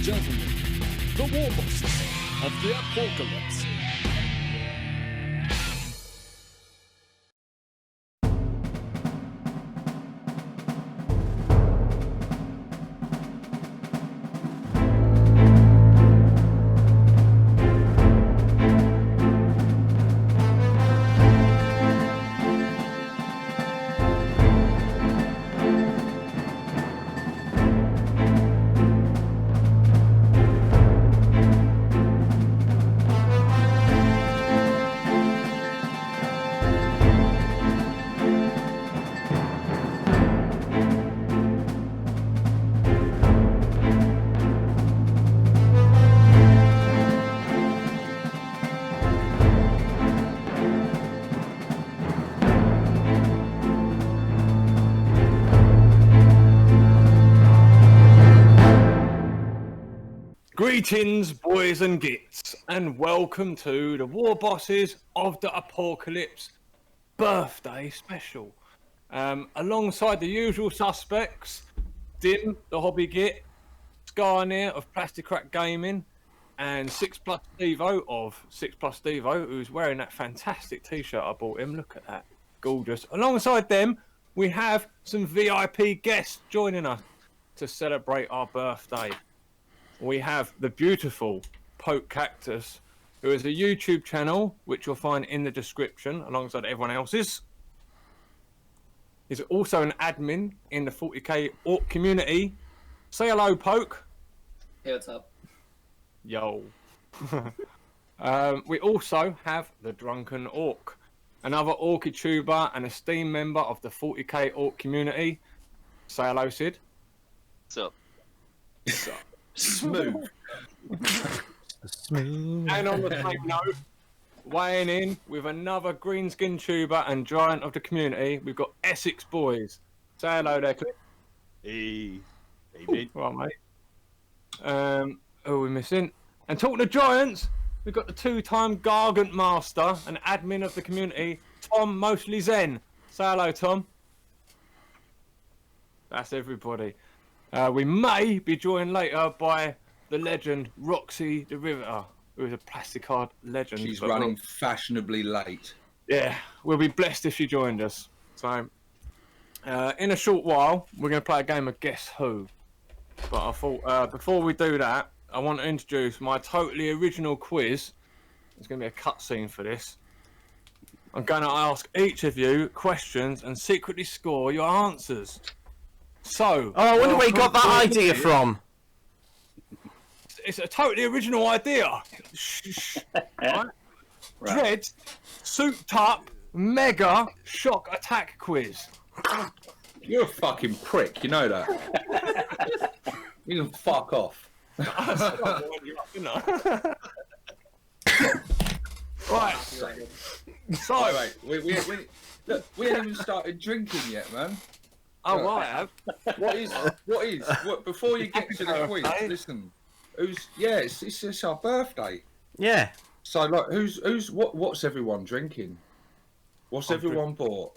gentlemen, the Warbosses of the ApORKalypse. Greetings, boys and gits, and welcome to the Warbosses of the ApORKalypse birthday special. Alongside the usual suspects, Dim, the hobby git, Scarneer of Plastic Crack Gaming, and 6+ Devo of 6+ Devo, who's wearing that fantastic t-shirt I bought him. Look at that, gorgeous. Alongside them, we have some VIP guests joining us to celebrate our birthday. We have the beautiful Poke Cactus, who is a YouTube channel, which you'll find in the description alongside everyone else's. He's also an admin in the 40k Orc community. Say hello, Poke. Hey, what's up? Yo. We also have the Drunken Orc, another Orc YouTuber and esteemed member of the 40k Orc community. Say hello, Sid. What's up? What's up? Smooth. And on the same note, weighing in with another green-skinned tuber and giant of the community, we've got Essex Boys. Say hello there, Cliff. Hey. Evening. Right, mate. Who are we missing? And talking to giants, we've got the two-time Gargant Master and admin of the community, Tom Mostly Zen. Say hello, Tom. That's everybody. We may be joined later by the legend Roxy the Riveter, who is a plastic card legend. She's running fashionably late. Yeah, we'll be blessed if she joined us. So, in a short while, we're going to play a game of Guess Who. But I thought, before we do that, I want to introduce my totally original quiz. There's going to be a cutscene for this. I'm going to ask each of you questions and secretly score your answers. So, oh, I wonder where you got that idea from. It's a totally original idea. Right? Dread, souped up, mega shock attack quiz. You're a fucking prick, you know that. You can fuck off. Right. So, wait. Look, we haven't even started drinking yet, man. Oh, I have. What, before you get to the quiz, listen. It's our birthday. Yeah. So, like, what's everyone drinking? What's everyone bought?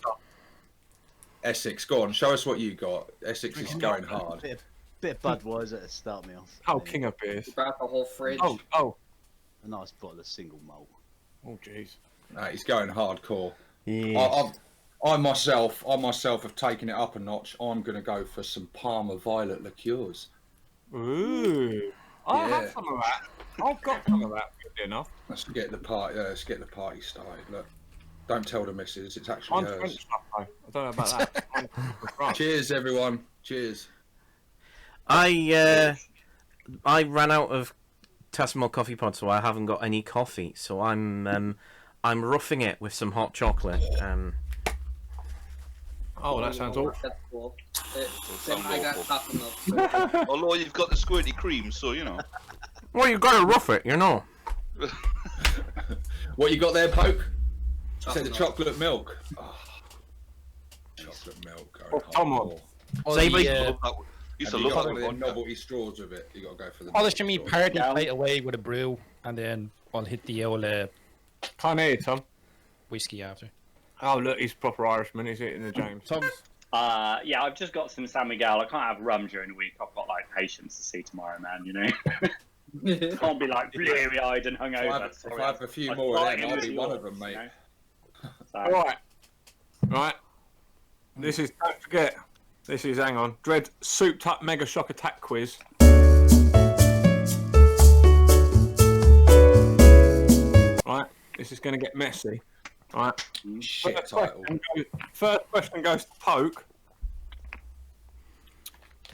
Essex, go on, show us what you got. Essex is going hard. Bit of Budweiser to start me off. Oh, king of beers. About the whole fridge. Oh. A nice bottle of single malt. Oh, jeez. He's going hardcore. Yeah. I myself have taken it up a notch. I'm going to go for some Parma Violet liqueurs. Ooh. I'll have some of that. I've got some of that, good enough. Let's get the party started. Look, don't tell the missus. It's actually I'm hers. French stuff, though. I don't know about that. Cheers, everyone. Cheers. I ran out of Tasmol coffee pods, so I haven't got any coffee. So I'm roughing it with some hot chocolate. Oh, that sounds awful. That's cool. I got chocolate milk. Although you've got the squirty cream, so you know. Well, you got to rough it, you know. What you got there, Poke? Said the milk. chocolate milk. Oh, chocolate milk. Going come on. hardcore. Save it. Used Have to you love got that the one. novelty straws with it? You got to go for the. Polishing me novelty straws. party right away with a brew, and then I'll hit the old Can't hear you, Tom. whiskey after. Oh, look, he's proper Irishman. He's eating the James. Tom's Yeah, I've just got some San Miguel. I can't have rum during the week. I've got like patients to see tomorrow, man. You know, can't be like bleary-eyed and hungover. If I have a few more of them, I'll be one of them, mate. You know? So, Right. This is, don't forget, this is, hang on, Dread souped up Mega Shock Attack quiz. Right, this is going to get messy. Right. Shit title. First question goes to Poke.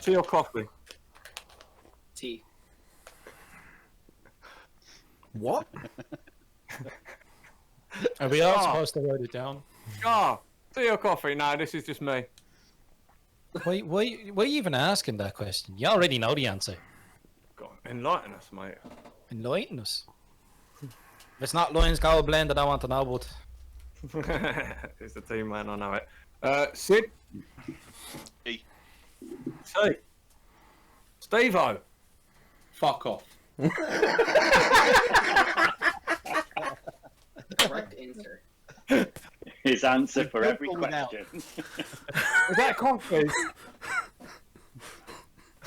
Tea or coffee? Tea. What? Are we all supposed to write it down? Tea or coffee? No, this is just me. Why are you even asking that question? You already know the answer. God, enlighten us, mate. Enlighten us. If it's not Lions Gold Blend, I don't want to know, but... It's the team, man, I know it. Sid? E. C. Steve-O? Fuck off. Correct answer. his answer for every Going out. question. Is that coffee?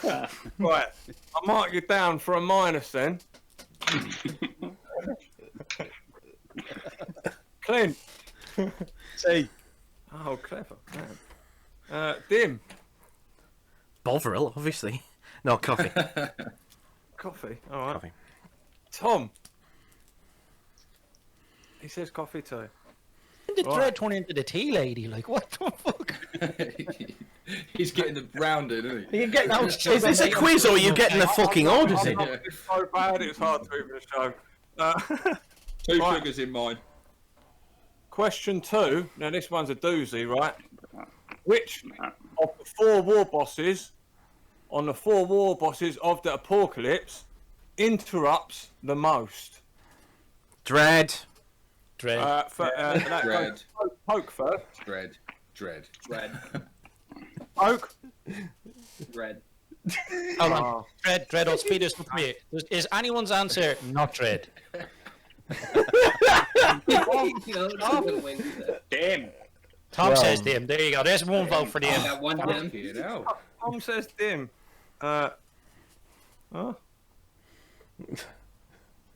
Right, I mark you down for a minus then. Clint. See. Oh, clever. Man. Dim. Bovril, obviously. No, coffee. Coffee. All right. Coffee. Tom. He says coffee too. When did Dread turn into the tea lady? Like, what the fuck? He's getting the rounded, isn't he? You get now. Is this a quiz or are you getting the fucking orders in? It's so bad, it's hard to even show. 2 Right. sugars in mine. Question 2. Now, this one's a doozy, right? Which of the 4 war bosses on the 4 war bosses of the ApORKalypse interrupts the most? Dread. Dread. That Dread. goes to Poke first. Dread. Red. Poke. Red. Hold on. Dread, I'll speed this up for you. Is anyone's answer not Dread? Dim. Tom says Dim. There you go. There's one vote for Dim. Got one dim. You know. Tom says Dim. Huh?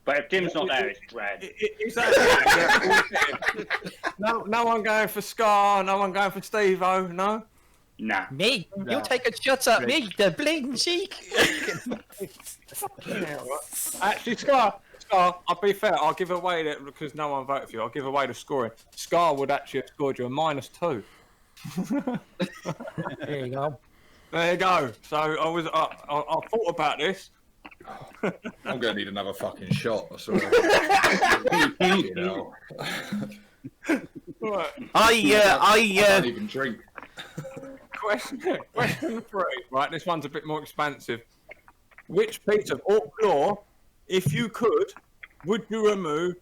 But if Dim's not there, it's Dread. Is that no one going for Scar, no one going for Steve-O, no? Nah. Me? You taking shots at me, the bleeding cheek? Actually, Scar, I'll be fair, I'll give away that because no one voted for you, I'll give away the scoring. Scar would actually have scored you a -2. There you go. There you go. So I thought about this. I'm going to need another fucking shot, I swear. You know. Right. I can't even drink. Question 3. Right, this one's a bit more expansive. Which piece of orc lore, if you could, would you remove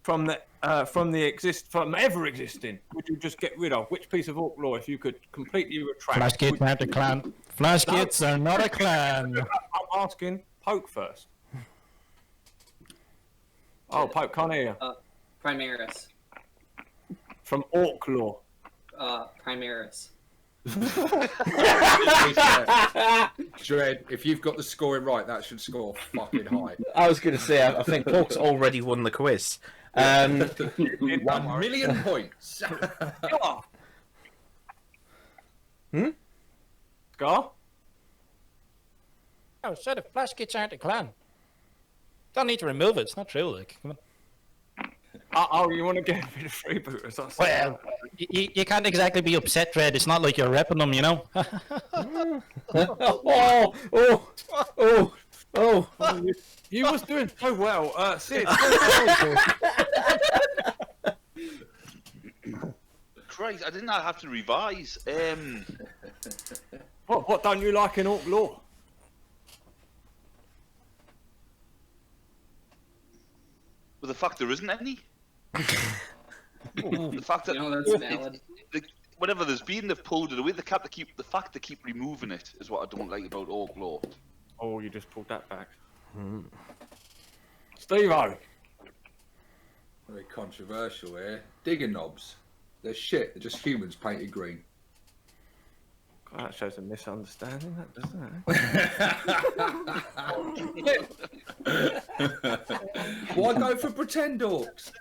from ever existing? Would you just get rid of? Which piece of orc lore, if you could completely retract? Flash kids aren't a clan. Flash kids are not a clan. I'm asking Poke first. Oh, Poke, can't hear you. Primaris. From orc lore. Primaris. Dread, if you've got the scoring right, that should score fucking high. I was going to say, I think Pork's already won the quiz. 1 million points. Scar? Oh, so the flash kids aren't a clan. Don't need to remove it. It's not true. Like, come on. You want to get rid of freebooters? Well, you can't exactly be upset, Dread. It's not like you're repping them, you know. You was doing so well. Sid. Christ, I did not have to revise. What don't you like in orc lore? Well, the fact there isn't any. The fact that That's valid. whenever there's been, they've pulled it away. The fact they keep removing it is what I don't like about orc lore. Oh, you just pulled that back. Steve-O. Very controversial here. Digger knobs. They're shit. They're just humans painted green. That shows a misunderstanding, that doesn't it? Why go for pretend orcs?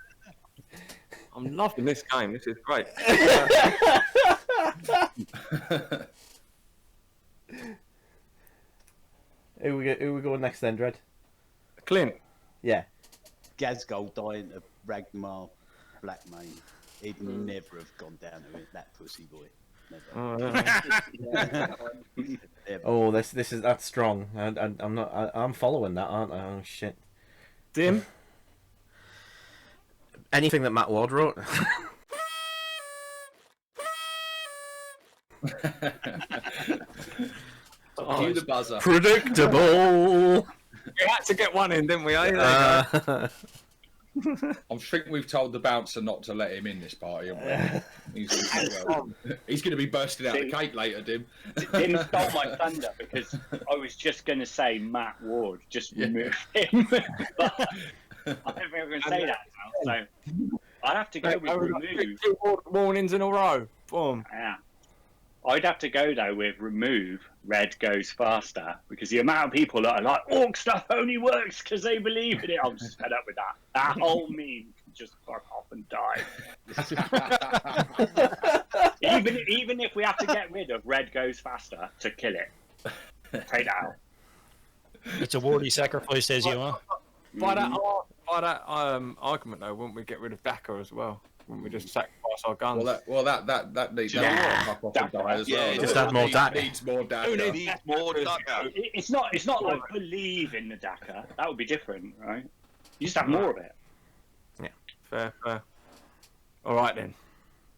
I'm loving this game. This is great. Who we going next then, Dread? Clint. Yeah. Gazgol dying to Ragnar Blackmane. He'd never have gone down to it, that pussy boy. Never. Oh, that's strong. I'm following that, aren't I? Oh shit. Dim. Anything that Matt Ward wrote. Cue the buzzer. Predictable. We had to get one in, didn't we? I think we've told the bouncer not to let him in this party, haven't we? He's going to be bursting out the cake later, Dim. Dim stole my thunder because I was just going to say Matt Ward, just remove him. But I don't think I'm going to say that now, so I'd have to go with remove. 2 warnings in a row. Boom. Yeah. I'd have to go though with remove. Red goes faster because the amount of people that are like orc stuff only works because they believe in it. I'm just fed up with that. That whole meme can just fuck off and die. even if we have to get rid of red goes faster to kill it, take that out. It's a worthy sacrifice, as you are. By that argument though, wouldn't we get rid of Dakar as well? Wouldn't we just sacrifice our guns? That needs that will pop off and die as well. Just add more Dakar. Needs more Dakar. Who needs more Dakar? It's not like believe in the Dakar. That would be different, right? You just have more of it. Yeah, fair. All right then.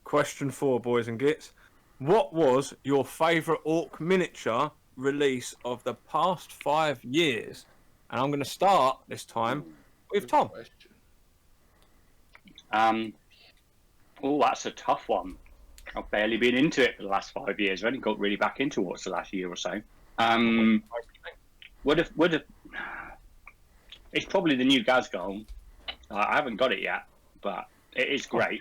Question 4, boys and gits. What was your favourite orc miniature release of the past 5 years? And I'm going to start this time with Tom. Oh, that's a tough one. I've barely been into it for the last 5 years. I've only got really back into what's the last year or so. Would have. It's probably the new Gazgol. I haven't got it yet, but it is great.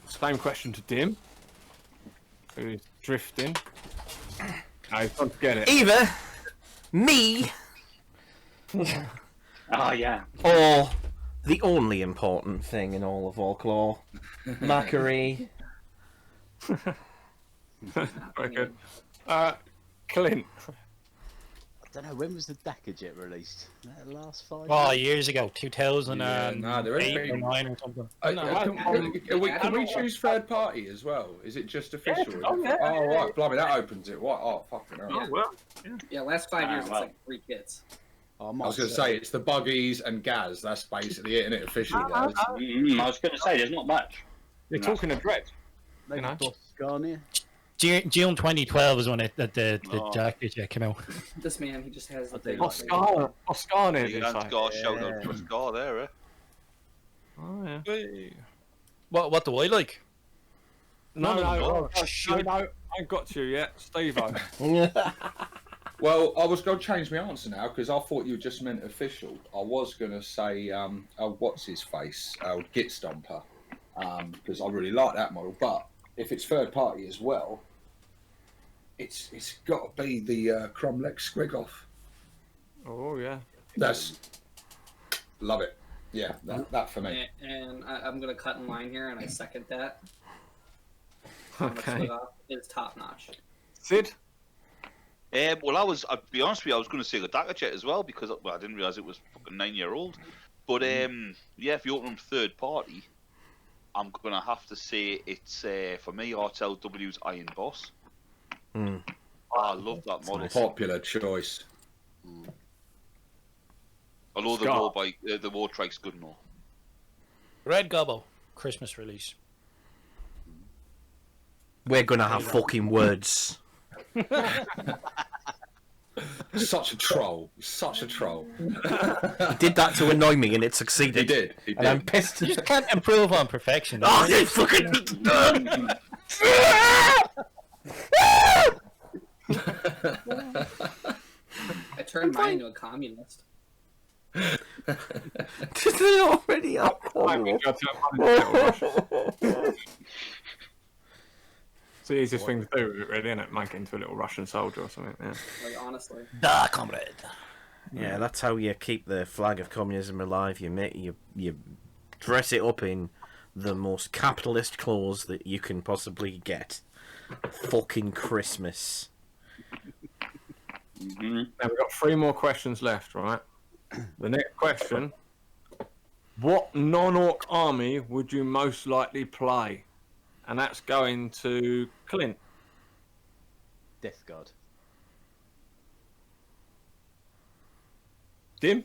Same question to Dim, who's drifting. I can't get it. Either me Oh, yeah. or the only important thing in all of Folklore, Macquarie. Very good. Clint. I don't know, when was the Dakar Jet released? That last 5 Oh, years? years ago, 2008 there is or 9 or something. Can we choose third party as well? Is it just official? Yeah. Oh, right, blimey, that opens it. What? Oh, fucking hell. Yeah. Well, Yeah, last 5 years it's like 3 kits. I I was going to say, it's the Buggies and Gaz. That's basically it, isn't it, officially, guys? I was going to say, there's not much. you're talking of Dread. Maybe know. Boss Garnier. June 2012 is when the jacket came out. This man, he just has the thing. Oscar near You this can't side. score, shout out to a score there, eh? Oh, yeah. Hey. What do I like? No, no, I ain't got to you yet. Steve-O. Well, I was going to change my answer now because I thought you just meant official. I was going to say, what's his face? Git Stomper. Because I really like that model. But if it's third party as well, it's got to be the Cromlech Squigoff. Oh, yeah. That's... Love it. Yeah, that for me. And I'm going to cut in line here, and I second that. Okay. It's top notch. Sid? Well, I'll be honest with you, I was going to say the Dakar Jet as well because I didn't realise it was fucking 9-year-old. But yeah, if you open them third party, I'm going to have to say it's for me RTLW's Iron Boss. Mm. I love that model. Popular choice. Although the war trike's good and all. Red Gobbo, Christmas release. We're gonna have fucking words. Such a troll. Such a troll. He did that to annoy me and it succeeded. He did. And I'm pissed. You just can't improve on perfection. Oh, you fucking... I turned mine into a communist. Did they already have cornwall? It's the easiest thing to do, really, isn't it? Make it into a little Russian soldier or something. Yeah. Like, honestly. Da, comrade. Yeah, that's how you keep the flag of communism alive. You dress it up in the most capitalist clothes that you can possibly get. Fucking Christmas. Now we've got 3 more questions left, right? The next question: what non-orc army would you most likely play? And that's going to Clint. Death Guard. Dim?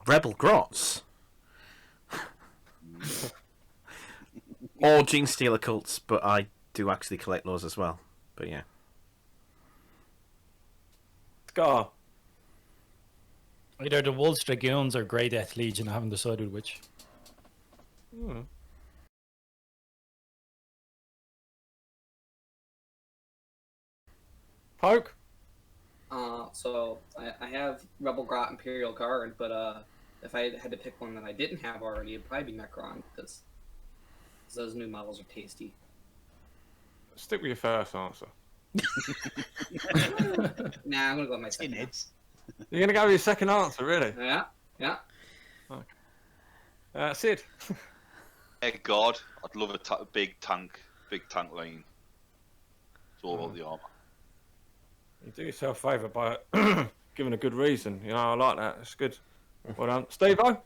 Rebel Grots. Or Gene Stealer cults, but I do actually collect those as well. But yeah. Scar. Either the Wolves Dragoons or Grey Death Legion. I haven't decided which. Poke? So I have Rebel Grot Imperial Guard, but if I had to pick one that I didn't have already, it'd probably be Necron, because those new models are tasty. Stick with your first answer. Nah, I'm gonna go with my second. Skinheads. You're going to go with your second answer, really? Yeah. Sid? God, I'd love a big tank line. It's all about the armour. You do yourself a favour by giving a good reason. You know, I like that. It's good. Well done. Steve-O?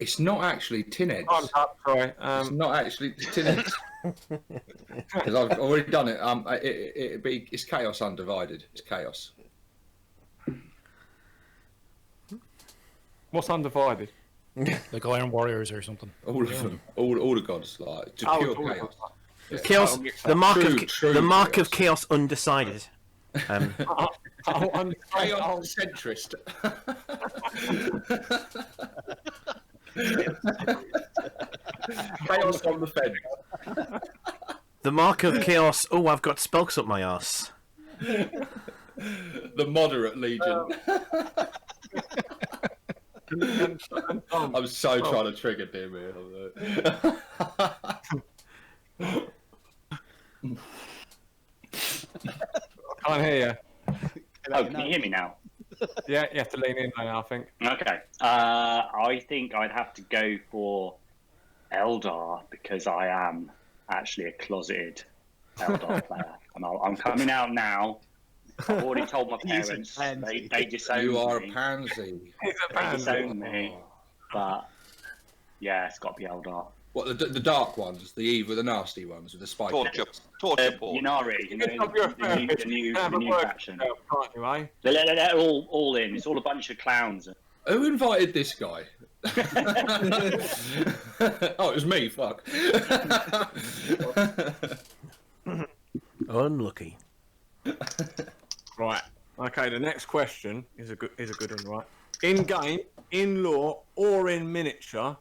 It's not actually tin heads. Time's up, sorry. It's not actually tin heads. Because I've already done it. It's Chaos Undivided. It's Chaos. What's undivided? Like Iron Warriors or something. All of them. All the gods. Like, just pure chaos. Yeah. Chaos. The mark True of chaos. chaos undecided. Chaos centrist. Chaos on the fence. The mark of chaos. Oh, I've got spelks up my arse. The moderate legion. I'm so trying to trigger Dim here. I can't hear Oh, can you hear me now? you. Yeah, you have to lean in now, I think. Okay. I think I'd have to go for Eldar because I am actually a closeted Eldar player, and I'm coming out now. I've already told my parents. They disowned You are me. a pansy. They disowned me. But yeah, it's got to be Eldar. What, the dark ones, the evil, the nasty ones with the spike? Torture porn. Yunari, You can have your therapist. the new You can have a word for faction. yourself, can't you, eh? They're all in. It's all a bunch of clowns. Who invited this guy? Oh, it was me. Fuck. Unlucky. Right. Okay. The next question is a good one, right? In game, in lore, or in miniature,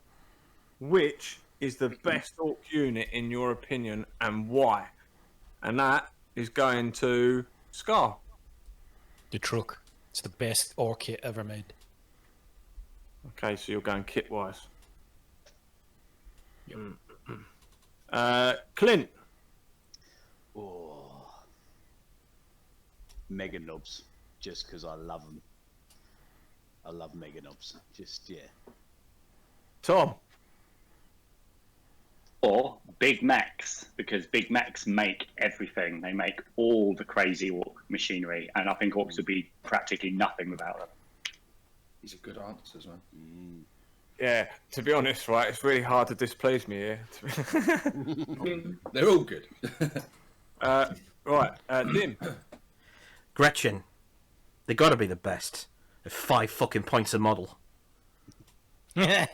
which is the best orc unit in your opinion, and why? And that is going to Scar. The truck. It's the best orc kit ever made. Okay, so you're going kit wise. Yep. Clint. Oh. Mega Nobs. Just because I love them. I love Mega Nobs. Just, yeah. Tom. Or Big Macs, because Big Macs make everything. They make all the crazy orc machinery, and I think orcs would be practically nothing without them. These are good answers, man. Yeah, to be honest, right, it's really hard to displease me here. They're all good. Right, Dim. Gretchen. They gotta be the best. At 5 fucking points a model. This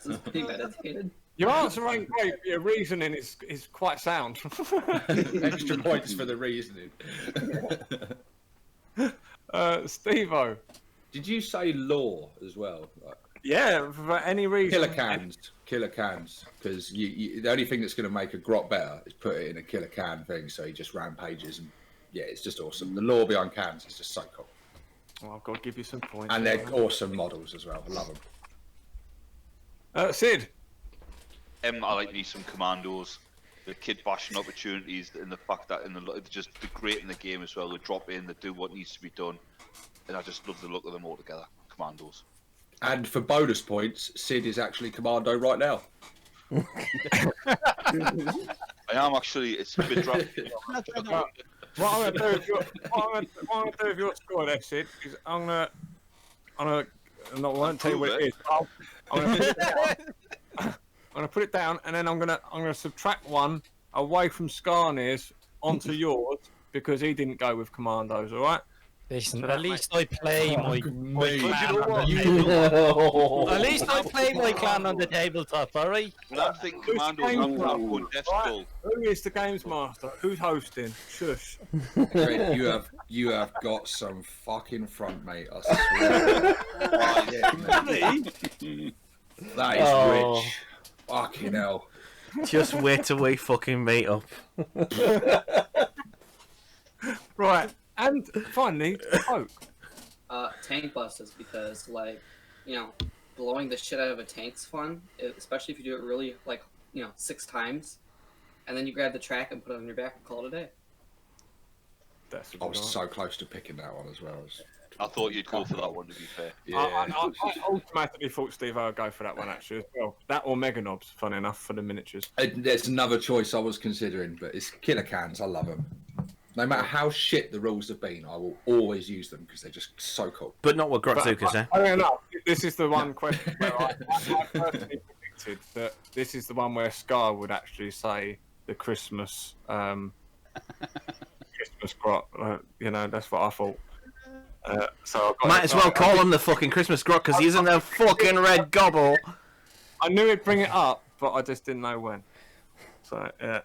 is pretty meditated. Your answer ain't great, but your reasoning is quite sound. Extra points for the reasoning. Steve-O. Did you say law as well? Like, Yeah, for any reason. killer cans. Because the only thing that's going to make a grot better is put it in a killer can thing, so he just rampages, and yeah, it's just awesome. The law behind cans is just so cool. Well, I've got to give you some points. And they're awesome models as well. I love them. Sid. I like me some commandos. The kid bashing opportunities and the fact that they're great in the game as well. They drop in, they do what needs to be done, and I just love the look of them all together. Commandos. And for bonus points, Sid is actually commando right now. I am actually. It's a bit drafty. What I'm gonna do with your score there, Sid, is I won't tell you what it is. I'm gonna put it down, and then I'm gonna subtract one away from Scarnier's onto yours because he didn't go with commandos. All right. Listen, So at least I play my clan on the No. At least I play my clan on the tabletop, alright? When I think commandos, I'm going Death Skull. Who is the games master? Who's hosting? Shush. Fred, you have got some fucking front, mate. I swear. That is rich. Fucking hell. Just wait till we fucking meet up. Right. And finally, Poke. Tank buses, because blowing the shit out of a tank's fun, especially if you do it really 6 times, and then you grab the track and put it on your back and call it a day. I was so close to picking that one as well. I thought you'd go for that one, to be fair. Yeah. I automatically thought Steve I would go for that one actually as well. That or Mega Knobs, fun enough, for the miniatures. There's another choice I was considering, but it's killer cans. I love them. No matter how shit the rules have been, I will always use them because they're just so cool. But not with Grotzukas, eh? I don't know. This is the one question where I personally predicted that this is the one where Scar would actually say the Christmas Christmas grot. That's what I thought. So Might as well call him the fucking Christmas grot because he's in the fucking red gobble. I knew he'd bring it up, but I just didn't know when. So yeah.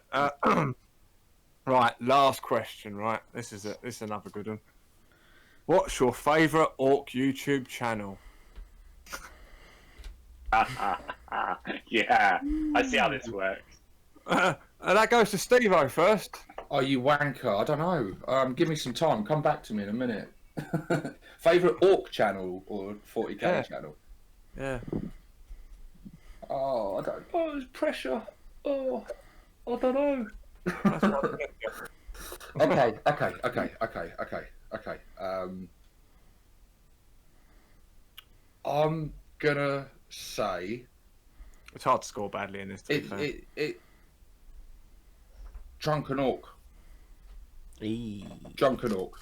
Right, last question. Right, this is another good one. What's your favourite Orc YouTube channel? Yeah, I see how this works. That goes to Steve-O first. Oh, you wanker! I don't know. Give me some time. Come back to me in a minute. Favorite Orc channel or 40k channel? Yeah. Oh, I don't. Oh, there's pressure. Oh, I don't know. Okay. I'm gonna say It's hard to score badly in this. Drunken Orc. Drunken Orc.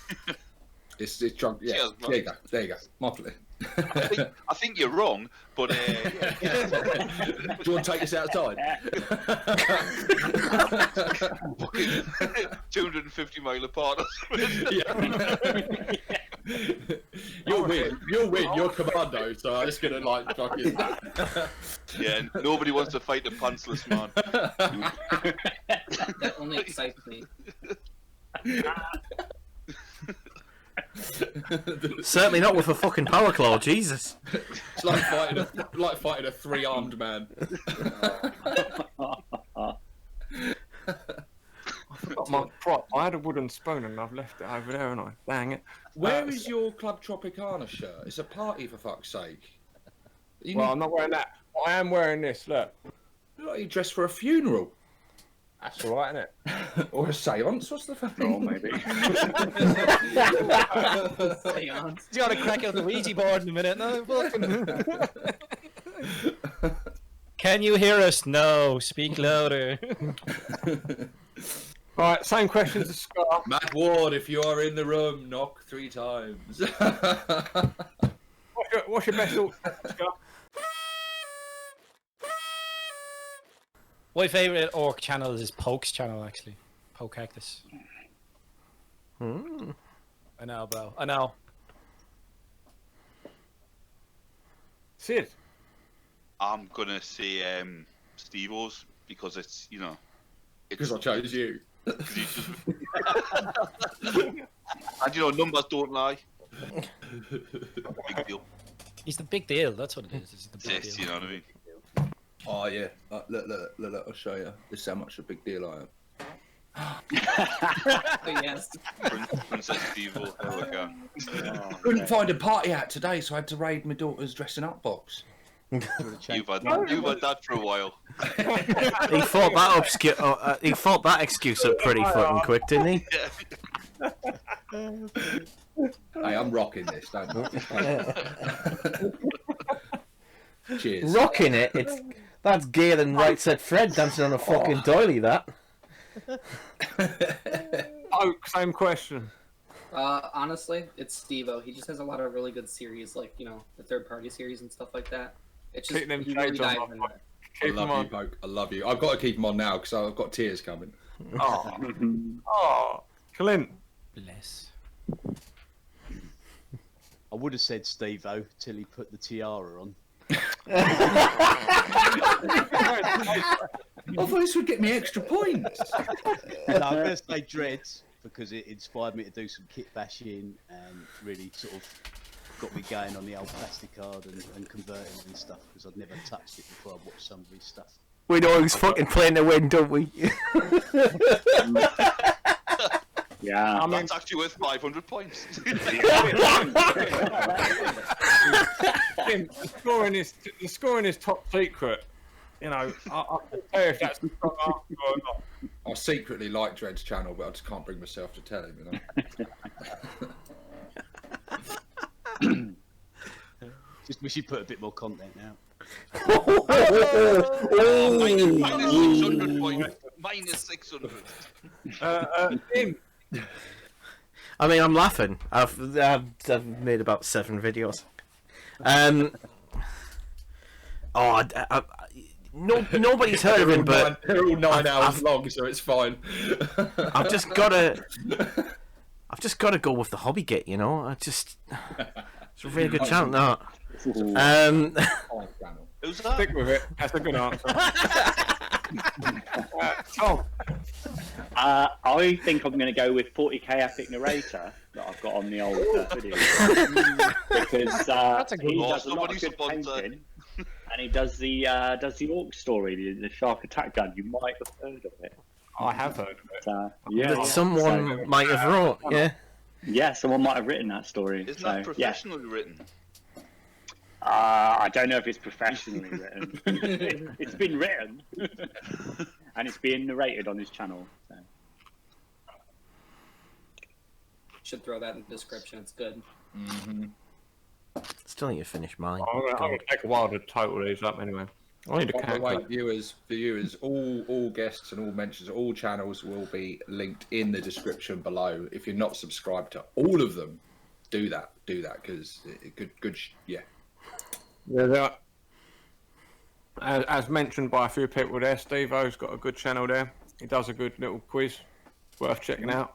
It's drunk. Yeah. Cheers, There you go. Muffling. I think you're wrong, but yeah. Do you want to take us outside? 250 mile apart. You'll win. You're commando, so I'm just gonna fucking. Yeah, nobody wants to fight a pantsless man. That only excites me. Certainly not with a fucking power claw, Jesus. It's like fighting a 3-armed man. I forgot my prop. I had a wooden spoon and I've left it over there, and I dang it. Where is your Club Tropicana shirt? It's a party, for fuck's sake. I'm not wearing that. I am wearing this. Look. You look like you dressed for a funeral. That's all right, isn't it? Or a seance. What's the fucking? Oh, maybe. Seance. He's got to crack out the Ouija board in a minute. No, fucking. Can you hear us? No. Speak louder. Right, same questions as Scar. Matt Ward, if you are in the room, knock 3 times. What's your best Orc, Scar? My favourite Orc channel is Poke's channel, actually. Poke Cactus. I know, bro. I know. Sid. I'm gonna say Steve-O's because it's Because I chose you. And numbers don't lie. Big deal. He's the big deal. That's what it is. It's the big Yes, deal. you know what I mean. Oh yeah. Look, I'll show you. This is how much a big deal I am. Yes. Princess Evil. There we go. Couldn't find a party hat today, so I had to raid my daughter's dressing up box. You've had that for a while. He thought that excuse up pretty fucking quick, didn't he? Hey, I'm rocking this, don't I? Cheers. Rocking it. That's gayer than Right Said Fred dancing on a fucking doily. That. Oh, same question. Honestly, it's Steve-O. He just has a lot of really good series, like, the third-party series and stuff like that. It's just, Keep them he really shades on, dives in there. I Keep them love you, on. Poke. I love you. I've got to keep them on now because I've got tears coming. Oh, oh, Clint. Bless. I would have said Steve-O till he put the tiara on. I thought this would get me extra points. No, I'm going to say Dreads because it inspired me to do some kit bashing and really sort of got me going on the old plastic card and converting and stuff because I'd never touched it before I watched some of his stuff. We know who's fucking playing to win, don't we? Yeah. That's actually worth 500 points. Tim, the scoring is top secret. I can't tell you if that's the strong answer or not. I secretly like Dred's channel, but I just can't bring myself to tell him. Just wish you put a bit more content out. Minus 600 points. Minus 600. Tim, I mean, I'm laughing. I've made about 7 videos. Nobody's heard of him, but they're all 9 hours long, so it's fine. I've just got to go with the hobby git. It's a really good channel. No. Who's that? stick with it. That's a good answer. Tom. I think I'm going to go with 40k Epic Narrator that I've got on the old video. Because That's a good he one. does a lot of good painting, and he does the orc story, the shark attack gun. You might have heard of it. I have heard of it. Yeah, That someone might have wrote. yeah, someone might have written that story. Isn't so, that professionally written? I don't know if it's professionally written. It's been written, and it's being narrated on his channel. So. Should throw that in the description. It's good. Still need to finish mine. I'm gonna take a while to total these up anyway. I need a By the way, calculator. viewers, all guests and all mentions, all channels will be linked in the description below. If you're not subscribed to all of them, do that because yeah. Yeah, they are. As mentioned by a few people there, Steve-O's got a good channel there. He does a good little quiz. Worth checking out.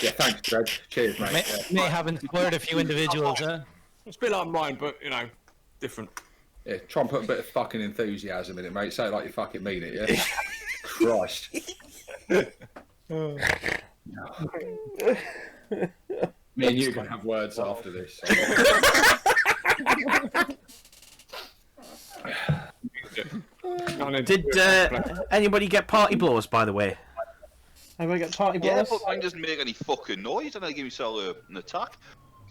Yeah, thanks, Greg. Cheers, mate. May have inspired a few individuals, huh? It's a bit like mine, but, different. Yeah, try and put a bit of fucking enthusiasm in it, mate. Say it like you fucking mean it, yeah? Christ. Me and you can have words after this. Did anybody get party blows, by the way? Anybody get party blows? Yeah, but mine doesn't make any fucking noise, and I give yourself an attack.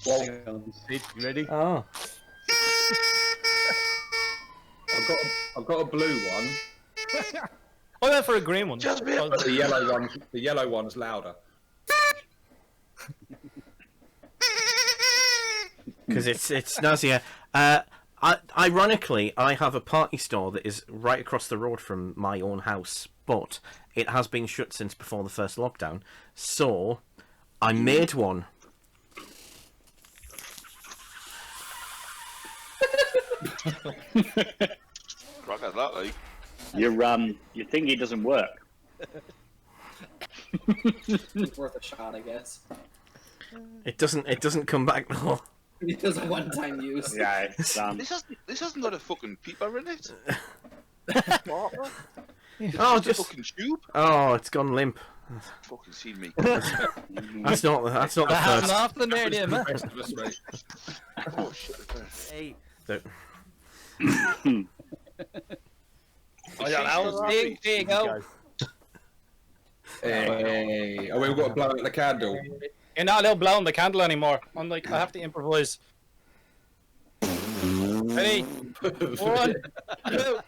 You ready? Oh. I've got a blue one. I went for a green one. Just me. But the yellow one's louder. Because it's snazzier. Ironically, I have a party store that is right across the road from my own house, but it has been shut since before the first lockdown. So I made one. Rock at that, like. Your thingy doesn't work. It's worth a shot, I guess. It doesn't come back though. It does a one-time use. Yeah, it's, This hasn't got a fucking peeper in it. Oh, Just a fucking tube. Oh, it's gone limp. Fucking seen me. That's not the That's first. off the narrative, man. Oh shit. Hey. There you go. Hey, oh, we've got to blow out the candle. You're not allowed blowing the candle anymore. I'm like, I have to improvise. Ready? 1, 2,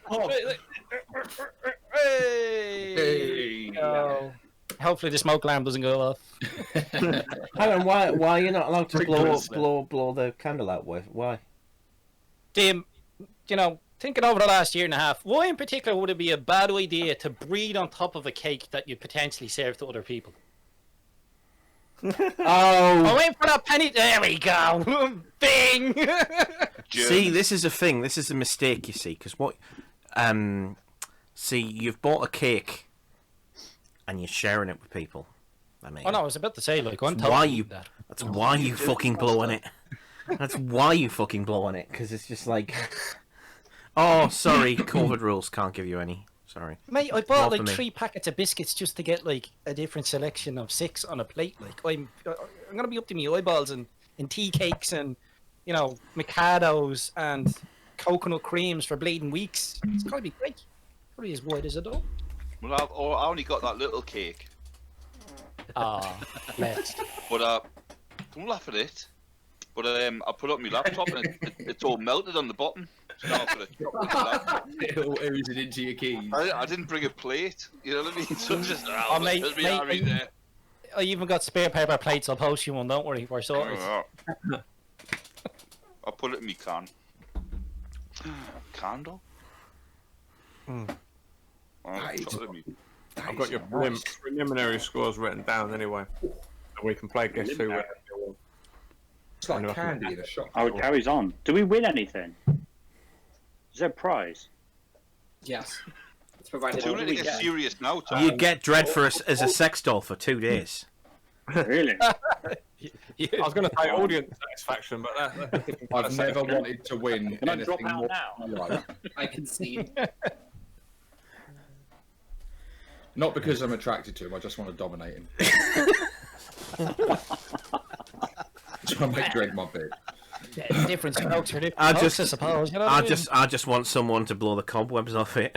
Hey. Oh. Hopefully the smoke alarm doesn't go off. Hang on, why are you not allowed to Sprinkles. blow the candle out with? Why? Tim, you know, thinking over the last year and a half, why in particular would it be a bad idea to breathe on top of a cake that you potentially serve to other people? Oh, I'm waiting for that penny. There we go. Bing. see, this is a thing. This is a mistake, you see, because what? See, you've bought a cake, and you're sharing it with people. I mean, Oh no, I was about to say, like, I'm That's why totally you- that. that's why you fucking blowing it. That's why you fucking blowing it, because it's just like, oh, sorry, COVID rules can't give you any. Sorry. Mate, I Not bought for like me. 3 packets of biscuits just to get like a different selection of 6 on a plate. Like, I'm gonna be up to me eyeballs and tea cakes and, you know, Mikados and coconut creams for bleeding weeks. It's gotta be great. Probably as wide as a door. Well, I only got that little cake, Ah, let's. but don't laugh at it. But I put it on my laptop and it's all melted on the bottom. So now I've got to chop it up. It'll ooze it into your keys. I didn't bring a plate, you know what I mean? So just, Oh, mate, there's me mate, Harry there. I even got spare paper plates. I'll post you one. Don't worry, we're sorted. I'll put it in my can. Candle? Right. Put it in me. I've got your preliminary scores written down anyway. So we can play Guess Who. whenever you want. It's like candy in a shop. Oh, it carries on. Do we win anything? Is there a prize? Yes. It's provided. Too late to get serious now, Tom. You get Dread for us as a sex doll for 2 days. Really? I was going to say audience satisfaction, but that's a different I've never wanted to win Can I drop anything out more now? in my life. I concede. Not because I'm attracted to him, I just want to dominate him. Just want to make Dread my bit. Different strokes for different I folks, just- I suppose. You know what I mean? I just want someone to blow the cobwebs off it.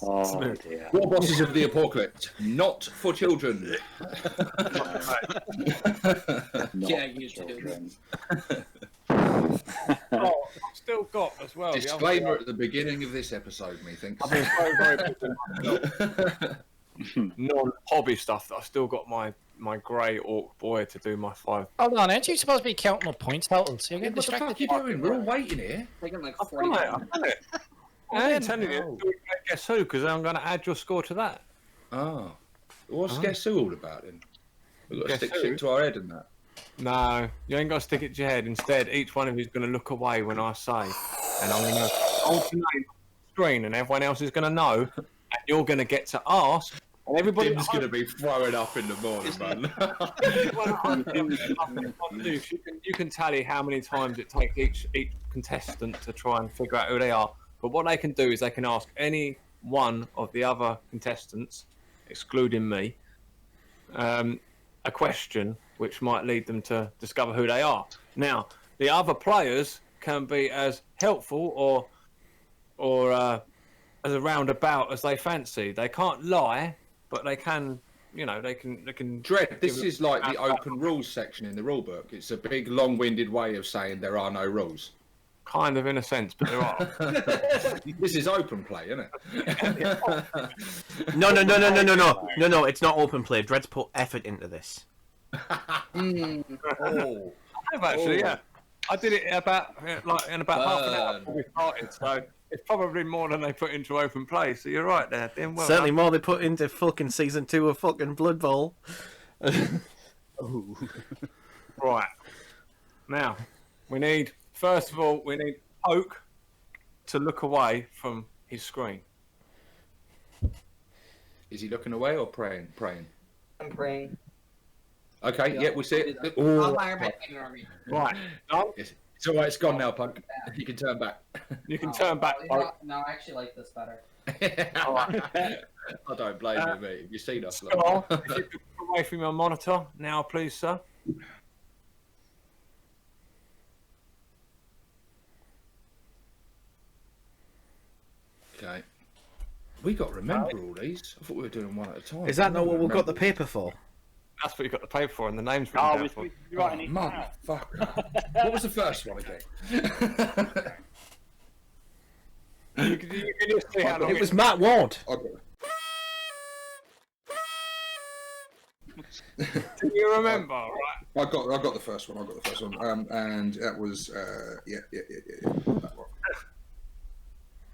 Oh dear. Warbosses of the ApORKalypse, not for children. Yeah, you do. Oh, I've still got as well. the other Disclaimer one. at the beginning of this episode, methinks. I've been so very busy non-hobby stuff that I've still got my grey orc boy to do my 5. Hold on, aren't you supposed to be counting up points totals? You're What getting the fuck are distracted. you doing? We're all waiting here. Taking like I've 40 done it. I've done it. I ain't telling you. Do we play Guess Who? Because I'm going to add your score to that. Oh. What's Guess Who all about then? We've got to Guess stick Who? shit to our head and that. No, you ain't got to stick it to your head. Instead, each one of you is going to look away when I say, and I'm going to alternate the screen, and everyone else is going to know, and you're going to get to ask, and everybody. Tim's going to be throwing up in the morning, man. You can tally how many times it takes each contestant to try and figure out who they are. But what they can do is they can ask any one of the other contestants, excluding me, a question which might lead them to discover who they are. Now, the other players can be as helpful or as a roundabout as they fancy. They can't lie, but they can, you know, they can. Dread, this give is like the open rules section in the rulebook. It's a big, long-winded way of saying there are no rules. kind of in a sense, but there are. This is open play, isn't it? No. It's not open play. Dread's put effort into this. Oh, I've actually, yeah. I did it about in about half an hour before we started, so it's probably more than they put into open play. So you're right there, Tim. Well Certainly done. more they put into fucking season 2 of fucking Blood Bowl. Right. Now, first of all, we need Oak to look away from his screen. is he looking away or praying? Praying. I'm praying. Okay, yeah, we see it. I'll Oh, hire my finger on me. Right. No, it's all right. It's gone now, Punk. You can turn back. you can turn back, Oak. No, I actually like this better. I don't blame you, mate. You've seen us. Scar, if you could look away from your monitor now, please, sir. Okay. We got to remember all these. I thought we were doing one at a time. Is that not what we've got the paper for? That's what you got the paper for, and the name's written down for. you're right. Motherfucker. What was the first one again? You can just see how long It was Matt Ward. I got it. Do you remember? Right. I got the first one. And that was that one.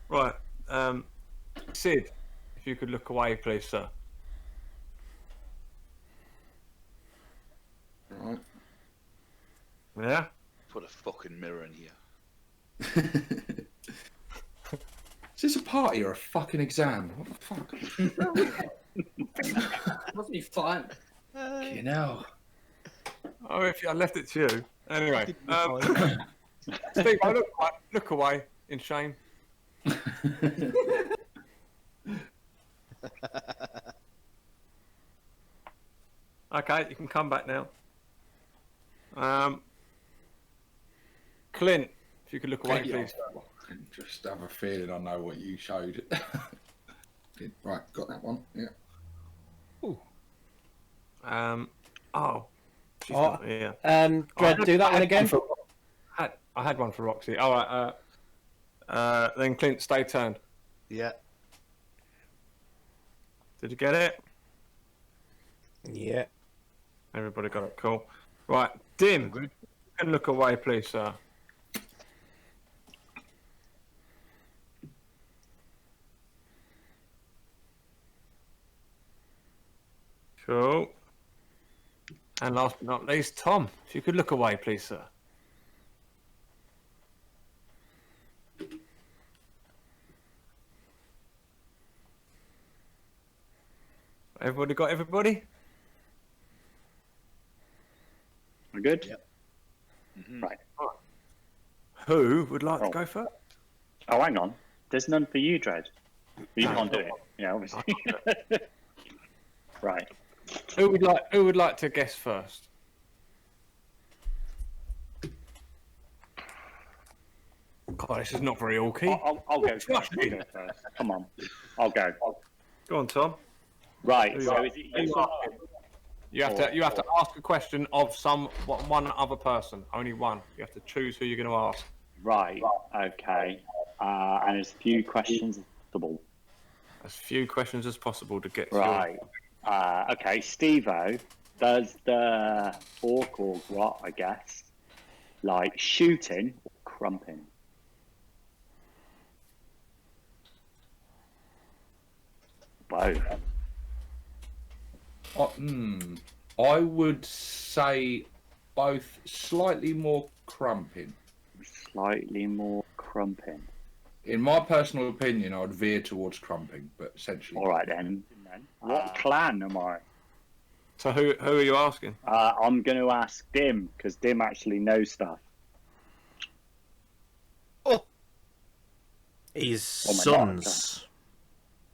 Right. Sid, if you could look away, please, sir. Right. Yeah. Put a fucking mirror in here. Is this a party or a fucking exam? What the fuck? Must be fun. You know. Oh, if I left it to you. Anyway, Steve, look away in shame. Okay, you can come back now. Clint, if you could look away, please. Just have a feeling I know what you showed. Right, got that one. Yeah. She's not here. Dread, do that one again. I had one for Roxy. All right. Then Clint, stay turned. Yeah. Did you get it? Yeah. Everybody got it. Cool. Right, Dim. You can look away, please, sir. Cool. And last but not least, Tom, if you could look away, please, sir. Everybody got everybody? We're good? Yep. Right. Who would like to go first? Oh, hang on. There's none for you, Dread. You can't do it. Yeah, obviously. Right. Who would like to guess first? God, this is not very orky. I'll go first. I'll go first. Come on. I'll go. Go on, Tom. Right. So is it You have to ask a question of one other person. Only one. You have to choose who you're going to ask. Right. Okay. And as few questions as possible. As few questions as possible to get to Right. Okay. Steve-O, does the orc or what, I guess, like shooting or crumping? Both. I would say both slightly more crumping. Slightly more crumping. In my personal opinion, I would veer towards crumping, but essentially. All right then. What clan am I? So who are you asking? I'm going to ask Dim because Dim actually knows stuff. His Oh my sons.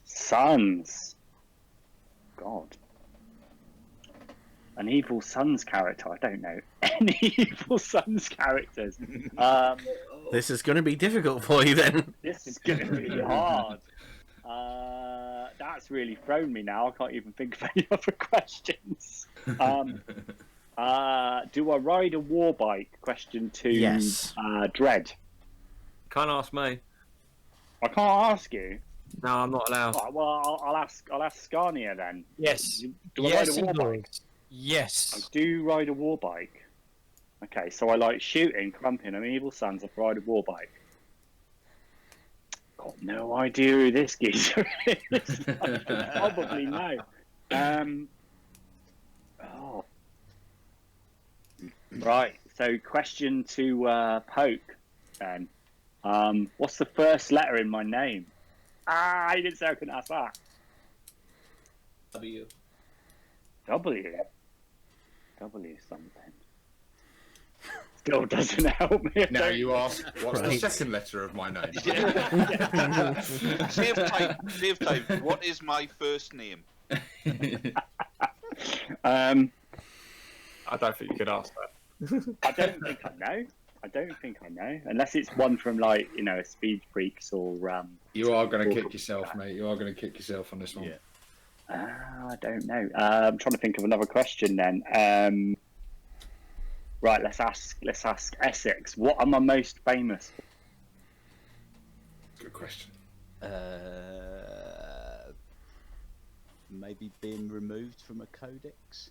Sons. God. An evil Sons character. I don't know any evil Sons characters. This is going to be difficult for you then. This is going to be hard. That's really thrown me now. I can't even think of any other questions. Do I ride a war bike? Question 2. Yes. Dread. Can't ask me. I can't ask you. No, I'm not allowed. Right, well, I'll ask Scania then. Yes. Do I Yes, ride a war indeed. bike? I Yes. do ride a war bike. Okay, so I like shooting, crumping, and evil sons. I ride a war bike. Got no idea who this geezer is. Probably no. Oh. Right. So, question to Poke then. What's the first letter in my name? You didn't say I couldn't ask that. W. W. W something. Still doesn't help me. Now you ask, what's the second letter of my name? Save time. Save time. What is my first name? I don't think you could ask that. I don't think I know. I don't think I know, unless it's one from like Speed Freaks or. You are going to kick yourself, mate. You are going to kick yourself on this one. Yeah. I don't know. I'm trying to think of another question then. Right, let's ask Essex. What am I most famous for? Good question. Maybe being removed from a codex.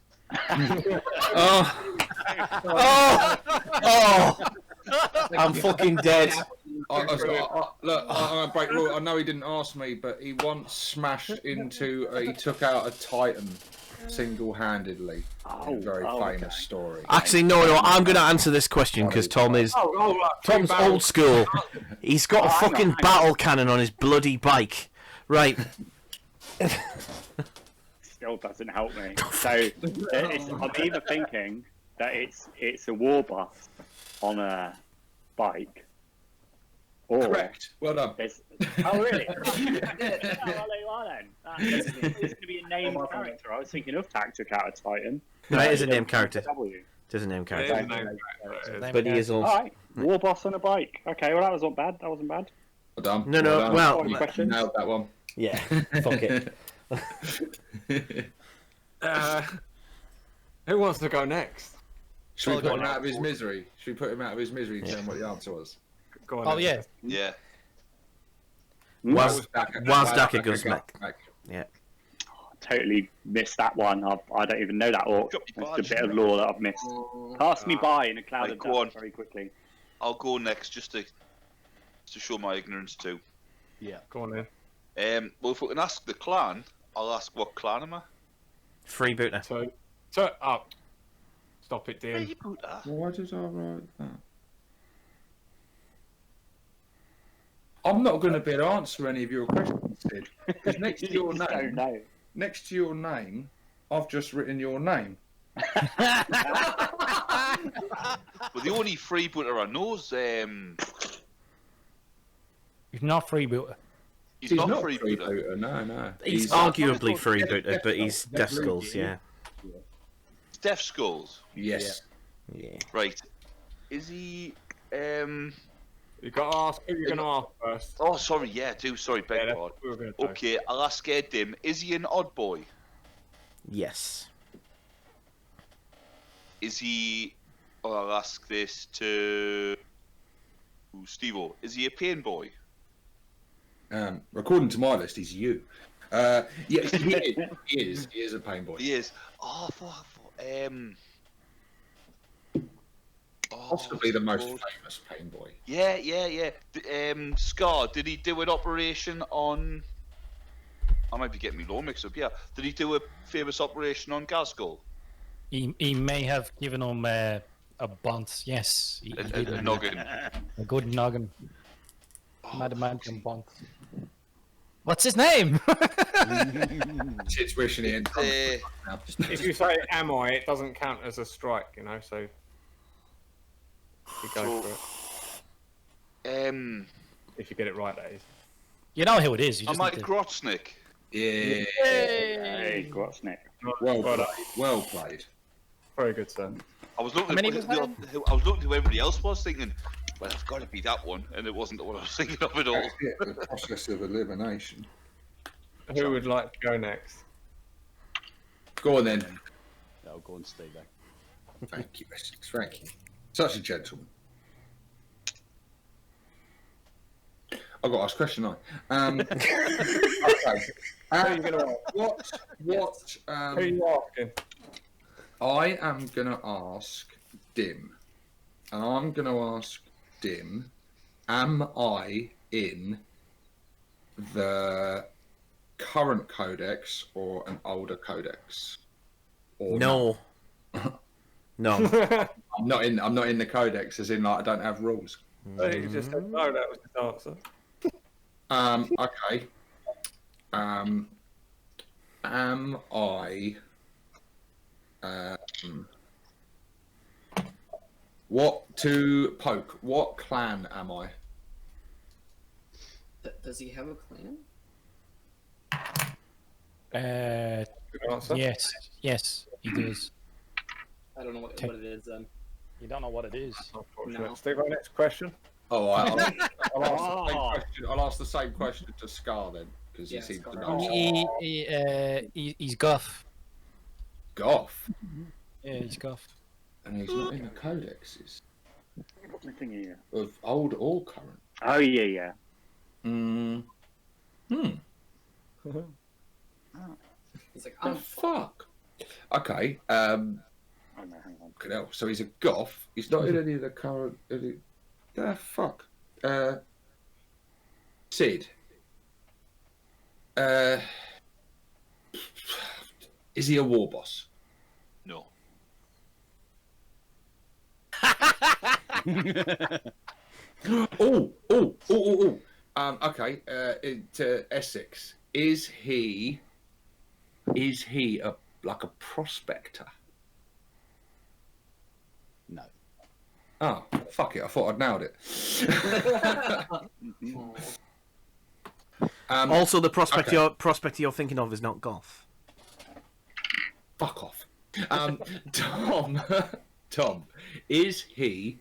I'm fucking dead. Look, I'm gonna break rule. I know he didn't ask me, but he once smashed into. He took out a Titan single-handedly. A very famous story. Actually, no. I'm going to answer this question because Tom's old school. He's got a fucking battle cannon on his bloody bike. Right. Still doesn't help me. So I'm either thinking that it's a Warboss on a bike, or Correct. Well done. oh really? Well, there you are then. It's going to be a named character. I was thinking of Tactic out of Titan. No, it is a named character. W. It is a named It is character. a name character. But he is also. All right, Warboss on a bike. Okay, well that wasn't bad. That wasn't bad. Well done. No, no. done. Well, Any questions? Nailed that one. yeah. Fuck it. Who wants to go next? Should we put him out of his misery? Should we put him out of his misery? Tell him what the answer was. Go on. Oh yeah. Yeah. Wazdaka goes back. Yeah. Totally missed that one. I don't even know that orc. Drop your It's a badge. bit of lore that I've missed. Pass me by in a cloud Right, of go on. dust very quickly. I'll go next just to show my ignorance too. Yeah. Go on then. Well, if we can ask the clan, I'll ask what clan am I? Freebooter. So up. Stop it, Dean. Freebooter. Why did I write that? I'm not going to be able to answer any of your questions, Sid. Because next to your Don't name, know. I've just written your name. Well, the only freebooter I know is He's not freebooter. he's not freebooter. Freebooter. No. He's arguably freebooter, but he's Death Skulls, yeah. Death Skulls. Yes. Yeah. Right. Is he? You got to ask who you're going to ask first. Oh, sorry. Yeah, sorry. Beg Yeah, that's pardon. what we were going to do. Okay, I'll ask Dim. Is he an odd boy? Yes. Is he? Oh, I'll ask this to Steve-O. Is he a pain boy? According to my list, he's you. Yeah, he is. He is a pain boy. He is. Oh, fuck. Possibly the most famous pain boy. Yeah. Scar, did he do an operation on? I might be getting me law mixed up. Yeah, did he do a famous operation on Gaskull? He may have given him a bunt. Yes. He did. A noggin. A good noggin. Madamantium bunt. What's his name? Sid's wishing he hadn't come now. If you say am I, it doesn't count as a strike, so you go for it. If you get it right, that is. You know who it is. You just Am I need to... Grotznik? Yeah. Hey, Grotznik. Well played. Very good, sir. I was looking. many was that? I was looking who everybody else was, thinking, well, it's got to be that one, and it wasn't the one I was thinking of at all. The process of elimination. Who would like to go next? Go on then. I'll go on, Steve. Thank you, Essex. Thank you. Such a gentleman. I've got to ask a question, okay. Who are you going to ask? Who are you asking? I am going to ask Dim. And I'm going to ask Dim, am I in the current codex or an older codex? Or No. No. I'm not in the codex, as in like I don't have rules. You just said no, that was his answer. Okay. Am I? What to poke? What clan am I? Does he have a clan? Good answer. Yes, he does. I don't know what it is then. You don't know what it is. Unfortunate. No. Stick on next question. Oh, I'll ask the same question to Scar then, because Yeah, he seems to Scar. know. He's Goff. Goff, Yeah, he's Goff. and he's not in the codexes What's my thing here? of old or current. Oh yeah. He's like, Oh I'm fuck. Okay. Oh no, hang on. Fucking hell. So he's a goth. He's not in any of the current. The fuck. Sid. Is he a warboss? No. Oh. Okay. Essex. Is he a like a prospector? No. Oh, fuck it. I thought I'd nailed it. Also, the prospect okay. you're thinking of is not Goth. Fuck off. Tom, is he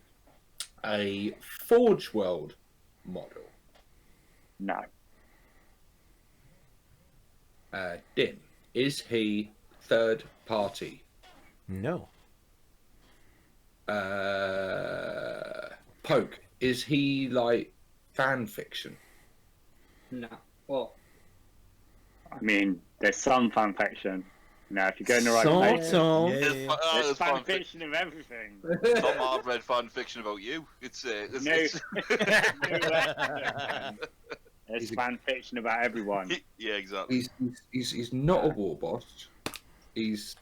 a Forge World model? No. Dim, is he third party? No. Poke, is he like fan fiction? no. Well, I mean, there's some fan fiction. Now, if you go in the right Sort place, of. there's fan fiction of everything. Tom, I've read fan fiction about you. It's There's fan fiction about everyone. yeah, exactly. He's not a warboss. He's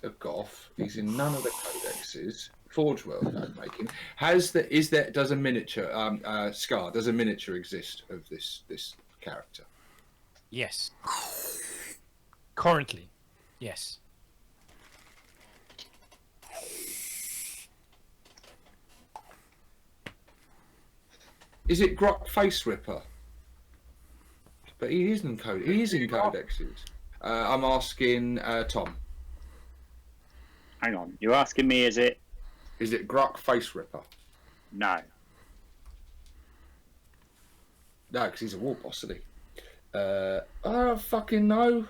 a goth. He's in none of the codexes. Forge World code making. Does a miniature Scar? Does a miniature exist of this character? Yes. Currently, yes. Is it Grok Face Ripper? But he is in codexes. I'm asking Tom. Hang on, you're asking me, is it? Is it Grok Face Ripper? No. No, because he's a warboss, isn't he? I don't fucking know.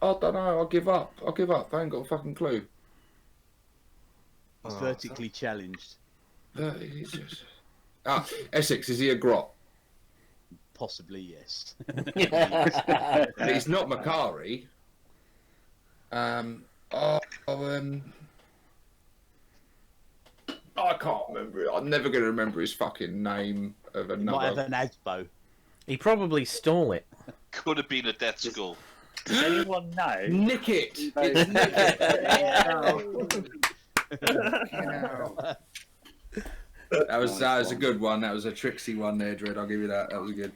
I don't know. I'll give up. I ain't got a fucking clue. He's vertically challenged. He's just... Essex, is he a Grot? Possibly, yes. He's not Makari. I can't remember it. I'm never going to remember his fucking name of Might have another. an Asbo. He probably stole it. Could have been a Death Skull. Does anyone know? Nick it! It's Nick it! That was a good one. That was a tricksy one there, Dread. I'll give you that. That was good.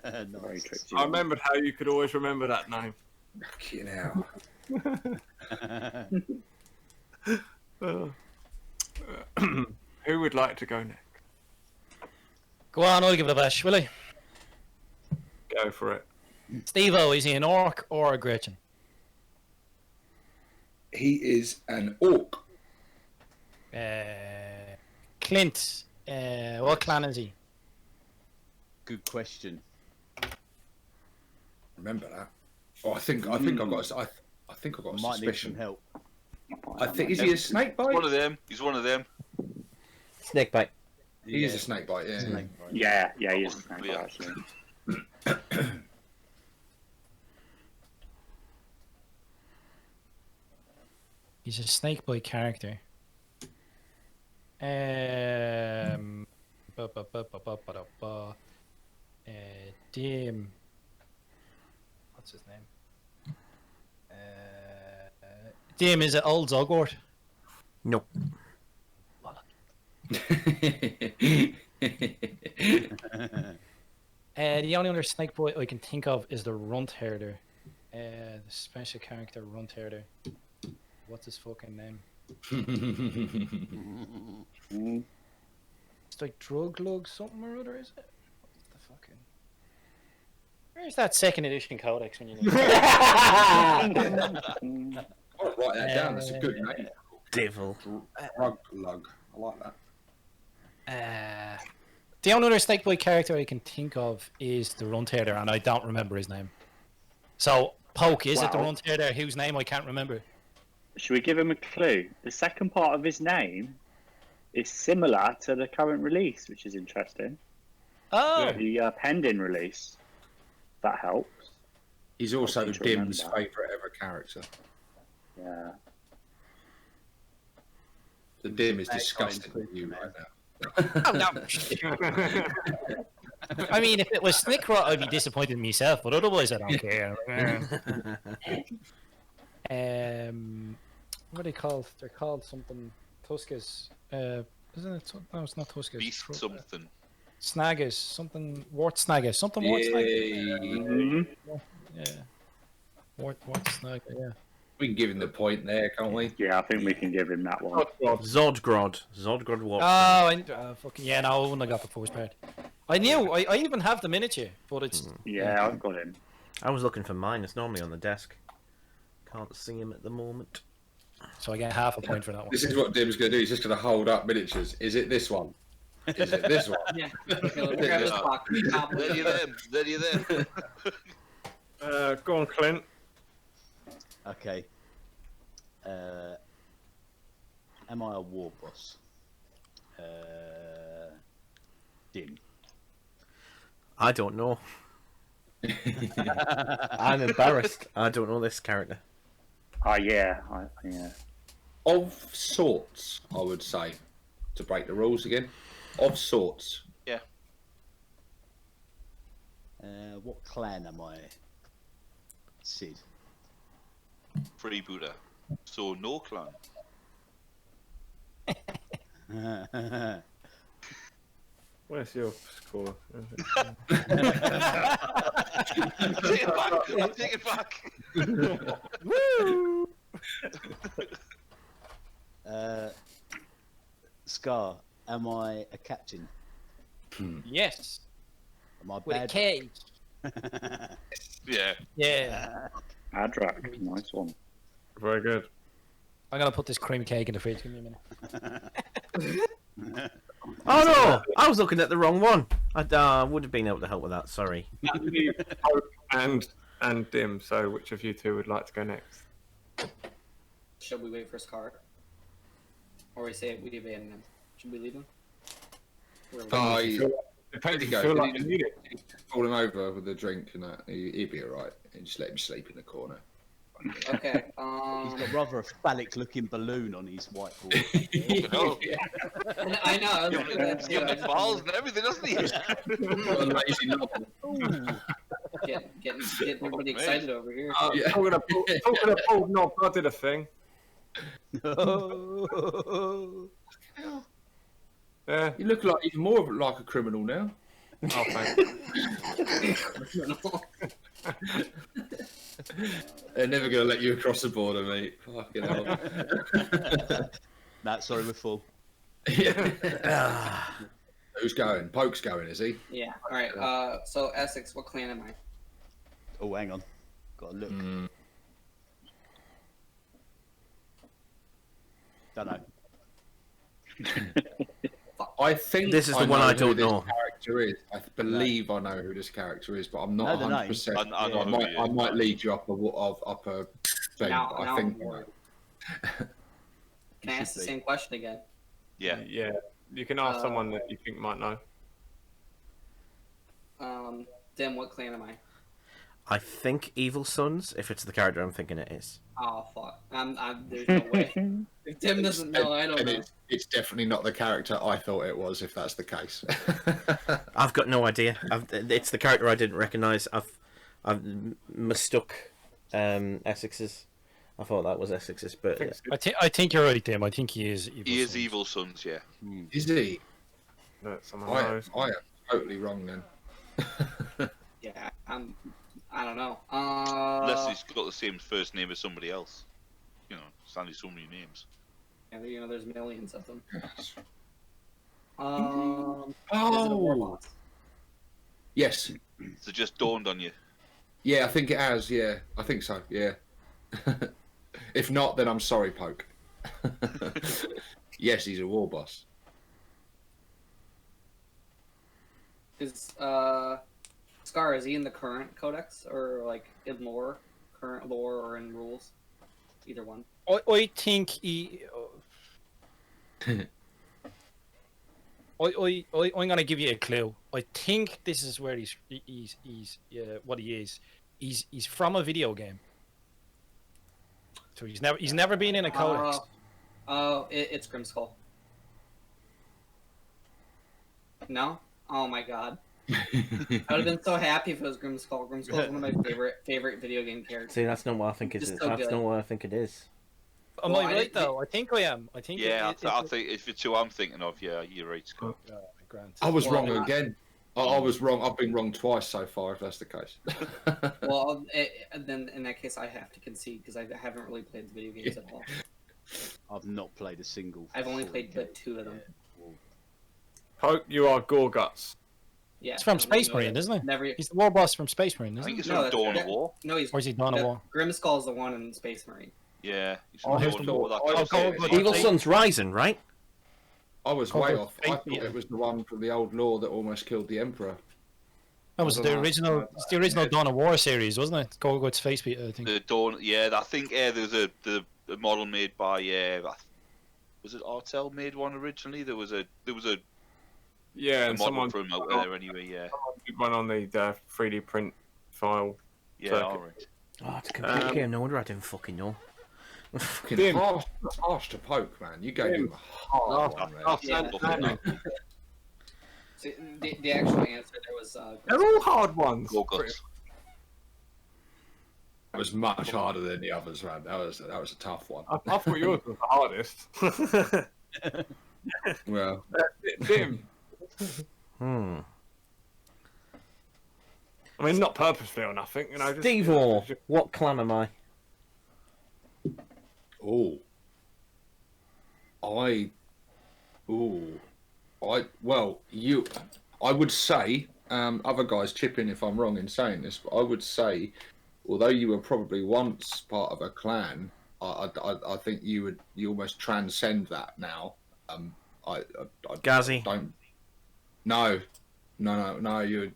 Very tricky. I remembered how you could always remember that name. Fucking hell. Who would like to go next? Go on, I'll give it a bash, will I? Go for it. Steve-O, is he an orc or a Gretchen? He is an orc. Clint, what clan is he? Good question. Remember that? Oh, I think I got. I think I got a Might need suspicion. some help. I think is he a snake bite? One of them. He's one of them. Snakebite. He is a snake bite. Yeah. Snakebite. Yeah, he is. Yeah. Actually. He's a snakebite character. Dim. What's his name? Dim, is it old Zogwart? No. The only other snakebite I can think of is the Runt Herder. The special character Runt Herder. What's his fucking name? It's like Drug Lug something or other, is it? What's the fucking... Where's that second edition codex when you need it? I'll write that down. That's a good name. Devil. Rug lug. I like that. The only other Snake Boy character I can think of is the Run Tailor, and I don't remember his name. So, Poke, is it the Wow. Run Tailor whose name I can't remember? Should we give him a clue? The second part of his name is similar to the current release, which is interesting. Oh, The pending release. That helps. He's also seem to Dim's remember. favourite ever character. Yeah. The Dim is Snake disgusting Boy with you right now. oh no. I mean, if it was Snickrot, I'd be disappointed in myself, but otherwise I don't care. What are they called? They're called something Tuskas. Isn't it? No, it's not Tuskas. Beast something. Snaggers. Something Wart Snaggers. Something Wart Snaggers. Mhm. Yeah. Wart Snagger, yeah. We can give him the point there, can't we? Yeah, I think we can give him that one. Zodgrod. Zodgrod Oh, Watson. fucking yeah, no, I wouldn't have got the first part. I knew, I even have the miniature, but it's... Yeah, I've got him. I was looking for mine. It's normally on the desk. Can't see him at the moment. So I get half a point for that one. This is what Dim's going to do. He's just going to hold up miniatures. Is it this one? Is it this one? Yeah. Okay, let's grab this clock. There you there. There you there. Go on, Clint. Okay. Am I a Warboss? Dim. I don't know. I'm embarrassed. I don't know this character. Oh, yeah. Yeah. Of sorts, I would say, to break the rules again. Of sorts. What clan am I? Sid. Freebooter. So no clan. Where's your score? Take it back. Take it back. Woo! Scar, am I a captain? Yes. Am I With a bad? cage. Yeah. Yeah. Adrak, nice one. Very good. I'm gonna put this cream cake in the fridge. Give me a minute. Oh no! I was looking at the wrong one. I would have been able to help with that. Sorry. and Dim. So, which of you two would like to go next? Should we wait for Scar? Or we say we abandon him? Should we leave him? Oh, Depends if There you you feel go. like you need it. Call him over with a drink and that. He'd be alright. And just let him sleep in the corner. Okay. He's got rather a phallic-looking balloon on his whiteboard. Oh, I know. he's got the balls and everything, doesn't he? Lazy knob. Getting everybody excited over here. Yeah. Talking of pulled knob, I did a thing. Yeah. You look like even more of like a criminal now. Oh, thanks. They're never going to let you across the border, mate. Fucking hell. Nah, sorry, we're full. Yeah. Who's going? Poke's going, is he? Yeah. All right. So Essex, what clan am I? Oh, hang on. Got to look. Don't know. I think This is the one know I who don't this know. Character is. I believe I know who this character is, but I'm not Know the 100%. I know who he is. I might lead you up a thing. Now- but now I think. I'm bored. Can I ask the same question again? Yeah. Yeah. You can ask someone that you think might know. Dim, what clan am I? I think Evil Sons, if it's the character I'm thinking it is. Oh fuck! There's no way. If Dim doesn't know, I don't And know. it's definitely not the character I thought it was, if that's the case. I've got no idea. It's the character I didn't recognise. I've mistook Essex's. I thought that was Essex's, but I think you're right, Tim. I think he is. Evil He is Sons. Evil Sons, yeah. Is he? That someone I knows. am totally wrong then. Yeah, I don't know. Unless he's got the same first name as somebody else. You know, there's only so many names. Yeah, you know, there's millions of them. Is it a Oh, Warboss? yes. So it just dawned on you. Yeah, I think it has. Yeah, I think so. Yeah. If not, then I'm sorry, Poke. Yes, he's a war boss. Is Scar, is he in the current codex or like in lore, current lore or in rules? Either one. I think he. I'm gonna give you a clue. I think this is where he's what he is. He's from a video game. So he's never been in a codex. It's Grimskull. No? Oh my god. I would have been so happy if it was Grimskull. Grimskull is one of my favorite video game characters. See, that's not what I think it is. That's not what I think it is. Am I right though? I think I am. I think. Yeah, I think if it's who I'm thinking of, yeah, you're right, Scott. Grant. I was wrong again. I was wrong. I've been wrong twice so far, if that's the case. Well, then in that case, I have to concede because I haven't really played the video games at all. I've not played a single. I've only played but 2 of them. Poke, you are Gorguts. Yeah, It's from Space Marine, isn't it? Never. He's the Warboss from Space Marine, I isn't think he? it's No, from Dawn of War. No, he's. Or is he Dawn of War? Grimskull's the one in Space Marine. Yeah, he's Oh, from here's Dawn the of War. Lord. That's Oh, it. God. Evil Sun's Rising, right? I was Oh, way but off. I thought yeah. it was the one from the old lore that almost killed the Emperor. That was the original. It's the original Dawn of War series, wasn't it? Gorgut's Face Beater, I think. The Dawn, yeah, I think there's a model made by was it Artel made one originally? There was a Yeah, and model someone from out there anyway. Yeah, did one on the 3D print file. yeah, Circuit. all right. Oh, it's a complete game. No wonder I didn't fucking know. Fucking Dim. harsh to Poke, man. You gave him a hard one, man. Yeah. See, the actual answer there was. They're all hard ones. Gorguts. That was much harder than the others, man. That was a tough one. I thought yours was the hardest. Well, Dim. Hmm. I mean, not purposely or nothing, you know. Just, Devo, what clan am I? oh, I would say, other guys chip in if I'm wrong in saying this, but I would say, although you were probably once part of a clan, I think you almost transcend that now. I Ghazi. don't. No. You're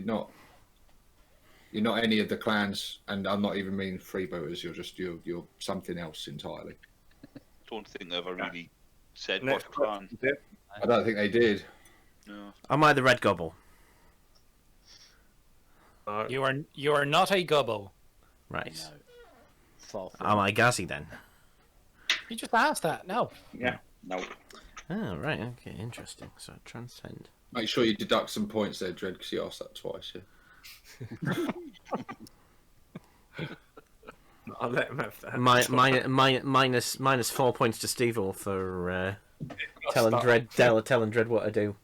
not. You're not any of the clans, and I'm not even meaning freebooters. You're something else entirely. Don't think they ever really said Next what clan. question. I don't think they did. No. Am I the Red Gobble? No. You are not a gobbo. Right. No. Far from. Am I Ghazi then? You just asked that. No. Yeah. No. Oh, right. Okay, interesting. So transcend. Make sure you deduct some points there, Dredd, because you asked that twice. Yeah. I'll let him have that. Minus 4 points to Steve-O for telling Dredd what to do.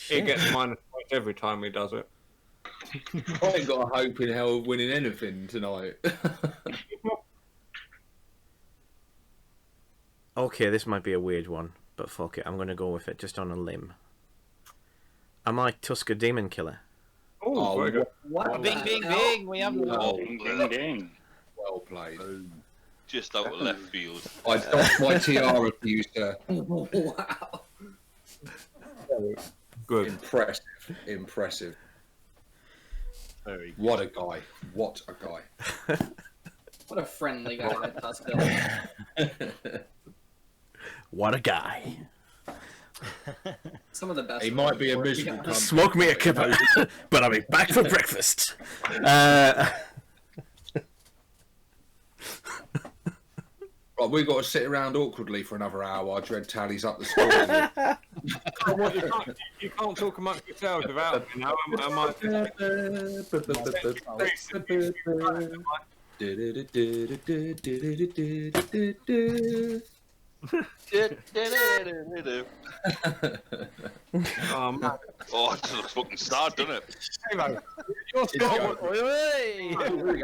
He gets minus points every time he does it. I ain't got a hope in hell of winning anything tonight. Okay, this might be a weird one, but fuck it, I'm going to go with it just on a limb. Am I Tusker Demon Killer? Oh, very good. What? Bing, bing, bing. We have. Ding, ding, ding. Well played. Just out of left field. I doffed my tiara for you, sir. Wow. Good. Impressive. Very good. What a guy. What a guy. What a friendly guy that Tusker. What a guy. Some of the best. He might be a miserable cunt. Smoke me a kipper, but I'll be back for breakfast. Right, we've got to sit around awkwardly for another hour while Dredd tallies up the score. Well, you can't talk amongst yourselves without, you know. Man. Oh, it just looks fucking sad, doesn't it? You're still... Here we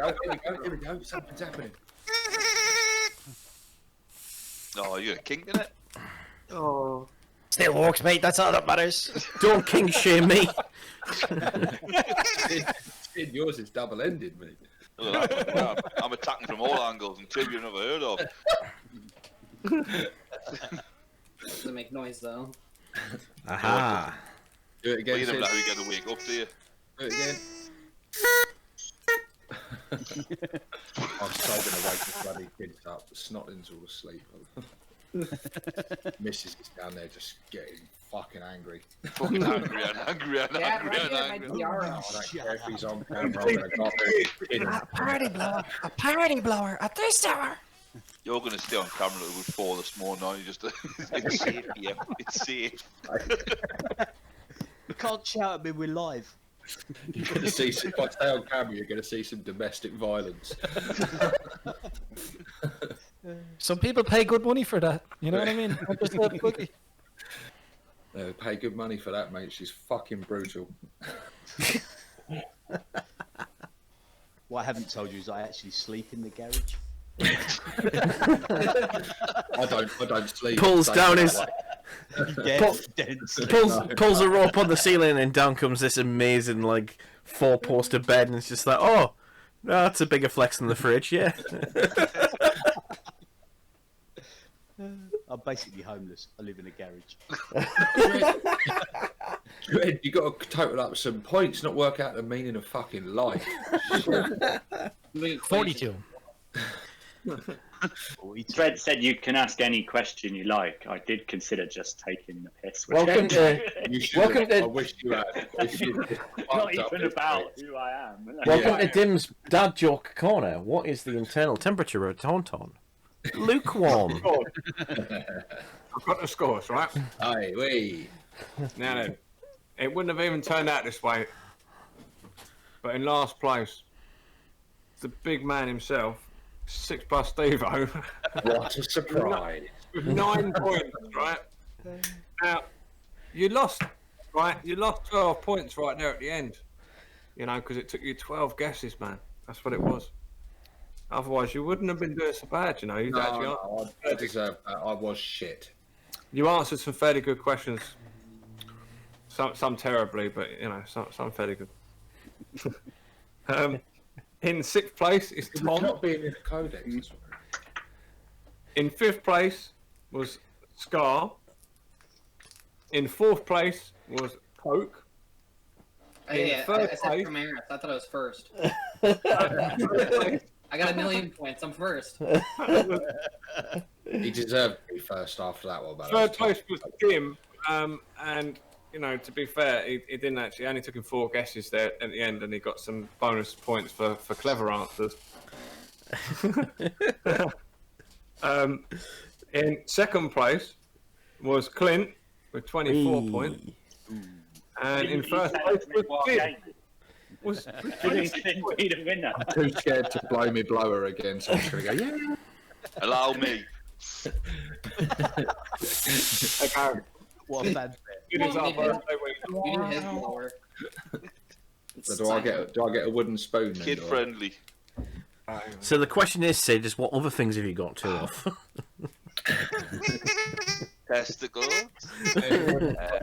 go. Something's happening. Oh, you're a king, innit? Oh. Still works, mate. That's all that matters. Don't king shame me. Yours is double-ended, mate. Look at that. I'm attacking from all angles and two you've never heard of. Doesn't make noise though. Aha. Do it again. Well, you never know Sid. how you get to wake up, do you? Do it again. I'm so gonna wake the bloody kids up. The Snotting's all asleep. Mrs. is down there just getting fucking angry. Fucking angry and angry and Yeah, angry right and here, my angry. tiara. I don't care if he's on camera. I'm gonna go there. A party blower at this hour. You're going to stay on camera with 4 this morning, aren't you? Just it's safe, yeah. It's safe. You can't shout at me, we're live. You're gonna see some, if I stay on camera, you're gonna see some domestic violence. Some people pay good money for that. You know what I mean? Not just a cookie. They pay good money for that, mate. She's fucking brutal. What I haven't told you is I actually sleep in the garage. I don't sleep. Pulls Stay down that his- way. Pulls a rope on the ceiling and down comes this amazing like 4-poster bed, and it's just like, oh, that's a bigger flex than the fridge, yeah. I'm basically homeless. I live in a garage. You got to total up some points, not work out the meaning of fucking life. 42. Fred said you can ask any question you like. I did consider just taking the piss. Welcome to You should. Welcome to- I wish you had. If you Not even about who I am. welcome to Dim's dad joke corner. What is the internal temperature of a tauntaun? Lukewarm. I've got the scores, right? Aye, wee. Now then, it wouldn't have even turned out this way. But in last place, the big man himself, 6+ Steve-O, What a surprise. with 9 points, right? Now, you lost, right? You lost 12 points right there at the end. You know, because it took you 12 guesses, man. That's what it was. Otherwise, you wouldn't have been doing so bad, you know. You'd actually No, I deserve that. I was shit. You answered some fairly good questions. Some terribly, but you know, some fairly good. In 6th place is Tom. Not being in the codex. That's what- In 5th place was Scar. In 4th place was Coke. Hey, I third said place- Primaris. I thought I was first. Third place, I got 1,000,000 points. I'm first. He deserved to be first after that one. But third place was Jim. And you know, to be fair, he didn't actually. Only took him 4 guesses there at the end, and he got some bonus points for clever answers. In 2nd place was Clint with 24 points, and in 1st place was Jim. Was Be the winner. I'm too scared to blow me blower again, so I'm just going to go, yeah. Allow me. okay. What a bad It is our birthday week. You did his blower. So do I get a wooden spoon? then, Kid do I? friendly. So the question is, Sid, is what other things have you got two of? Testicles. I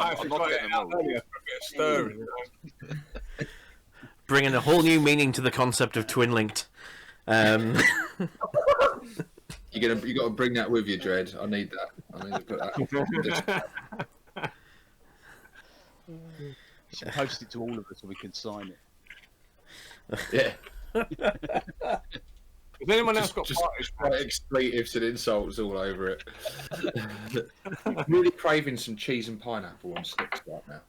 I'm actually not got it getting them out all. earlier for a bit of stirring. You know? Bringing a whole new meaning to the concept of twin linked. You got to bring that with you, Dread. I need that. I need to put that. You should post it to all of us so we can sign it. Yeah. Has anyone else got Just parties? write expletives and insults all over it. Really craving some cheese and pineapple on sticks right now.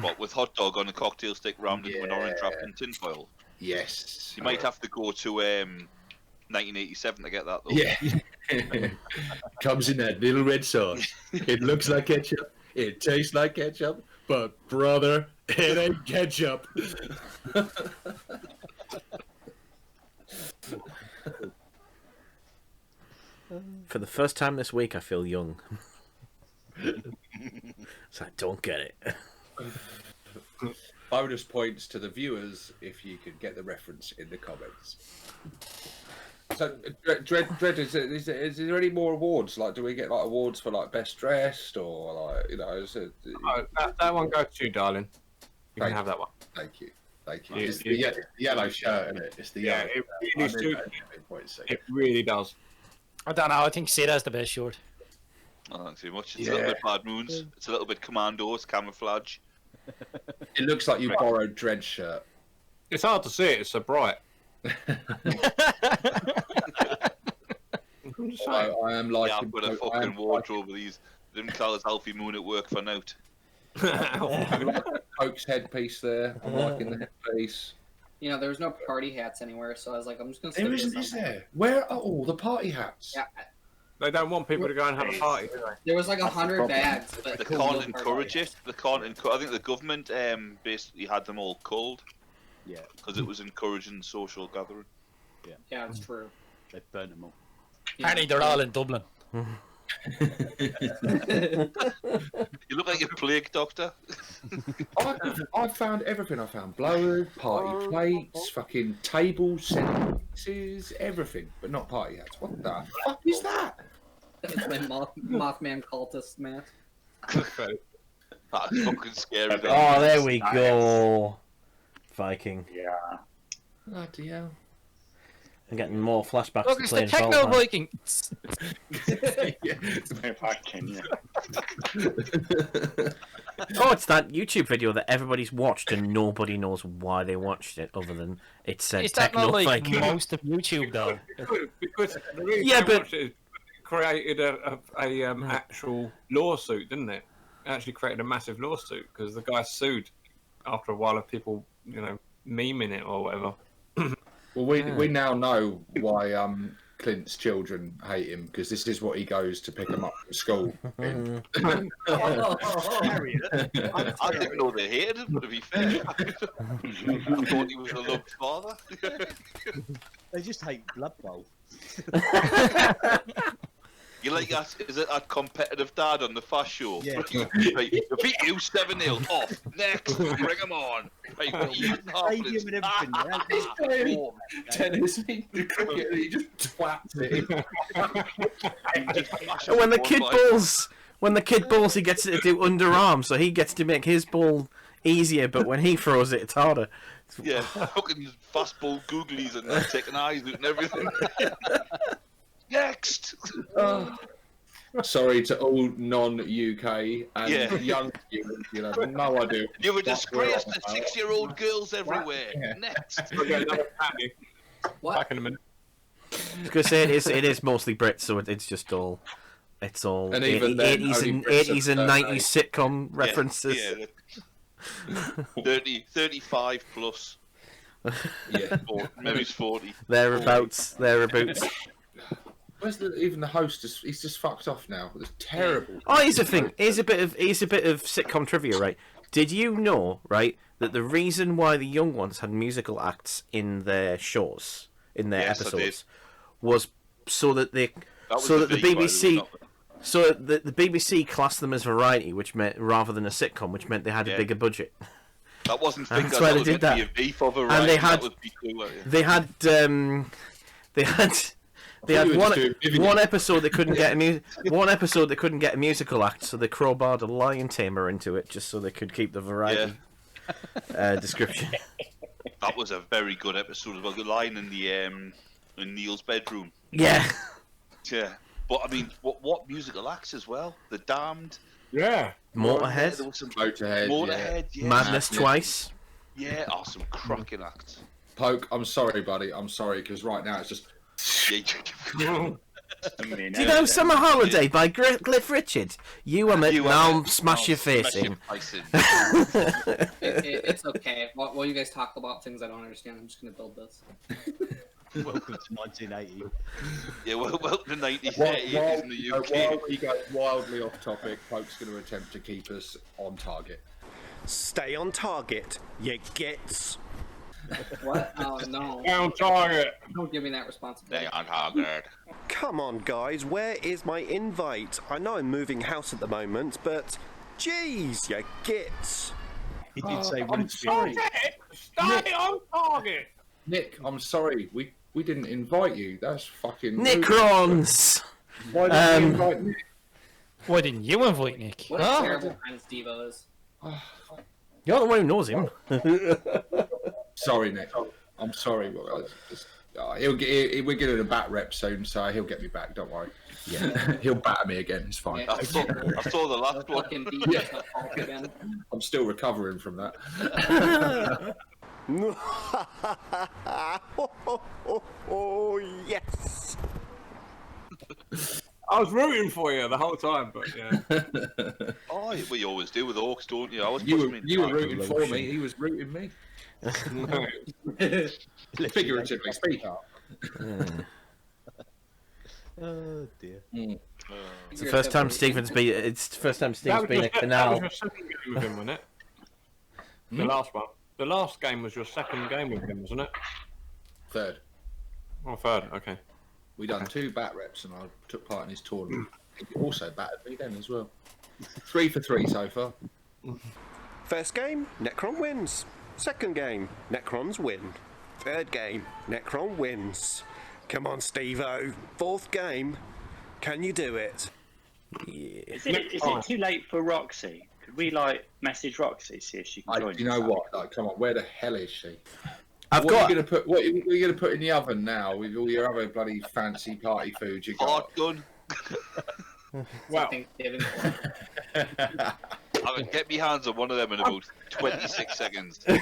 What, with hot dog on a cocktail stick round into an orange wrapped in tinfoil? Yes. You might have to go to 1987 to get that though. Yeah. Comes in that little red sauce. It looks like ketchup. It tastes like ketchup. But, brother, it ain't ketchup. For the first time this week, I feel young. So I don't get it. Bonus points to the viewers if you could get the reference in the comments. So, Dread, is there any more awards? Like, do we get like awards for like best dressed or like, you know? Oh, that one goes to you, darling. You can have that one. Thank you. Thank you. Yeah, It's the yellow shirt, isn't it? It's the Yeah, yellow. it really suits. It really does. I don't know. I think Sid has the best shirt. I don't see much. It's a little bit Bad Moons. It's a little bit Commandos, camouflage. It looks like you borrowed Dread shirt. It's hard to see it. It's so bright. I am like. Yeah, I've got a fucking wardrobe of these. Them colours Alfie Moon at work for note. I'm like Coke's headpiece there. I'm liking the headpiece. You know, there was no party hats anywhere, so I was like, I'm just gonna. There isn't, is there? Where are all the party hats? Yeah. They don't want people to go and have a party, do they? There was like 100 bags, but They can't encourage it. They can't. I think the government basically had them all culled. Yeah. Because it was encouraging social gathering. Yeah, it's true. They burnt them all. Apparently, they're all in Dublin. You look like a plague doctor. I found everything. I found blowers, party plates, fucking tables, centerpieces, everything, but not party hats. What the fuck is that? That's my Mothman cultist, Matt. That's fucking scary. Oh, there we go. Viking. Yeah. Bloody hell. I'm getting more flashbacks Look, to it's the playing Techno Valheim. Viking. If I can, yeah. Oh, it's that YouTube video that everybody's watched and nobody knows why they watched it, other than it said Is that Techno not like Viking. most of YouTube though? Because the reason Yeah, they but- watched it created a actual lawsuit, didn't it? It actually created a massive lawsuit because the guy sued after a while of people, memeing it or whatever. Well, we now know why Clint's children hate him, because this is what he goes to pick them up from school. in. I didn't know they hated him, to be fair. I thought he was a loved father. They just hate Blood Bowl. You like that? Is it that competitive dad on the Fast Show? Yeah. Right, beat you 7-0 off. Next, bring him on. Right, what are you using half of Stadium this? and everything. Yeah. Tennis, the cricket, he just twats it. And when the kid balls, he gets it to do underarm, so he gets to make his ball easier, but when he throws it, it's harder. Yeah, fucking fastball googlies and taking eyes out and everything. Next! Sorry to all non-UK and Yeah. young viewers, no idea. You're a what disgrace we're to on about. 6-year-old girls everywhere. Yeah. Next! We'll get another patty What? back in a minute. Because it is mostly Brits, so it's just all. It's all And even then, 80s only and Brits 80s and have 90s sitcom references. Yeah. 35 plus. Yeah. Or maybe it's 40. Thereabouts. Where's even the host? He's just fucked off now. It's terrible. Oh, here's the thing. Here's a bit of sitcom trivia, right? Did you know, right, that the reason why the young ones had musical acts in their shows, in their Yes, I episodes, was so that the That was BBC, by the way, not- so the BBC classed them as variety, which meant rather than a sitcom, which meant they had a Yeah. bigger budget. That wasn't That's fingers. why That they was did meant to that. be a beef of a And they had- That would be cool, yeah. They had you were just doing Vivian. one episode they couldn't get a musical act, so they crowbarred a lion tamer into it just so they could keep the variety description. That was a very good episode as well. The line in the in Neil's bedroom. Yeah. Yeah. But I mean, what musical acts as well? The Damned. Yeah. Motorhead, There was some Motorhead. Motorhead. Yeah. Madness Twice. Yeah. Oh, some cracking acts. Poke, I'm sorry, buddy. I'm sorry, because right now it's just. Yeah. Do you know Summer Holiday by Cliff Richard? You are it, now smash your face in. It's okay. While you guys talk about things I don't understand, I'm just gonna build this. Welcome to 1980. Yeah, well, the 90s, While, 80s in the UK. while we go wildly off topic, Poke's going to attempt to keep us on target. Stay on target, you gits. What? Oh no! Down target. Don't give me that responsibility. They are targeted. Come on, guys, where is my invite? I know I'm moving house at the moment, but jeez, you gits. He did say I'm sorry. Stay on target. Nick, I'm sorry. We didn't invite you. That's fucking rude. Necrons! Why didn't we invite Nick? Why didn't you invite Nick? What a terrible friend Steve-O is. You're the one who knows him. Sorry, Nick. I'm sorry. He'll get. We're getting a bat rep soon, so he'll get me back. Don't worry. Yeah, he'll batter me again. It's fine. I saw the last one. Fucking beat yourself up again. I'm still recovering from that. Oh, yes. I was rooting for you the whole time, but yeah. Oh, we always do with Orcs, don't you? I was You pushing were him. rooting for me. He was rooting me. Figuratively speaking. Oh dear. It's the first time Stephen's been. It's the first time Steve's been a That canal. was your second game with him, wasn't it? The last one. The last game was your second game with him, wasn't it? Third. Oh, third. Okay. We done 2 bat reps, and I took part in his tournament. He also battered me then as well. 3 for 3 so far. First game, Necron wins. Second game, Necrons win. Third game, Necron wins. Come on, Steve-O. Fourth game, can you do it? Is it too late for Roxy? Could we message Roxy, see if she can join? You know what? Come on, where the hell is she? What are you gonna put in the oven now with all your other bloody fancy party food you got? Hard gun. Wow. I can get my hands on one of them in about 26 seconds. My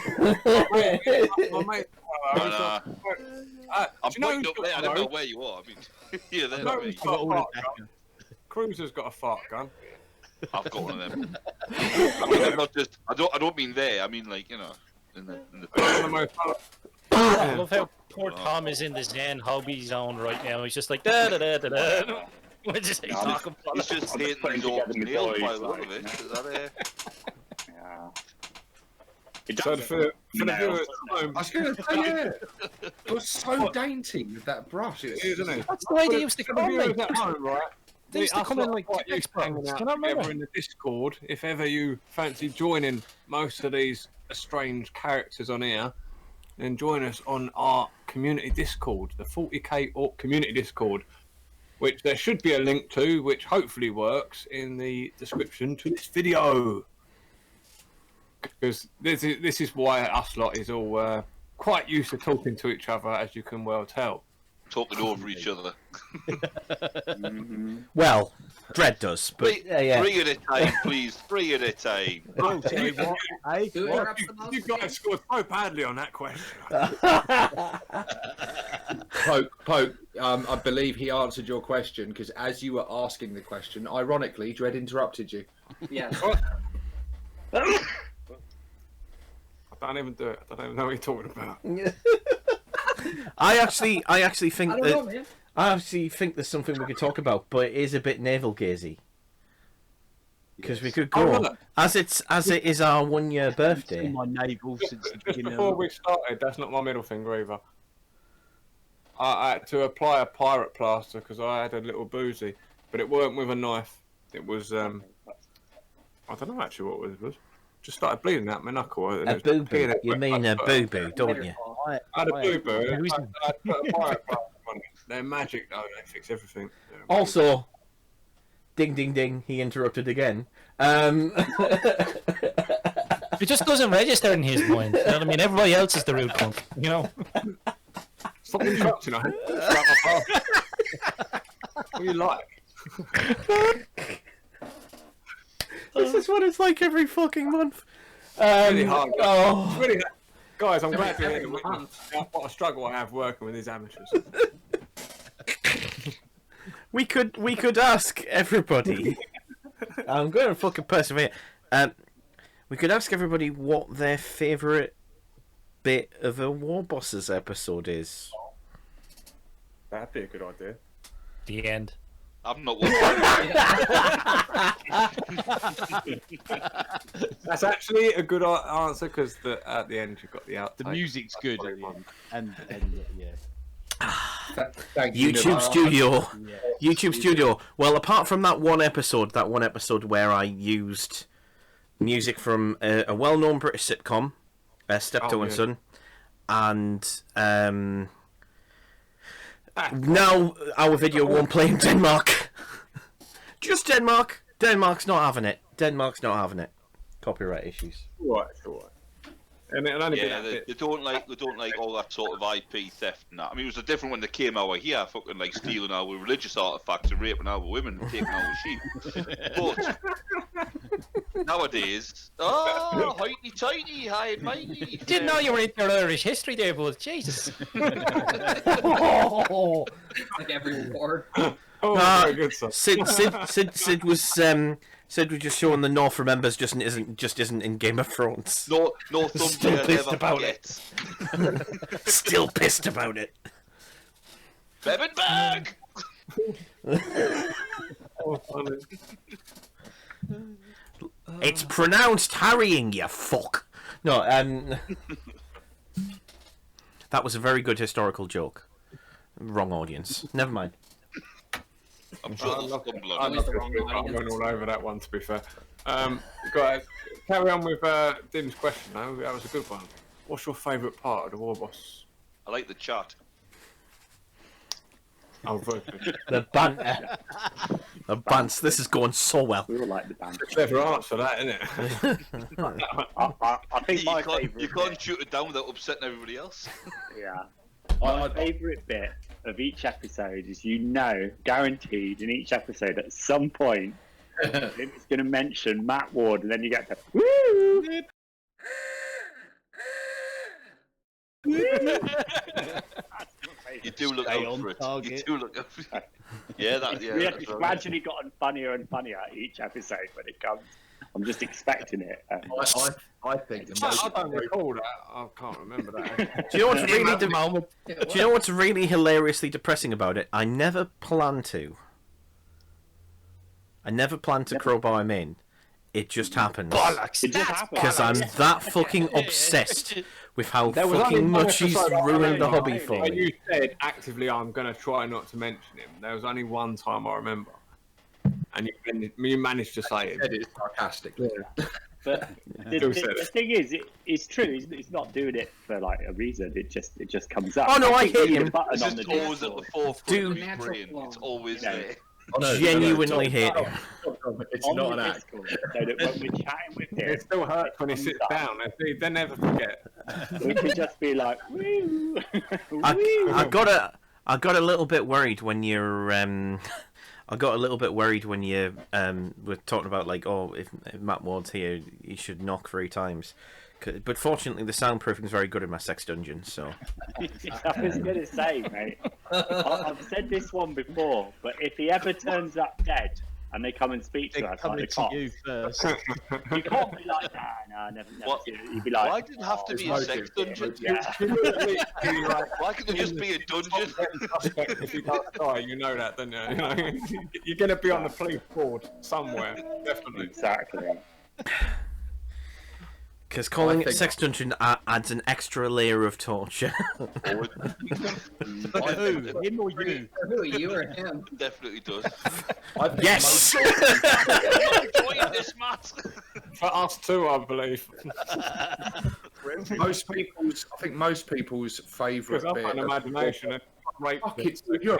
mate, I'm do you know pointing who's up got there. I don't a know fart? where you are. I mean, yeah, there's No, me. who's got a fart gun? Cruiser's got a fart gun. I've got one of them. I mean, I'm not just. I don't mean there. I mean in the. I love how poor Tom is in the Zen hobby zone right now. He's just like da da da da da. What did you say? Talking He's just hitting his own nails by the look of it. Is that Yeah. So for the viewers at home, I was going to say, yeah. It was so dainty with that brush. isn't it? That's the way they used to For the come, viewers mate. at home, right? They used to us come in lot like quite Tex used to hanging Bones. out Can I together remember? in the Discord. If ever you fancy joining most of these strange characters on here, then join us on our community Discord, the 40k Orc community Discord, which there should be a link to, which hopefully works in the description to this video. Because this is why us lot is all quite used to talking to each other, as you can well tell. talking over each other. Well, Dread does, but yeah. 3 at a time, please. 3 at a time. Oh, sorry, what? Hey, Who what? interrupts the most? You guys scored so badly on that question. Poke, I believe he answered your question because as you were asking the question, ironically, Dread interrupted you. Yes. I don't even do it. I don't even know what you're talking about. I actually think I don't that know, man. I actually think there's something we could talk about, but it is a bit navel gazy. Because we could go as it is our 1 year birthday. My navel since the Just beginning. before we started, that's not my middle finger either. I had to apply a pirate plaster because I had a little boozy, but it weren't with a knife. It was I don't know actually what it was. Just started bleeding out my knuckle. A boo boo. You mean a boo boo, don't you? I had a boo boo. I put a pirate plaster on it. They're magic though. They fix everything. Also, ding ding ding. He interrupted again. It just doesn't register in his mind. You know what I mean? Everybody else is the rude cunt. You know. Stop interrupting. What do you like? This is what it's like every fucking month. Really hard. Oh. It's really hard. Guys, I'm glad to hear the witness what a struggle I have working with these amateurs. We could ask everybody. I'm going to fucking persevere. We could ask everybody what their favourite bit of a Warbosses episode is. That'd be a good idea. The end. I'm not watching. That's actually a good answer because at the end you've got the outtake. The music's good at the end. And yeah. Thank you, YouTube Nirvana. Studio. Yeah. YouTube Studio. Well, apart from that one episode where I used music from a well-known British sitcom, Steptoe and Son, and now our video won't play in Denmark. Just Denmark. Denmark's not having it. copyright issues. Right, sure. And it'll only be Yeah, that bit. they don't like all that sort of IP theft and that. I mean, it was different when they came over here, fucking like stealing our religious artifacts and raping our women and taking our sheep. But nowadays, hoity toity, high and mighty. Didn't know you were into your Irish history there, but Jesus. Like every war. Very good stuff. Sid was just showing the North remembers just isn't in Game of Thrones. No Still thumbnail pissed never about it. forgets. Still pissed about it. Bevan bag. It's pronounced harrying, you fuck. No, that was a very good historical joke. Wrong audience. Never mind. I'm sure I'm there's not- some blood. I'm not the wrong gonna- I audience. went all over that one, to be fair. Guys, carry on with Dim's question, though. That was a good one. What's your favourite part of the Warboss? I like the chat. Oh, very good. The banter. The bants. This is going so well. We all like the band. Clever answer, that, isn't it? I think my You favourite can't shoot it down without upsetting everybody else. Yeah. My favourite bit of each episode is, guaranteed in each episode at some point, it's going to mention Matt Ward, and then you get the woo! You do look Stay out on for it. target. You do look out for it. Yeah, that. Yeah. It's that's right. gradually gotten funnier and funnier each episode when it comes. I'm just expecting it. I think the I most. don't recall that. I can't remember that. Do you know what's really the moment. Do you know what's really hilariously depressing about it? I never plan to crowbar him in. It just happens. Bollocks. It just happens. Because I'm that fucking obsessed with how There was only fucking one much he's episode I ruined the remember hobby for when me. you said actively, I'm going to try not to mention him. There was only one time I remember. And you managed to say it. Said it sarcastically. But the thing is, it's true. He's not doing it for like a reason. It just comes up. Oh, no, I think hate you need a him. button It's on just the always at the Discord. forefront Dude. of his brain. It's always Yeah. there. Oh, no, Genuinely hate him. It's On not the an act. Discord, so that when we're chatting with him, It still hurts when he sits down. They never forget. we can just be like, woo, I got a little bit worried when you're I got a little bit worried when you were talking about like, oh, if Matt Ward's here, you should knock 3 times. But fortunately, the soundproofing is very good in my sex dungeon. So I was gonna say, mate. I've said this one before, but if he ever turns up dead and they come and speak to They're us, coming like the to cops, you first. you can't be like, nah, never. What? You'd be like, Why did it have to be a sex dungeon? Yeah. Why couldn't it just be a dungeon? If you don't die, you know that, don't you? You're going to be on the police board somewhere, definitely. Exactly. because calling it sex dungeon adds an extra layer of torture. Who? Him or you? Who, you or him? Definitely does. Yes. Join this, Matt. For us too, I believe. I think most people's favourite Because I've bit. got an imagination. And rape Fuck it, you're.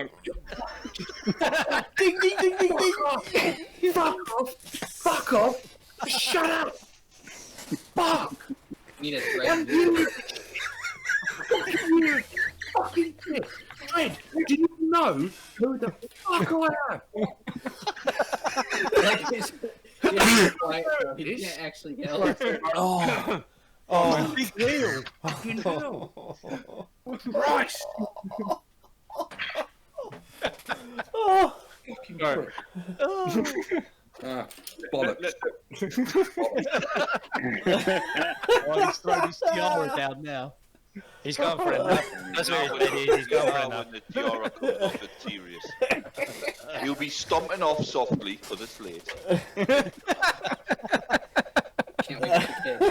Ding ding ding ding ding. Fuck off! Shut up! Fuck! Need a thread. Fucking shit! Fred, do you know who the fuck I am? You can't actually yell. Oh. Oh. Big deal! Fucking hell! Christ! Oh. Fucking Sorry. prick. Bollocks. Oh, he's thrown his tiara down now. He's gone for it now. That's what it is. He's gone for it now. When the tiara comes off, it's serious. You'll be stomping off softly because it's late. Can't wait for the kids.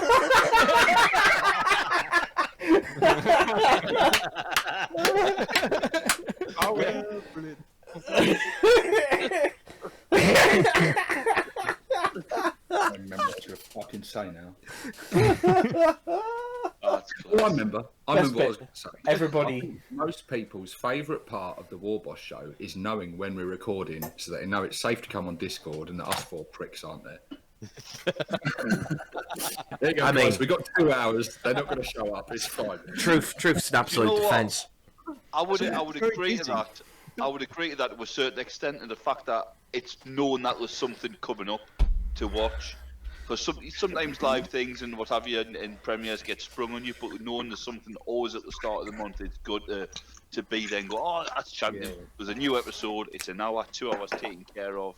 Oh, yeah. Brilliant. I remember what you were fucking say now. That's Oh, I remember. I remember what I was going to say. Everybody. I think most people's favourite part of the Warboss show is knowing when we're recording so that they know it's safe to come on Discord and that us 4 pricks aren't there. There you go, I guys. mean- We got 2 hours. They're not going to show up. It's fine. Truth's an absolute You know what? defence. I would very agree to busy. that. I would agree to that to a certain extent, and the fact that it's known that there's something coming up to watch. Because sometimes live things and what have you in premieres get sprung on you, but knowing there's something always at the start of the month, it's good to be there and go, oh, that's champion. There's a new episode. It's an hour, 2 hours taken care of,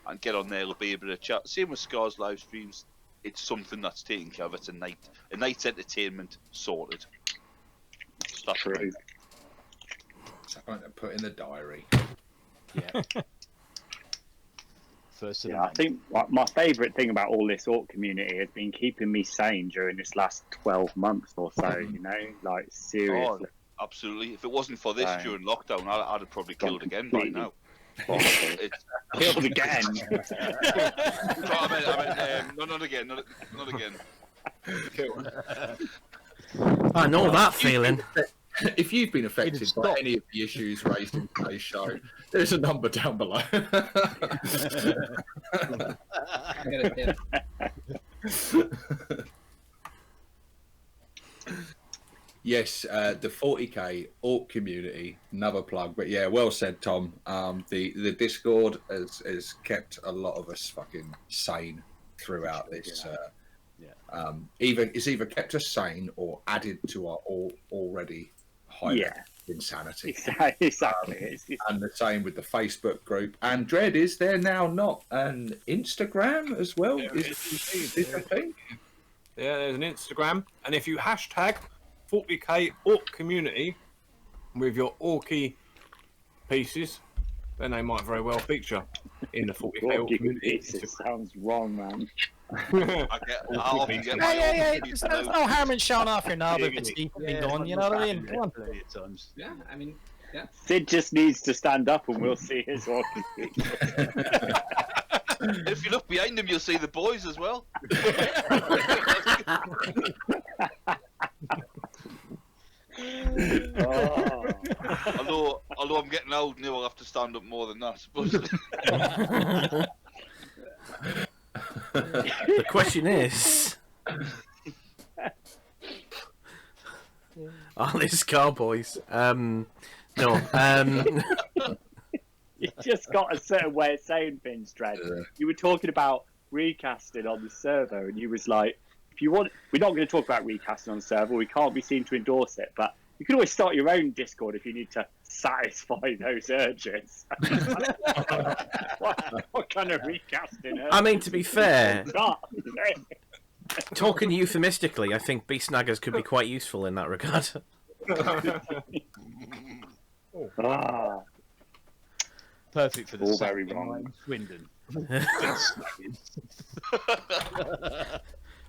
and get on there. There'll be a bit of chat. Same with Scar's live streams. It's something that's taken care of. It's a night's entertainment sorted. That's True. Something to put in the diary. Yeah. First of the Yeah, I month. think my favourite thing about all this Orc community has been keeping me sane during this last 12 months or so, you know? Like, seriously. Oh, absolutely. If it wasn't for this Right. during lockdown, I'd have probably killed again by now. It's, Killed again. no, not again. Not again. I know that feeling. If you've been affected by Stop. any of the issues raised in today's show, there's a number down below. I get a tip. Yes, the 40k Orc community, another plug. But yeah, well said, Tom. The Discord has kept a lot of us fucking sane throughout this. It's either kept us sane or added to our already high Yeah. insanity. Exactly. And the same with the Facebook group. And Dread, is there now not an Instagram as well? There Is is it a thing? Yeah, there's an Instagram, and if you hashtag 40k Orc community with your Orky pieces, then they might very well feature in the 40k Orc community. It sounds wrong, man. I often get my Hey, own there's no harm in showing off your knob if it's equally done, you know what I mean? Come on. Plenty of times. Yeah, I mean, yeah. Sid just needs to stand up and we'll see his Orc. If you look behind him, you'll see the boys as well. Oh. Although I'm getting old now, I'll have to stand up more than that. But The question is, are these cowboys? No. You just got a certain way of saying things, Dredd. You were talking about recasting on the server, and you was like, if you want, we're not going to talk about recasting on the server. We can't be seen to endorse it, but you can always start your own Discord if you need to satisfy those urges. what kind of recasting? I mean, to be fair, Ah. talking euphemistically, I think beast snaggers could be quite useful in that regard. Ah. Perfect for the All sack very in wrong. Swindon.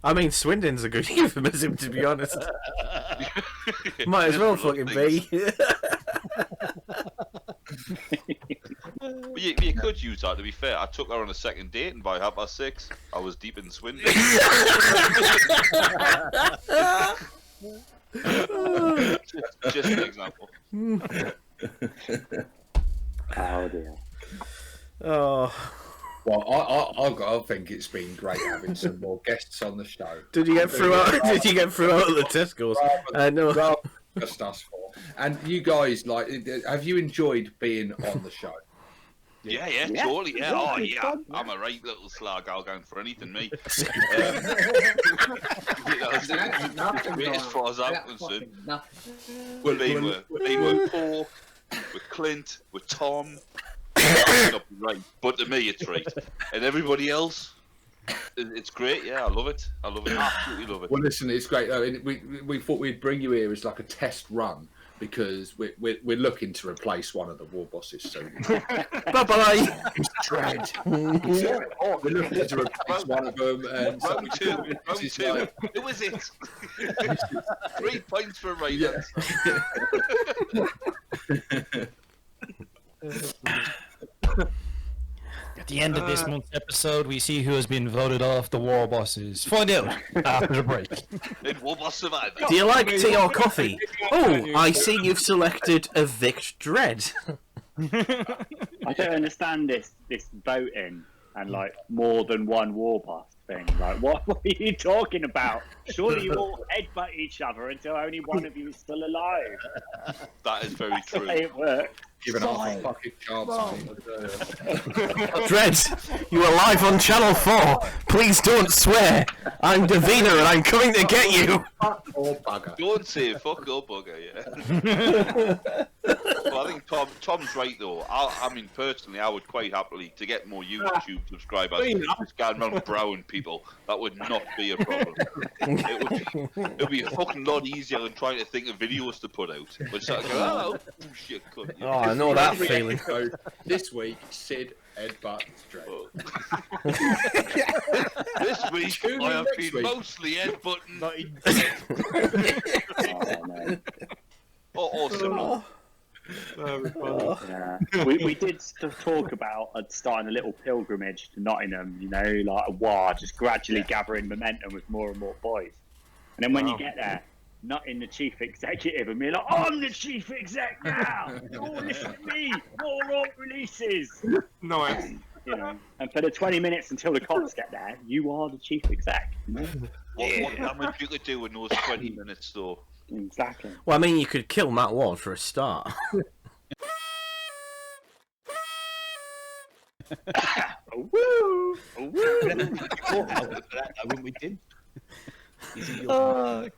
I mean, Swindon's a good euphemism, to be honest. Might as well fucking be. But you could use that, to be fair. I took her on a second date, and by 6:30, I was deep in Swindon. just an example. Oh dear. Oh, Well, I think it's been great having some more guests on the show. did you get through out? Did you get through out of the Tesco's? No. Rather than just us four. And you guys, like, have you enjoyed being on the show? Yeah, Yeah. totally, yeah. Yeah, Oh, it's yeah. fun. I'm a right little slag. I'll go for anything, me. Nothing As far as I'm got concerned. fucking nothing. Being with Paul, with Clint, with Tom. Not right, but to me it's right. And everybody else, it's great. Yeah, I love it. I love it. Absolutely love it. Well, listen, it's great. I mean, we thought we'd bring you here as like a test run because we're looking to replace one of the Warbosses soon. Bye bye. Dread. We're looking to replace one of them, and so Round two. this is Round like- two. Who was it? 3 points for right answer. At the end of this month's episode, we see who has been voted off the Warbosses. Find out after the break. In Warboss Survivor. Do you like tea or coffee? Oh, I see you've selected Evict Dread. I don't understand this voting and like more than one Warboss. thing. Like, what are you talking about? Surely you all headbutt each other until only one of you is still alive. That is very That's the true. way it works. Giving half a fucking chance. Dreads, you are live on Channel 4. Please don't swear. I'm Davina and I'm coming to get you. Fuck or bugger. Don't say fuck or bugger, yeah. Well, I think Tom's right though. I mean, personally, I would quite happily to get more YouTube subscribers. Just going around browing people, that would not be a problem. It would be a fucking lot easier than trying to think of videos to put out. But sort of go, oh shit, cunt. Oh, I know that feeling. So, this week, Sid headbutt Dredd. This week, Tune in I have next been week. mostly headbutting. Oh, no. Or similar. Yeah. We did talk about starting a little pilgrimage to Nottingham, you know, like a war, just gradually gathering momentum with more and more boys. And then when you get there, not in the chief executive and be like, I'm the chief exec now! You all listen to me! More rock releases! Nice. You know, and for the 20 minutes until the cops get there, you are the chief exec. You know? What damage you could do in those 20 minutes though? Exactly. Well, I mean, you could kill Matt Ward for a start. Woo! Woo! Wouldn't we, Tim?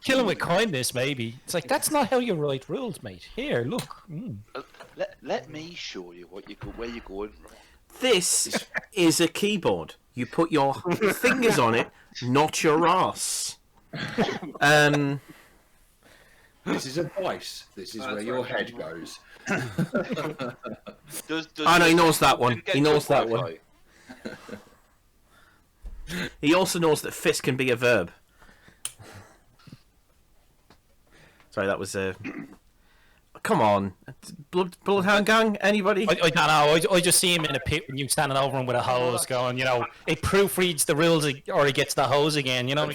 Kill him with kindness, maybe. It's like, that's not how you write rules, mate. Here, look. Let me show you where you're going wrong. This is a keyboard. You put your fingers on it, not your ass. This is advice. This is where your head goes. I know, he knows that one. He knows that one. He also knows that fist can be a verb. Sorry, that was a... Come on. Bloodhound Gang? Anybody? I don't know. I just see him in a pit when you standing over him with a hose going, you know, it proofreads the rules or he gets the hose again, you know?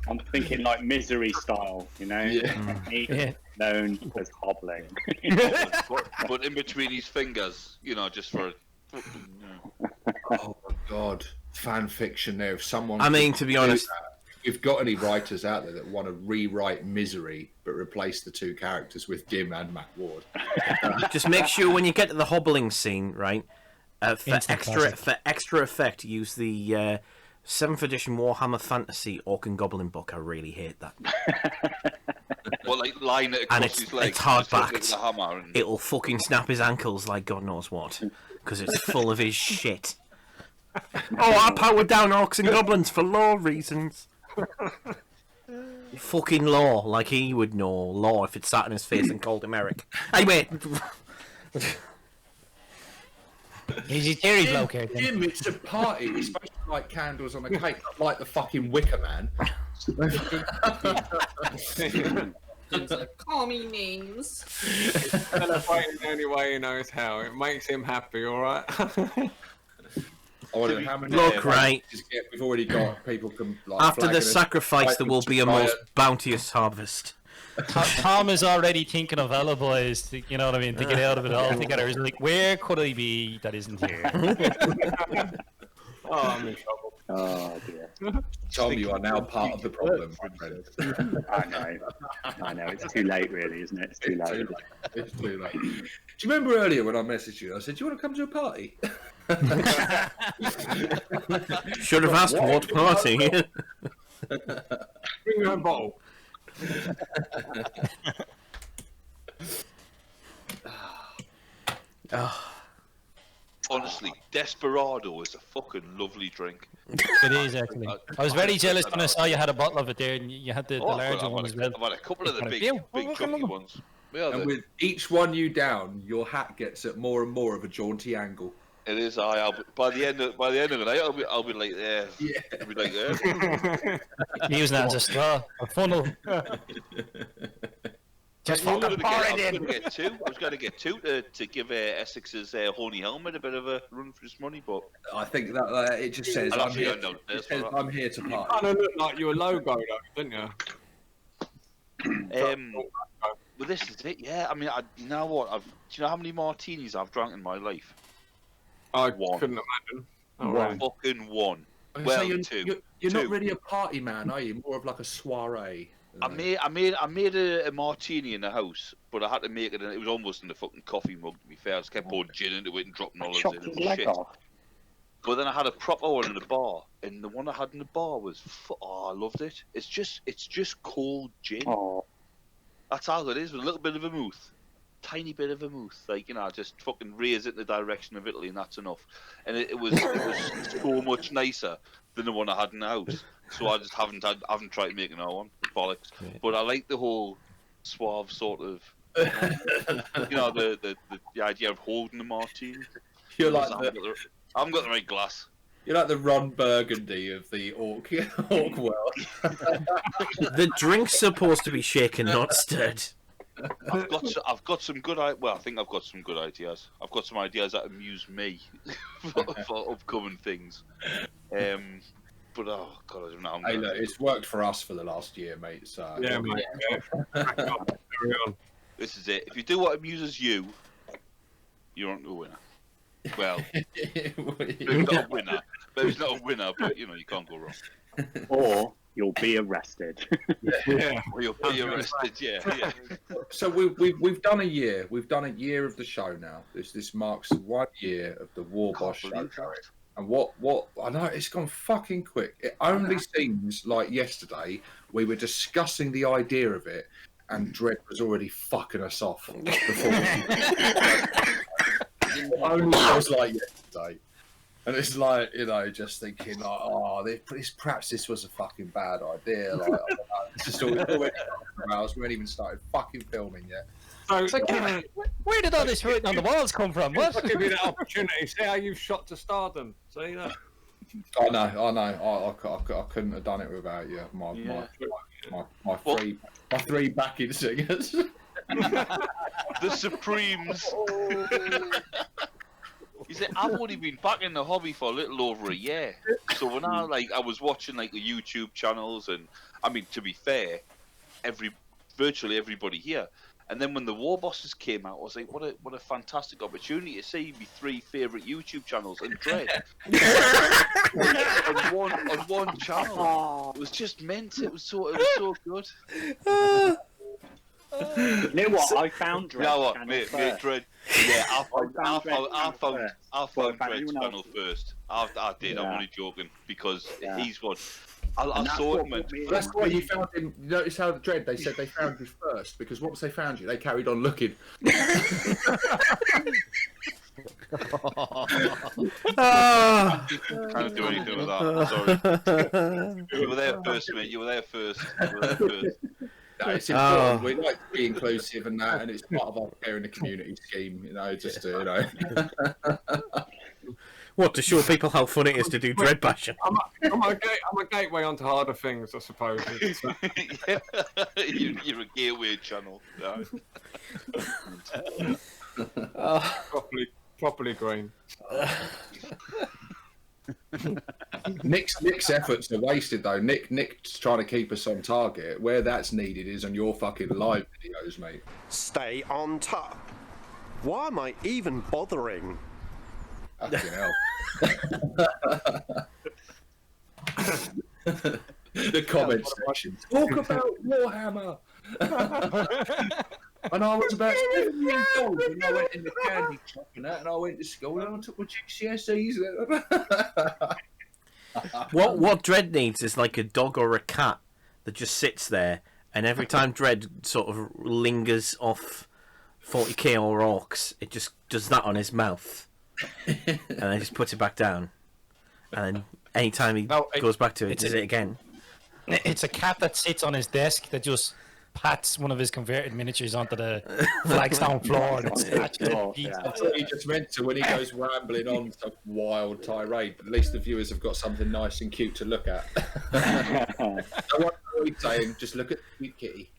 I'm thinking like Misery style, you know? Yeah. Known as hobbling. but in between his fingers, you know, just for... Oh my god. Fan fiction there. If someone... I mean, to be honest... If you've got any writers out there that want to rewrite Misery but replace the two characters with Dim and Matt Ward, just make sure when you get to the hobbling scene, right? For Instant extra effect, use the 7th edition Warhammer Fantasy Orc and Goblin book. I really hate that. Well, like line it across And his legs. it's hard just with backed. the hammer and... It'll fucking snap his ankles like God knows what, because it's full of his shit. Oh, I powered down Orcs and Goblins for law reasons. Fucking law, like he would know law if it sat in his face and called him Eric. Anyway, He's a Terry bloke here. Dim, it's a party. It's supposed to light candles on a cake, not like the fucking Wicker Man. Tim's like, call me names. Celebrating the only way he knows how. It makes him happy, alright? I wonder how many. Look, right. We've already got people can. Like, after the flagging us, sacrifice, there will be a most riot. bounteous harvest. Tom is already thinking of alibis, to, you know what I mean, to get out of it all together. He's like, where could I be that isn't here? Oh, I'm in trouble. Oh dear. Tom, you are now part of the problem, my friend. I know. It's too late, really, isn't it? It's too late. It's too late. Do you remember earlier when I messaged you? I said, "Do you want to come to a party?" Should have asked what party. Bring your own bottle. Honestly, Desperado is a fucking lovely drink. It is, actually. I was very jealous when I saw you had a bottle of it there, and you had the larger one as well. I've had a couple of the big Yeah, chunky ones. Yeah, And with each one you down, your hat gets at more and more of a jaunty angle. it is. By the end of the night, I'll be like there. Yeah. I'll be like there. Using that as a straw, a funnel. Just I was fucking pour it in. going to get two to give Essex's Horny Helmet a bit of a run for his money, but I think that it just says, I'll I'm actually here, go downstairs it says for that. I'm here to You party. kind of look like your logo, though, didn't you? Well, this is it. Yeah, I mean, you know what? Do you know how many martinis I've drunk in my life? I One. couldn't imagine. really? Fucking one. So Well, you're, two. you're not Two. really a party man, are you? More of like a soiree. I made a martini in the house, but I had to make it. It was almost in a fucking coffee mug. To be fair, I just kept pouring gin into it and dropping olives in. Chopped It his was leg shit. off. But then I had a proper one in the bar, and the one I had in the bar was, I loved it. It's just cold gin. Oh, That's all it is, with a little bit of vermouth, tiny bit of vermouth. Like, you know, just fucking raise it in the direction of Italy, and that's enough. And it was so much nicer than the one I had in the house. So I just haven't tried to make another one. Bollocks. But I like the whole suave sort of, you know, the idea of holding the martini. You're like I haven't got the right glass. You're like the Ron Burgundy of the orc world. The drink's supposed to be shaken, not stirred. I've got some good. Well, I think I've got some good ideas. I've got some ideas that amuse me for upcoming things. But oh god, I don't know. Hey, look, it's worked for us for the last year, mate. So Yeah, mate. Carry on. This is it. If you do what amuses you, you're on to a winner. Well, maybe not a winner. Maybe it's not a winner, but you know you can't go wrong. or you'll be arrested. Yeah. Or you'll be arrested. Yeah. So we've done a year. We've done a year of the show now. This marks 1 year of the Warboss show going. And what I know, it's gone fucking quick. It only seems like yesterday we were discussing the idea of it, and Dread was already fucking us off before. It only feels like yesterday, and it's like, you know, just thinking like, oh, perhaps this was a fucking bad idea. Like, I don't know, it's just already hours. We haven't even started fucking filming yet. So, It's like, where did all this written on the walls come from? What? I'll give you that opportunity. See how you've shot to stardom. See that? I know. I couldn't have done it without you. My three backing singers. The Supremes. He said, I've only been back in the hobby for a little over a year. So when I was watching like the YouTube channels, and I mean, to be fair, virtually everybody here. And then when the Warbosses came out, I was like, what a fantastic opportunity to see my 3 favourite YouTube channels and Dread on one channel. It was just mint. It was so good. You know what? I found Dread. You know what, channel mate, first. Dread. Yeah, I found Well, Dread's anyone channel first. I did. I'm Yeah. only joking because Yeah. he's one. And I that's saw what him. And put me That's in. why you found him. You notice how the Dread, they said they found you first, because once they found you, they carried on looking. can't do anything with that. Sorry. You were there first, mate. You were there first. No, it's important. We like to be inclusive and that, and it's part of our care in the community scheme. You know, just to, you know. What, to show people how fun it is to do dread bashing? I'm a gateway onto harder things, I suppose. Yeah. You're a gateway channel. No. Properly green. Nick's efforts are wasted though. Nick's trying to keep us on target. Where that's needed is on your fucking live videos, mate. Stay on top. Why am I even bothering? Fucking hell. The comment section. Talk about Warhammer. And I was about 7 years old when I went in the candy shop and that, and I went to school and I took my GCSEs. What Dread needs is like a dog or a cat that just sits there, and every time Dread sort of lingers off 40k or orcs, it just does that on his mouth, and then just puts it back down, and then anytime he goes back to it, does it again. It's a cat that sits on his desk that just pats one of his converted miniatures onto the flagstone floor and it's That's what he just meant to when he goes rambling on some wild tirade. But at least the viewers have got something nice and cute to look at. I want to saying, just look at the cute kitty.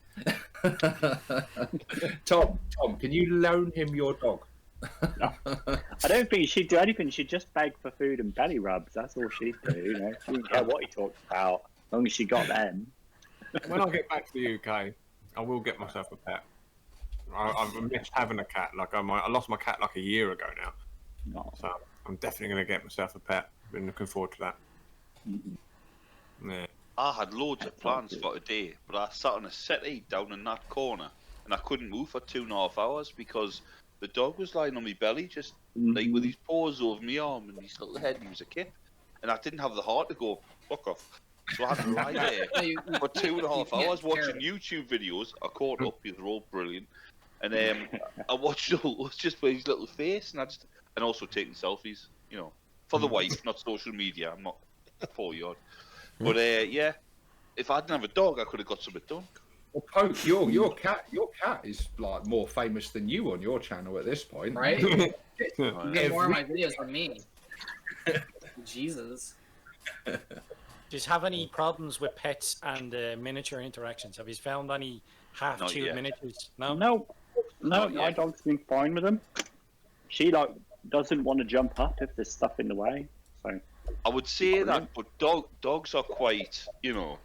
Tom, can you loan him your dog? I don't think she'd do anything. She'd just beg for food and belly rubs. That's all she'd do. You know, she didn't care what he talked about, as long as she got them. When I get back to the UK, I will get myself a pet. I've missed having a cat. Like I lost my cat like a year ago now, No. So I'm definitely going to get myself a pet. Been looking forward to that. Yeah. I had loads of plans for today, but I sat on a settee down in that corner, and I couldn't move for 2.5 hours because the dog was lying on my belly, just like with his paws over my arm and his little head. He was a kip, and I didn't have the heart to go fuck off. So I had to lie there for 2.5 hours watching YouTube videos. I caught up; these are all brilliant. And I watched just for his little face, and also taking selfies, you know, for the wife, not social media. I'm not 40 odd. But yeah, if I didn't have a dog, I could have got something done. Well, Poke, your cat is like more famous than you on your channel at this point, Right? You get more of my videos than me. Jesus. Do you have any problems with pets and miniature interactions? Have you found any half-chewed miniatures? No? No, my dog's been fine with them. She doesn't want to jump up if there's stuff in the way. So I would say that, but dogs are quite, you know,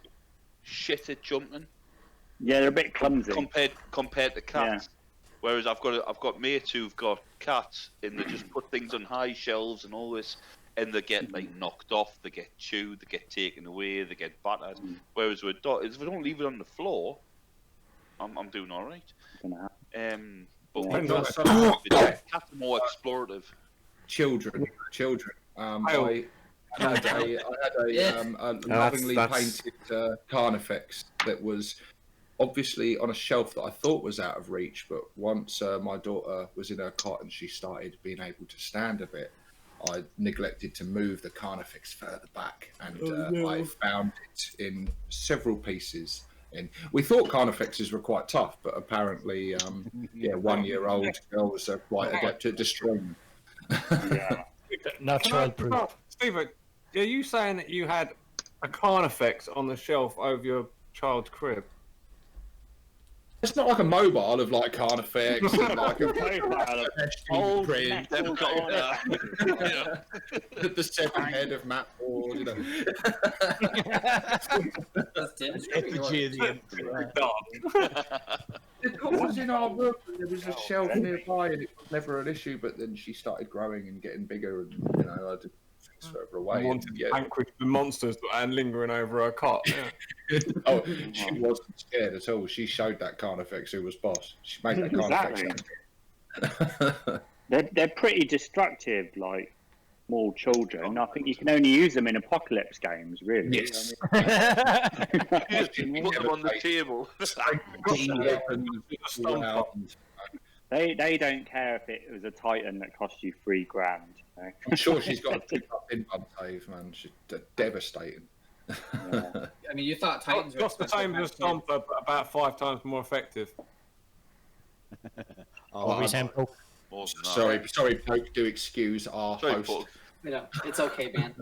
shit at jumping. Yeah, they're a bit clumsy compared to cats. Yeah. Whereas I've got mates who've got cats, and they just put things on high shelves and all this, and they get like knocked off, they get chewed, they get taken away, they get battered. Whereas with dogs, if I don't leave it on the floor, I'm doing all right. But cats are more explorative. Children. I had a lovingly painted Carnifex that was obviously on a shelf that I thought was out of reach, but once my daughter was in her cot and she started being able to stand a bit, I neglected to move the Carnifex further back, and I found it in several pieces. And we thought Carnifexes were quite tough, but apparently, 1-year-old girls are quite adept at destroying them. Not childproof. Steve, are you saying that you had a Carnifex on the shelf over your child's crib? It's not like a mobile of like Carnifex and like a old print. The 7 head of Matt Ward, you know. It was in our room. There was a shelf nearby, and it was never an issue. But then she started growing and getting bigger, and you know, I did things further away. Wanted to vanquish the monsters and lingering over her cot. Yeah. Oh, she wasn't scared at all. She showed that Carnifex who was boss. She made that Carnifex. They're pretty destructive, like small children. I think you can only use them in ApORKalypse games, really. Yes. Just put them on the table. They don't care if it was a Titan that cost you $3,000. You know? I'm sure she's got a in bun save, man. She's devastating. Yeah. I mean, you thought Titans were the same as Stomper, but about 5 times more effective. Sorry, Poke. Do excuse our host. You know, it's okay, man.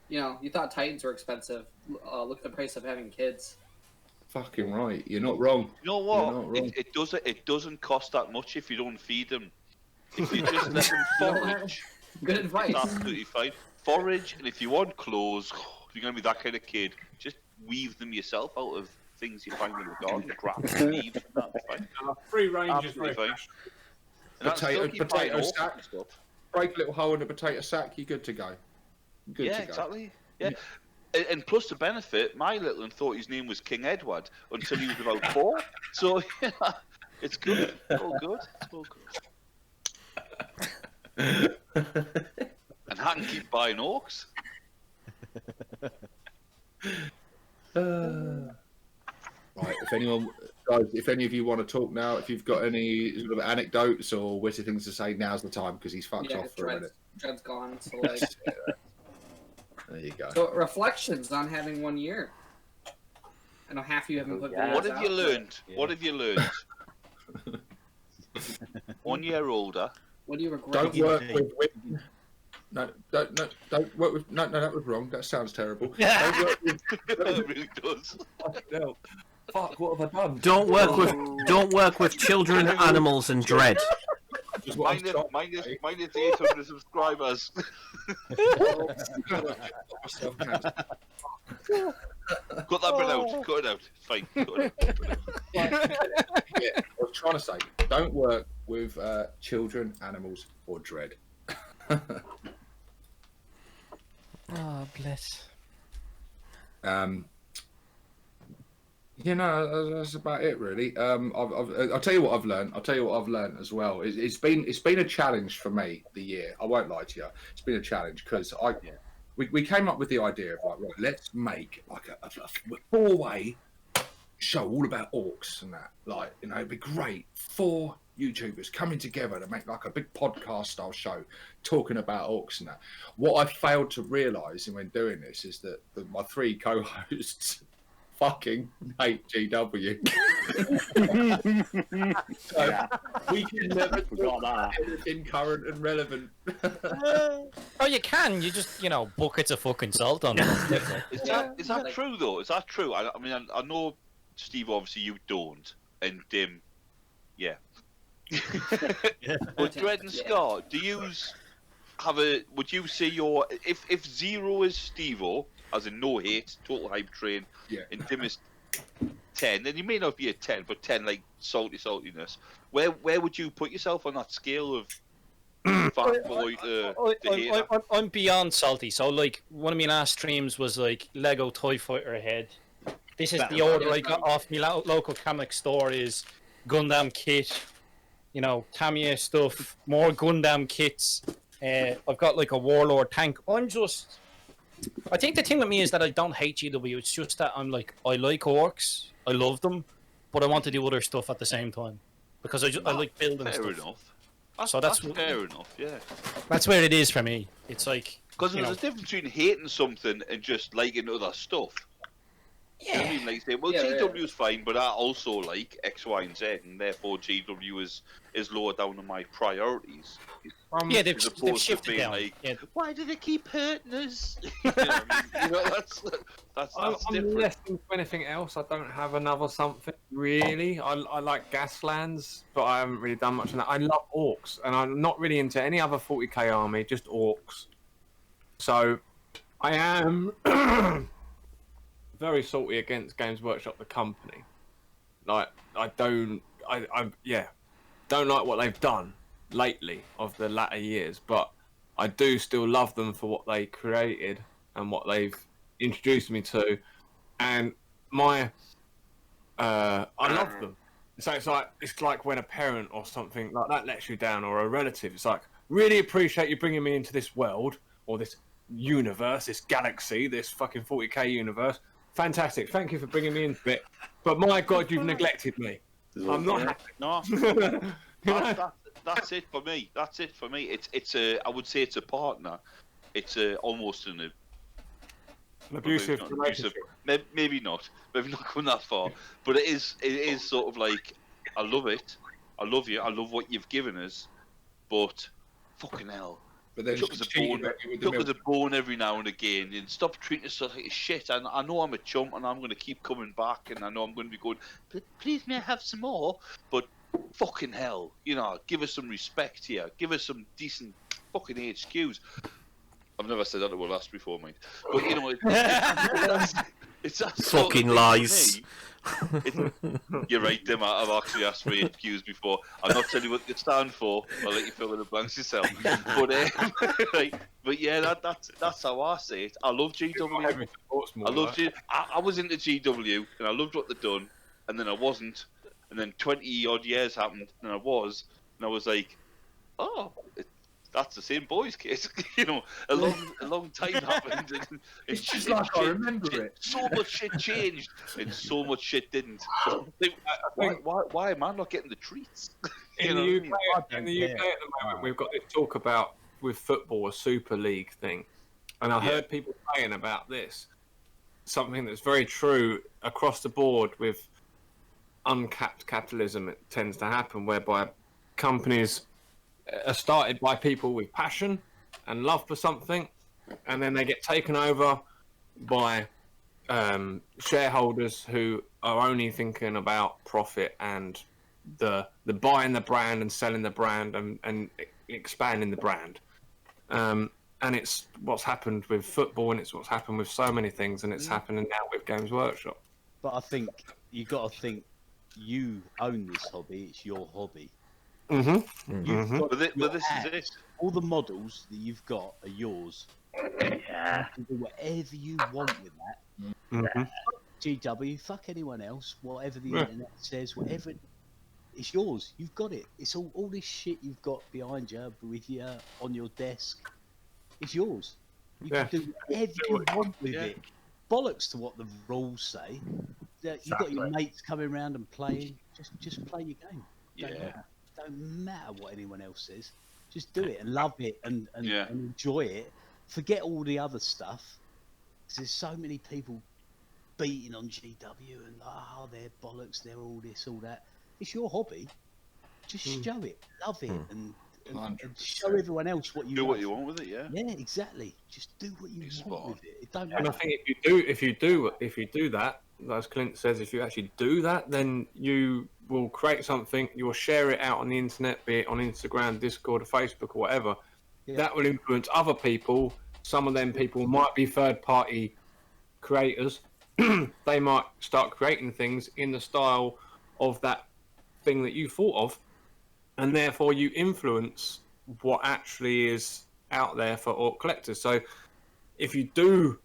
You know, you thought Titans were expensive. Look at the price of having kids. Fucking right. You're not wrong. You know what? It doesn't cost that much if you don't feed them. If you just let them forage, good advice. It's absolutely fine. Forage, and if you want clothes, if you're gonna be that kind of kid, just weave them yourself out of things you find in the garden, grass, leaves, and that's fine. Free range absolutely is fine. Potato sack. Break a little hole in a potato sack. You're good to go. Exactly. Yeah. And plus the benefit, my little one thought his name was King Edward until he was about 4. So yeah, it's good. It's all good. It's all good. And I can keep buying orcs. Right. If any of you want to talk now, if you've got any sort of anecdotes or witty things to say, now's the time because he's fucked off for a minute. Dread's gone. So like. There you go. So reflections on having 1 year. I know half of you haven't put videos What have out, you learned? Yeah. What have you learned? 1 year older. What do you regret? Don't work with women. No, don't work with. No, that was wrong. That sounds terrible. Don't work with. It really does. Fuck, what have I done? Don't work with children, animals, and dread. Minus 800 subscribers. Cut that bit out. Cut it out. It's fine. Cut it out. Yeah, I was trying to say, don't work with children, animals, or dread. Oh, bless. You know, that's about it, really. I'll tell you what I've learned. I'll tell you what I've learned as well. It's been a challenge for me the year. I won't lie to you. It's been a challenge because we came up with the idea of like, right, let's make like a 4-way show all about orcs and that. Like, you know, it'd be great. 4 YouTubers coming together to make like a big podcast style show talking about orcs and that. What I failed to realise when doing this is that my 3 co-hosts fucking hate GW. So we can never talk about anything current and relevant. Oh, you can. You just, buckets of fucking salt on them. Is that true though? Is that true? I mean, I know, Steve. Obviously, you don't, and yeah. But Dread and Scar, do you have a? Would you say your if 0 is Steve-O, as in no hate, total hype train, and Dim is 10, then you may not be a 10, but 10 like saltiness. Where would you put yourself on that scale of fanboy to hater? I'm beyond salty. So, like, one of my last streams was like Lego Toy Fighter head. This is the order I got off my local comic store. Is Gundam kit, Tamiya stuff, more Gundam kits. I've got like a Warlord tank. I think the thing with me is that I don't hate GW. It's just that I like orcs. I love them, but I want to do other stuff at the same time because I like building fair stuff. Enough. That's fair enough. Yeah. That's where it is for me. It's like because there's a difference between hating something and just liking other stuff. Yeah. You know what I mean, like say, well, GW is fine, but I also like X, Y, and Z, and therefore GW is lower down on my priorities. They've shifted down. Like, why do they keep hurting us? You know what I mean? That's I'm different. less into anything else. I don't have another something really. I like Gaslands, but I haven't really done much on that. I love orcs, and I'm not really into any other 40k army, just orcs. So I am very salty against Games Workshop, the company. Like I don't like what they've done lately of the latter years, but I do still love them for what they created and what they've introduced me to, and I love them. So it's like when a parent or something like that lets you down, or a relative. It's like, really appreciate you bringing me into this world or this universe, this galaxy, this fucking 40k universe. Fantastic, thank you for bringing me into it. But my God, you've neglected me. I'm not happy. No, that's it for me. That's it for me. It's a. I would say it's a partner. It's almost an abusive relationship. Maybe not. Maybe not going that far. But it is sort of like, I love it. I love you. I love what you've given us. But fucking hell. But then Chuck us a bone every now and again, and stop treating us like shit. And I know I'm a chump, and I'm going to keep coming back, and I know I'm going to be going, please may I have some more? But fucking hell, give us some respect here. Give us some decent fucking HQs. I've never said that to a lass before, mate. But it's that fucking lies. You're right, Dim. I've actually asked for HQs before. I'm not telling you what they stand for. I'll let you fill in the blanks yourself. But yeah, that's how I say it. I love GW. I love I was into GW and I loved what they'd done, and then I wasn't, and then 20 odd years happened, and I was like, oh. That's the same boys' case, a long time happened. And it's just like I remember it. So much shit changed, and so much shit didn't. Why am I not getting the treats? In the UK at the moment, we've got this talk about with football, a Super League thing, and I heard people saying about this, something that's very true across the board with uncapped capitalism. It tends to happen whereby companies are started by people with passion and love for something, and then they get taken over by shareholders who are only thinking about profit and the buying the brand and selling the brand and expanding the brand. And it's what's happened with football, and it's what's happened with so many things, and it's happening now with Games Workshop. But I think you got to think you own this hobby; it's your hobby. But this is it. all the models that you've got are yours. Yeah. You can do whatever you want with that. Mm-hmm. GW, fuck anyone else. Whatever the Yeah. internet says, whatever. It's yours. You've got it. It's all this shit you've got behind you, with you, on your desk. It's yours. You Yeah. can do whatever you want with it. Bollocks to what the rules say. You've got your mates coming around and playing. Just play your game. Don't matter what anyone else says. Just do it and love it and enjoy it. Forget all the other stuff. Because there's so many people beating on GW and they're bollocks, they're all this, all that. It's your hobby. Just show it, love it, and show everyone else what you do love. what you want with it. Yeah. Yeah, exactly. Just do what you want with it. It don't And I matter. think if you do that, as Clint says, if you actually do that, then you will create something. You'll share it out on the internet, be it on Instagram, Discord, or Facebook, or whatever. Yeah. That will influence other people. Some of them people might be third-party creators. They might start creating things in the style of that thing that you thought of, and therefore you influence what actually is out there for orc collectors. So if you do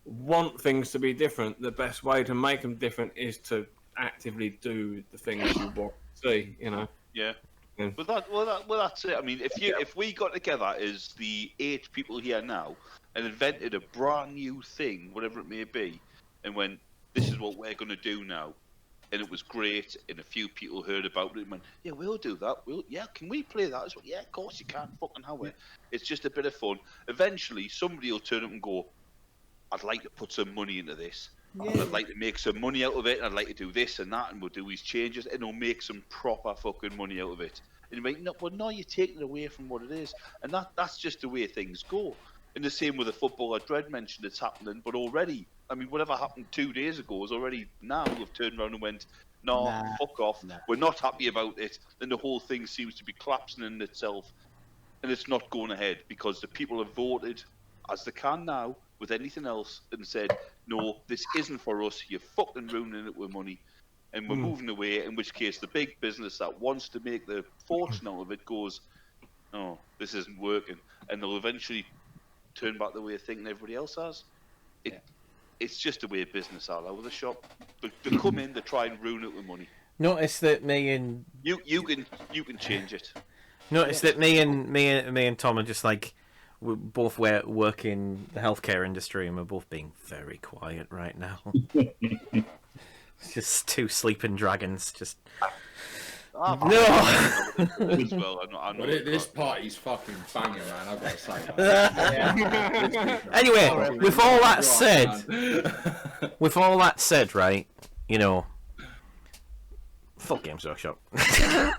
want things to be different, the best way to make them different is to actively do the things you want to see, you know. Yeah. Yeah. But that's it. I mean, if we got together as the 8 people here now and invented a brand new thing, whatever it may be, and went, this is what we're going to do now, and it was great, and a few people heard about it and went, yeah, we'll do that. Can we play that as well? Yeah, of course you can. Fucking how it. It's just a bit of fun. Eventually, somebody will turn up and go, I'd like to put some money into this. Yeah. I'd like to make some money out of it, and I'd like to do this and that, and we'll do these changes, and we'll make some proper fucking money out of it. And you might, no, well, no, you're taking it away from what it is. And that's just the way things go. And the same with the football that Dredd mentioned, it's happening, but already, I mean, whatever happened 2 days ago is already now we've turned around and went, no, fuck off, we're not happy about it. Then the whole thing seems to be collapsing in itself, and it's not going ahead because the people have voted, as they can now, with anything else, and said, no, this isn't for us, you're fucking ruining it with money, and we're moving away, in which case the big business that wants to make the fortune out of it goes, no, this isn't working, and they'll eventually turn back the way of thinking everybody else has. It's just the way business are with the shop. They come in, they try and ruin it with money. Notice that me and you can change it. Notice that me and Tom are just like we both work in the healthcare industry, and we're both being very quiet right now. It's just 2 sleeping dragons. Just no. As well, I know This party's fucking banging, man. I've got to say that. Anyway, with all that said, right? You know, fuck Games Workshop. No,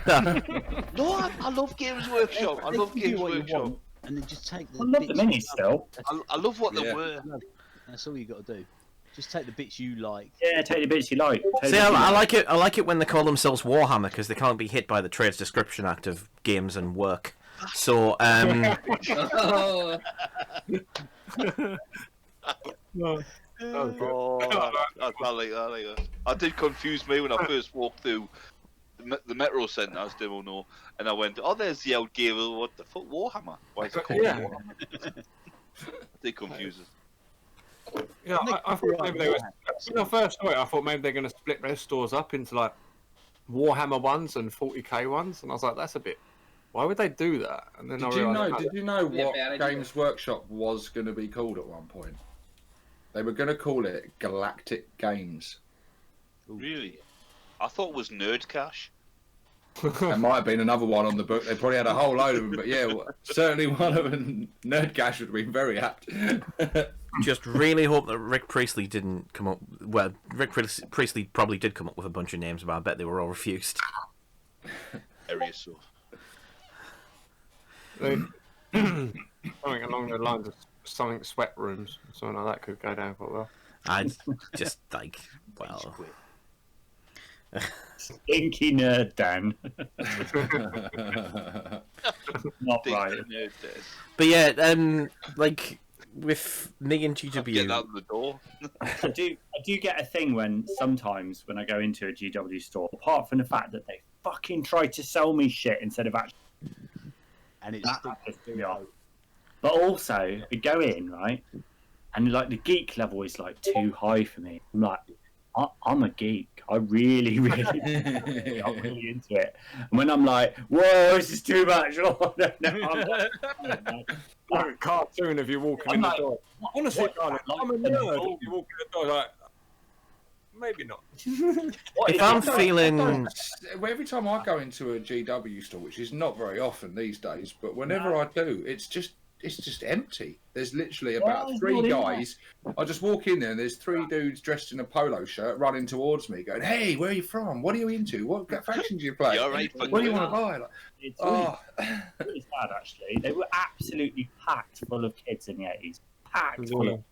I love Games Workshop. I love Games Workshop. And then just take the I love the minis still. I love what they were. That's all you got to do. Just take the bits you like. Yeah, take the bits you like. See, I like it. I like it when they call themselves Warhammer because they can't be hit by the Trades Description Act of games and work. So, Oh, I like that. I did confuse me when I first walked through the Metro Centre, as they will know, and I went, oh, there's the old game. What the fuck, Warhammer? Why is it called Warhammer? They confuse us. Yeah, I thought maybe they were. When I first saw it, I thought maybe they're going to split their stores up into like Warhammer ones and 40k ones, and I was like, that's a bit. Why would they do that? And then Did you know Yeah, what bad idea. Games Workshop was going to be called at one point? They were going to call it Galactic Games. Really? I thought it was Nerd Cash. There might have been another one on the book. They probably had a whole load of them, but yeah, certainly one of them. Nerdcash would have been very apt. just really hope that Rick Priestley didn't come up. Well, Rick Priestley probably did come up with a bunch of names, but I bet they were all refused. Area so. Something along the lines of something sweat rooms, something like that could go down quite well. I'd just like, well, Stinky nerd Dan. Not right. but yeah, like with me and Get GW, out the door. I do get a thing when sometimes when I go into a GW store, apart from the fact that they fucking try to sell me shit instead of actually. and it That stinks. pisses me off. But also, we go in, right? And like the geek level is like too high for me. I'm like, I'm a geek. I really, really, I'm really into it. And when I'm like, whoa, this is too much. Oh, no, I'm Like a cartoon of you walking in the door. Honestly, darling, I'm a nerd. If you walk in the door, like, maybe not. If I'm feeling, Every time I go into a GW store, which is not very often these days, but whenever I do, it's just empty. There's literally about three guys. I just walk in there and there's three dudes dressed in a polo shirt running towards me, going, "Hey, where are you from? What are you into? What faction do you play? You're right, What do you want to buy?" Like, It's really sad, actually. They were absolutely packed full of kids in the 80s. Packed full of.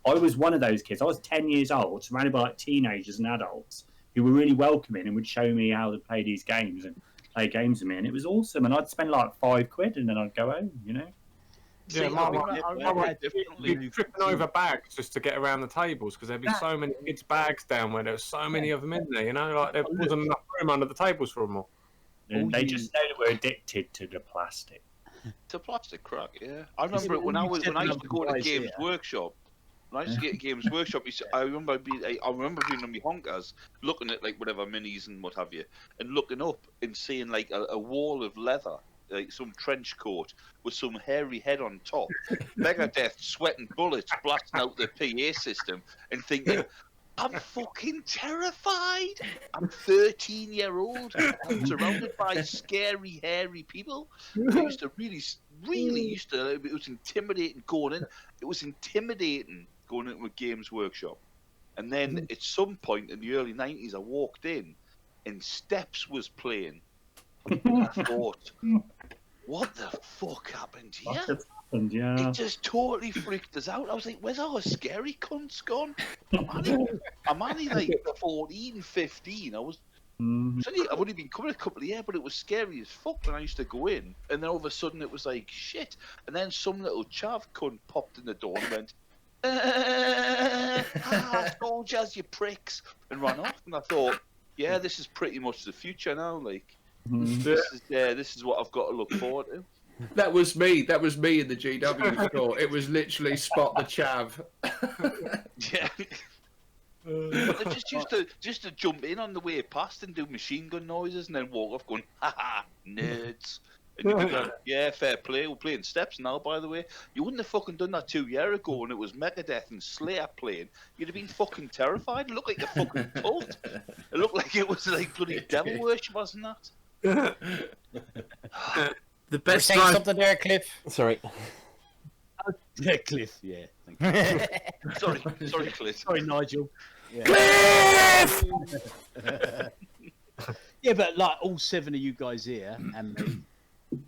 I was one of those kids. I was 10 years old, surrounded by like teenagers and adults who were really welcoming and would show me how to play these games and play games with me. And it was awesome. And I'd spend like £5 and then I'd go home, you know? Yeah, you're tripping over bags just to get around the tables because there'd be so many kids' bags down where there was so many of them in there, you know, like there wasn't enough room under the tables for them all. And they just know that we're addicted to the plastic. To plastic crack, yeah. I remember when I used to go to Games Workshop. When I used to get a Games Workshop, I remember being on my honkers, looking at like whatever minis and what have you, and looking up and seeing like a wall of leather, like some trench coat with some hairy head on top, Megadeth sweating bullets blasting out the PA system, and thinking, I'm fucking terrified. I'm 13-year-old. I'm surrounded by scary, hairy people. I used to really it was intimidating going in. It was intimidating going into a Games Workshop. And then at some point in the early 90s, I walked in and Steps was playing. And I thought, what the fuck happened here? Yeah. It just totally freaked us out. I was like, where's all the scary cunts gone? I'm only like 14, 15. I've only been coming a couple of years, but it was scary as fuck when I used to go in. And then all of a sudden it was like, shit. And then some little chav cunt popped in the door and went, soldiers, you pricks, and ran off. And I thought, yeah, this is pretty much the future now. Like, this is what I've got to look forward to. that was me. That was me in the GW store. It was literally spot the chav. Yeah. But they just to jump in on the way past and do machine gun noises and then walk off going, haha, nerds. And you'd be like, yeah, fair play. We're playing Steps now, by the way. You wouldn't have fucking done that 2 years ago when it was Megadeth and Slayer playing. You'd have been fucking terrified. It looked like a fucking cult. It looked like it was like bloody devil worship, wasn't that? the best saying something there, Cliff. Sorry. Yeah, Cliff. Yeah. Thank you. Sorry, Cliff. Sorry, Nigel. Yeah. Cliff! Yeah, but like all 7 of you guys here and me,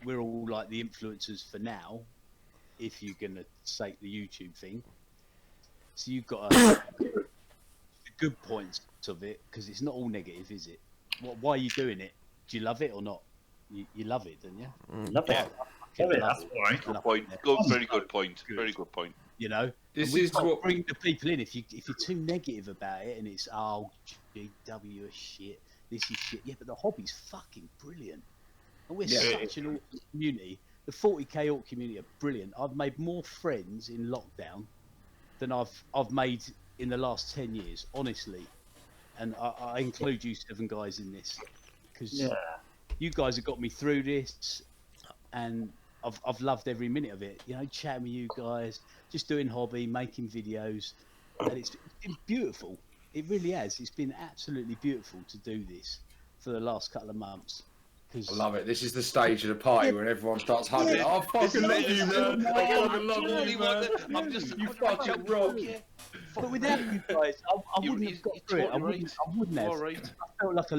we're all like the influencers for now. If you're gonna say the YouTube thing, so you've got the good points of it because it's not all negative, is it? Why are you doing it? Do you love it or not? You love it, don't you? Love it. That's right. Good point. Very good point. Very good point. You know, This we is can't what bring the people in. If you're too negative about it and it's GW is shit, this is shit. Yeah, but the hobby's fucking brilliant, and we're such an awesome community. The 40k Orc community are brilliant. I've made more friends in lockdown than I've made in the last 10 years, honestly. And I include you 7 guys in this because you guys have got me through this, and I've loved every minute of it. You know, chatting with you guys, just doing hobby, making videos, and it's been beautiful. It really has. It's been absolutely beautiful to do this for the last couple of months. I love it. This is the stage of the party where everyone starts hugging. Yeah. I fucking love you, man. I fucking love you, man. You fucking rock. But without you guys, I wouldn't have got through it. I wouldn't have. Right. I felt like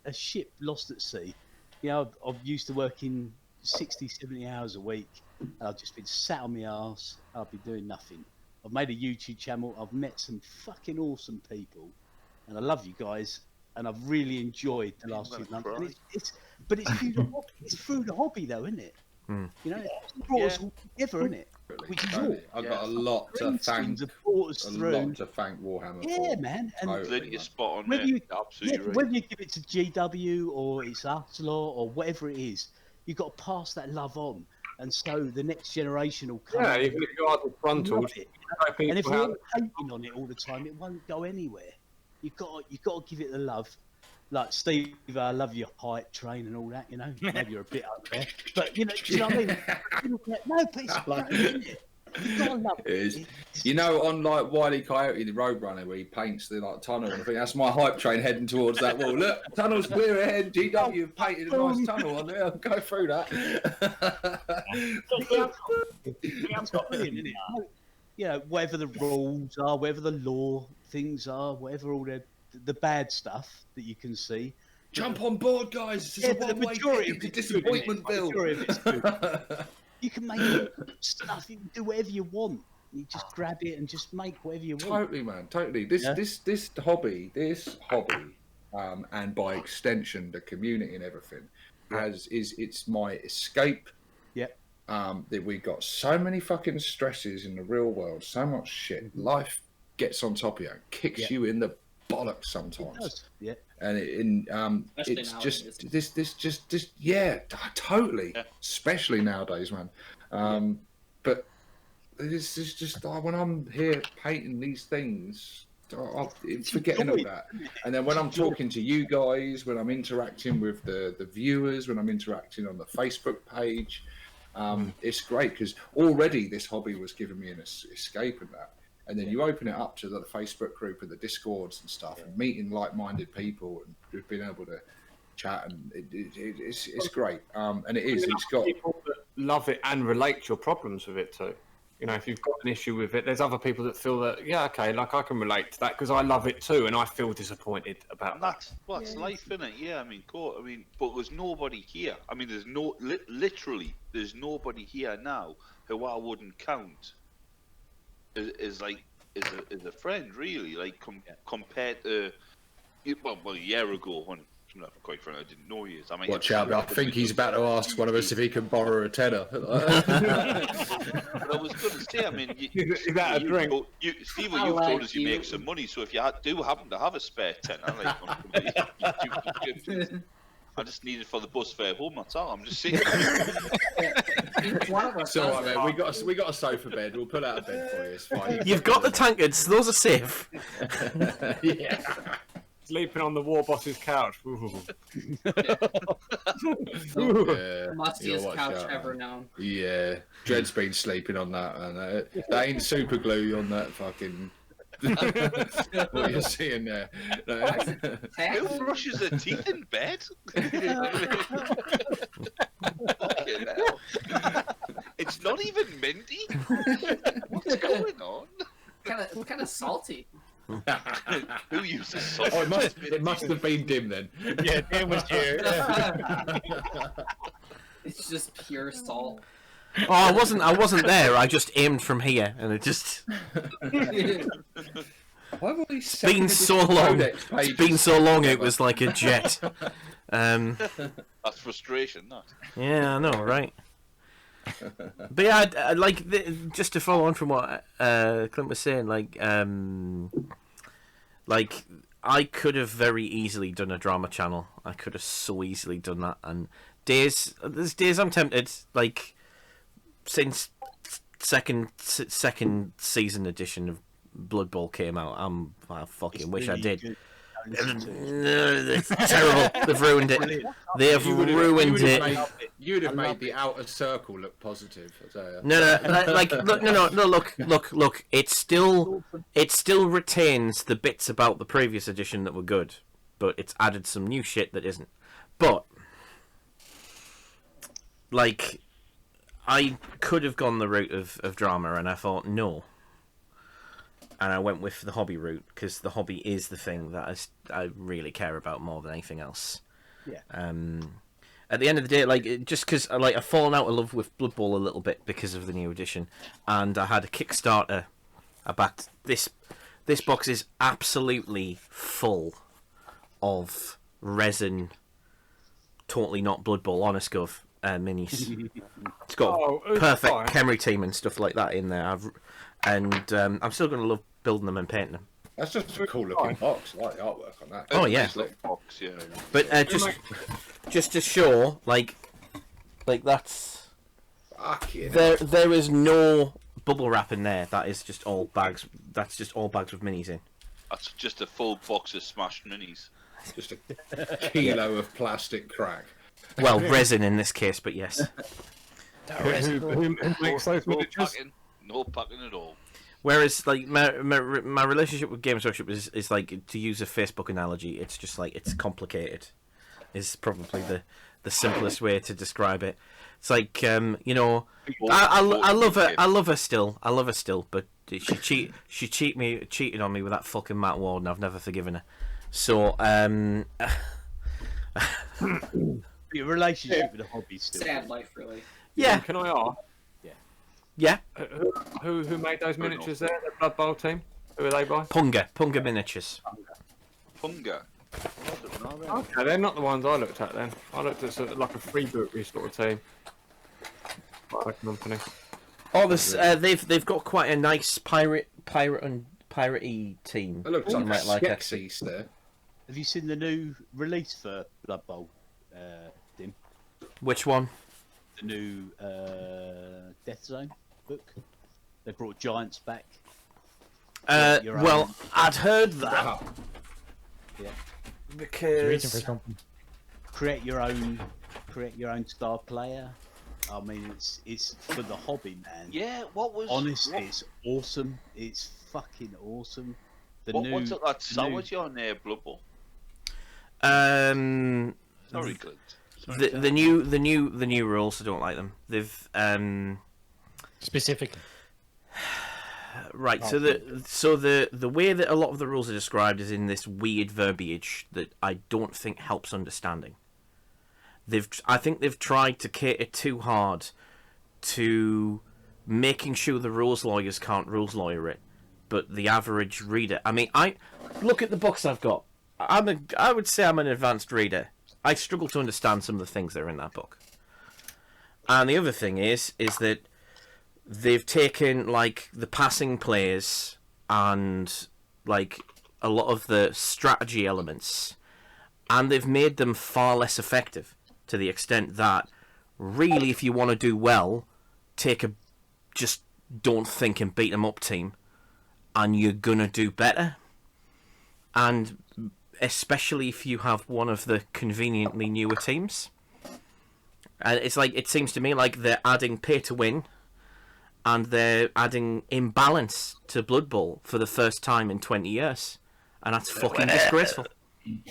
a ship lost at sea. You know, I've used to working 60, 70 hours a week, and I've just been sat on my arse. I've been doing nothing. I've made a YouTube channel. I've met some fucking awesome people, and I love you guys. And I've really enjoyed the last few months. And it's through the hobby. It's through the hobby, though, isn't it? You know, it's brought us all together, isn't it? Which is all. I've got a lot to thank. Warhammer for. Yeah, man. And You're spot on whether there. you, Absolutely right. whether you give it to GW or it's Arcelor or whatever it is, You've got to pass that love on, and so the next generation will come. Yeah, even if you are disgruntled, love it. And if you're hating on it all the time, it won't go anywhere. You've got to give it the love. Like Steve, I love your hype train and all that. You know, maybe you're a bit up there, but you know, do you know what I mean? No, but it's great, isn't it? You've got to love it is. You know, on like Wile E. Coyote, the Roadrunner, where he paints the like tunnel, and I think that's my hype train heading towards that wall. Look, tunnel's clear ahead. GW painted a nice tunnel on there. I'll go through that. You know, whatever the rules are, whatever the law things are, whatever all the bad stuff that you can see. Jump on board, guys. It's the majority of it's a disappointment bill. You can make stuff. You can do whatever you want. You just grab it and just make whatever you want. Totally, man. Totally. This hobby, and by extension, the community and everything, it's my escape. Yep. That we got so many fucking stresses in the real world, so much shit. Life gets on top of you, kicks you in the bollocks sometimes. It does. Yeah. And it's just this yeah, totally. Yeah. Especially nowadays, man. But this is just when I'm here painting these things, I'm forgetting all that. And then when I'm talking to you guys, when I'm interacting with the viewers, when I'm interacting on the Facebook page, it's great because already this hobby was giving me an escape and that. And then you open it up to the Facebook group and the Discords and stuff, and meeting like-minded people and just being able to chat, and it's great. And it's got people that love it and relate to your problems with it too. You know, if you've got an issue with it, there's other people that feel that I can relate to that because I love it too, and I feel disappointed about that. That's life, isn't it? Yeah, I mean, cool. I mean, but there's nobody here. I mean, there's literally there's nobody here now who I wouldn't count is a friend, really, like compared to well a year ago when quite frankly I didn't know you. I mean, watch out! I think he's about to ask one of us if he can borrow a tenner. But I was going to say, I mean, Steve, you've told us you make some money, so if you do happen to have a spare tenner, I just need it for the bus fare home. That's all. I'm just saying. So man, we got a sofa bed. We'll put out a bed for you. It's fine. You've got the tankards. Those are safe. Yeah. Sleeping on the Warbosses couch. The mustiest couch ever known. Yeah, Dred's been sleeping on that, and that ain't super glue on that fucking. What you're seeing there? Who brushes their teeth in bed? It's not even minty. What's going on? Kind of salty. Who uses salt? Oh, it must have been Dim then. Yeah, Dim was here. It's just pure salt. Oh, I wasn't there. I just aimed from here, and it just. It's been so long. It's been so long. It was like a jet. That's frustration, that. Yeah, I know, right? But yeah, just to follow on from what Clint was saying, like I could have very easily done a drama channel. I could have so easily done that, and there's days I'm tempted, like. Since second season edition of Blood Bowl came out, I fucking wish I did. It's terrible. They've ruined it. They have ruined it. You'd have made the outer circle look positive. No. Look. It still retains the bits about the previous edition that were good, but it's added some new shit that isn't. But like. I could have gone the route of drama, and I thought no. And I went with the hobby route, because the hobby is the thing that I really care about more than anything else. Yeah. At the end of the day, just because I've fallen out of love with Blood Bowl a little bit because of the new edition, and I had a Kickstarter. I backed this box is absolutely full of resin, totally not Blood Bowl, honest gov. Minis. It's got perfect Khemri team and stuff like that in there. I'm still going to love building them and painting them. That's just a cool looking box. I like the artwork on that. Oh yeah. Box, yeah. But just to show, Like that's Fucking there is no bubble wrap in there. That is just all bags. That's just all bags with minis in. That's just a full box of smashed minis. just a kilo of plastic crack. Well, resin in this case, but yes. Who makes those No miniatures? packing, no packing at all. Whereas, like my relationship with Games Workshop is like, to use a Facebook analogy, it's just like it's complicated. Is probably the simplest way to describe it. It's like you know, I love her. I love her still. But she cheated on me with that fucking Matt Ward, and I've never forgiven her. So Your relationship with the hobby still. Sad life, really. yeah, Can I ask yeah. who made those miniatures there? The Blood Bowl team. Who are they by? Punga Miniatures. Punga. Okay, they're not the ones I looked at then. I looked at sort of like a freebootery sort of team. By a company. Oh, this they've got quite a nice pirate and piratey team. It looks You like might like a it. Skeksis there. Have you seen the new release for Blood Bowl, Dim? Which one? The new Death Zone book. They brought giants back. Your Well, own- I'd heard that Wow. Yeah. Reaching for because something. Create your own star player. I mean, it's for the hobby, man. Yeah, what was... Honestly, it's awesome. It's fucking awesome. What's it that soured you on there, Blood Bowl? Sorry, Clint. the new rules, I don't like them. They've Specifically. right. So the way that a lot of the rules are described is in this weird verbiage that I don't think helps understanding. I think they've tried to cater too hard to making sure the rules lawyers can't rules lawyer it, but the average reader. I mean, I look at the books I've got. I would say I'm an advanced reader. I struggle to understand some of the things that are in that book. And the other thing is that they've taken like the passing players and like a lot of the strategy elements, and they've made them far less effective, to the extent that really, if you want to do well, just don't think and beat them up team, and you're gonna do better. And especially if you have one of the conveniently newer teams, and it's like, it seems to me like they're adding pay to win, and they're adding imbalance to Blood Bowl for the first time in 20 years, and that's fucking disgraceful.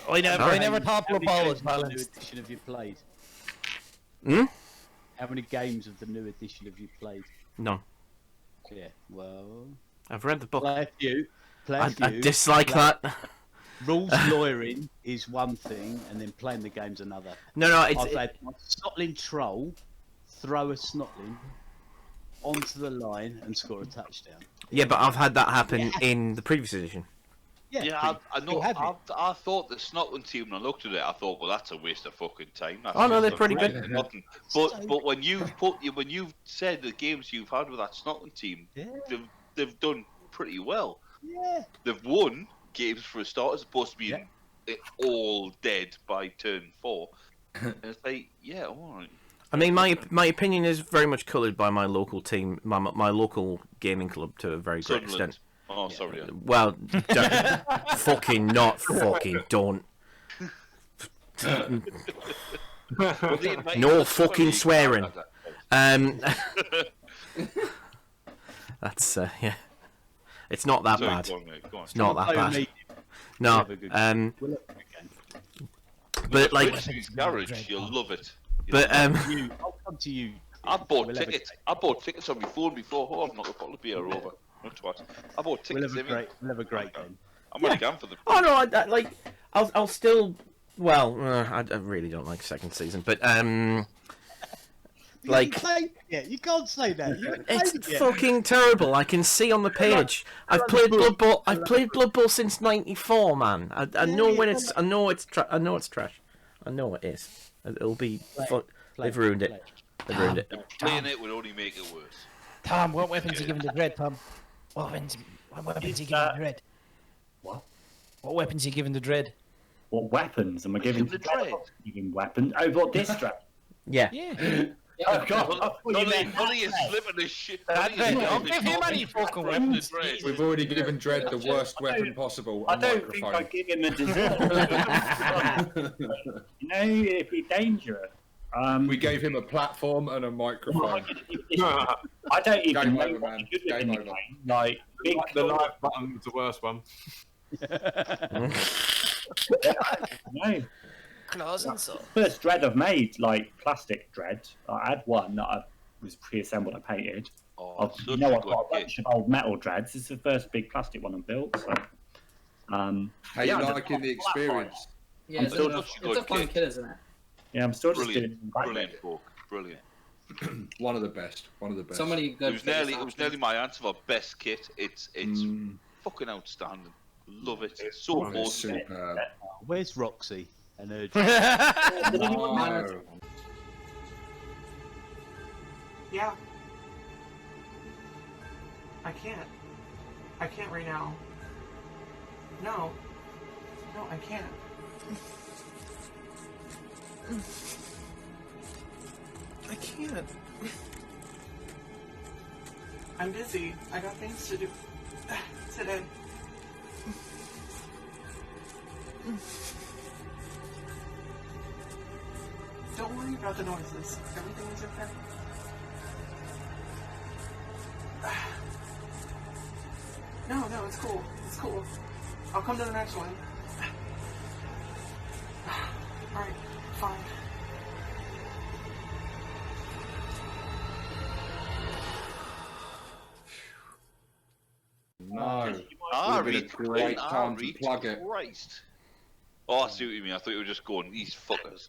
I never thought How Blood many Bowl games was of the new balanced. edition have you played? Hmm? How many games of the new edition have you played? No, Yeah, well, I've read the book. play a few. Play a I few. dislike that. Rules lawyering is one thing, and then playing the game's another. No, I've had my Snotling troll throw a Snotling onto the line and score a touchdown. yeah, but I've had that happen in the previous edition. Yeah, I know. still have it. I thought the Snotland team, when I looked at it, I thought, well, that's a waste of fucking time. That's Oh, no, just they're a pretty waste good. of nothing. But when you've said the games you've had with that Snotland team, Yeah. they've done pretty well. Yeah. They've won games for a start, as opposed to being all dead by turn 4. And it's like, yeah, all right. I mean, my opinion is very much coloured by my local team, my local gaming club, to a very great Sunderland. extent. Oh, sorry. Well, fucking don't. Well, they might No have fucking somebody- swearing. That's yeah. It's not that Sorry, bad. go on, mate, go on. It's not that Play with bad. me. No. We'll have a good game. We'll have a good game. But like, Richie's Garage, you'll love it. but I'll come to you. I bought We'll have a tickets. I bought tickets on my phone before. Oh, I've not got a bottle of beer over. Not twice. I bought We'll tickets. have a great game. I'm already gone for the. oh no, like I'll still. Well, I really don't like second season, but like. You can't say that. You haven't played It's it yet. fucking terrible. I can see on the page. I've played Blood Bowl. I've played Blood Bowl since '94, man. I know when it's. I know it's trash. I know it is. It'll be. They've ruined it. They've ruined it. Playing it would only make it worse. Tom, what weapons are you giving the Dread, Tom? What weapons are you giving the Dread? What? What weapons are you giving the Dread? What weapons am I giving Give the to dread. Giving weapons? Oh, what this strap? Yeah. Yeah. Oh God! None is slipping this shit. I'll give him any fucking weapons. We've already given Dredd the worst weapon possible. I A don't think microphone. I give him the dessert. You know, it'd be dangerous. We gave him a platform and a microphone. I don't even Game know over, what man. he could Game have over. been. Like big The live button was the worst one. No. Claws and so. First Dread I've made, like plastic Dread. I had one that I was pre-assembled and painted. Oh, I've, such you know, a I've good got a kit. bunch of old metal Dreads. It's the first big plastic one I've built. So, How you liking the experience? Yeah, I'm it's, still a, just it's a fun kit, isn't it? yeah, I'm still just Brilliant, doing brilliant book, brilliant. One of the best. One of the best. So many It good. was fitness nearly options. my answer for best kit. It's fucking outstanding. Love it. It's so Oh, it's awesome. superb. Where's Roxy and her? No. Yeah. I can't. I can't right now. No. No, I can't. I can't. I'm busy. I got things to do today. Don't worry about the noises. Everything is okay. No, it's cool. It's cool. I'll come to the next one. Alright, fine. No. Ari, Would've been a great time to plug it. Christ. Oh, I see what you mean. I thought you were just going, these fuckers.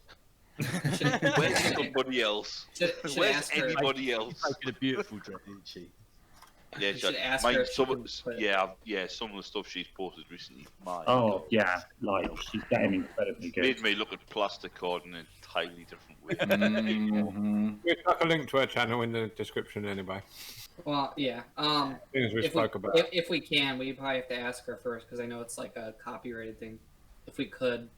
Where's somebody else? Should Where's ask her. anybody else? Making a beautiful Dread, isn't she? Yeah, You should Jack, ask mine, her if she some, can put- yeah, some of the stuff she's posted recently. My Oh yeah, like she's getting incredibly good. made me look at plasticard in an entirely different way. Mhm. We'll chuck a link to her channel in the description anyway. Well, yeah. Things we spoke about. If we can, we probably have to ask her first because I know it's like a copyrighted thing. If we could,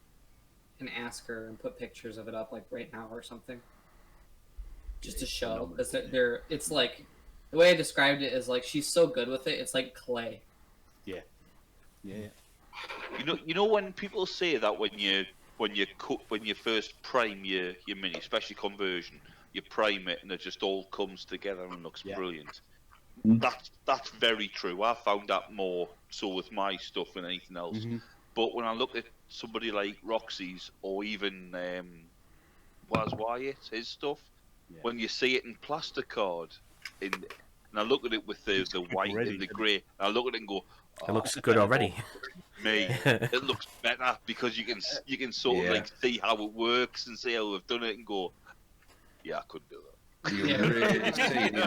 and ask her and put pictures of it up like right now or something, just to show because they're it's like the way I described it is like she's so good with it. It's like clay. Yeah. You know when people say that when you first prime your mini, especially conversion, you prime it and it just all comes together and looks brilliant. That's very true. I found that more so with my stuff than anything else. But when I look at somebody like Roxy's or even Waz Wyatt, his stuff, when you see it in plasticard, and I look at it with the white and the grey, and I look at it and go, It looks good already. Me, it looks better because you can sort of like see how it works and see how we've done it and go, yeah, I couldn't do that. You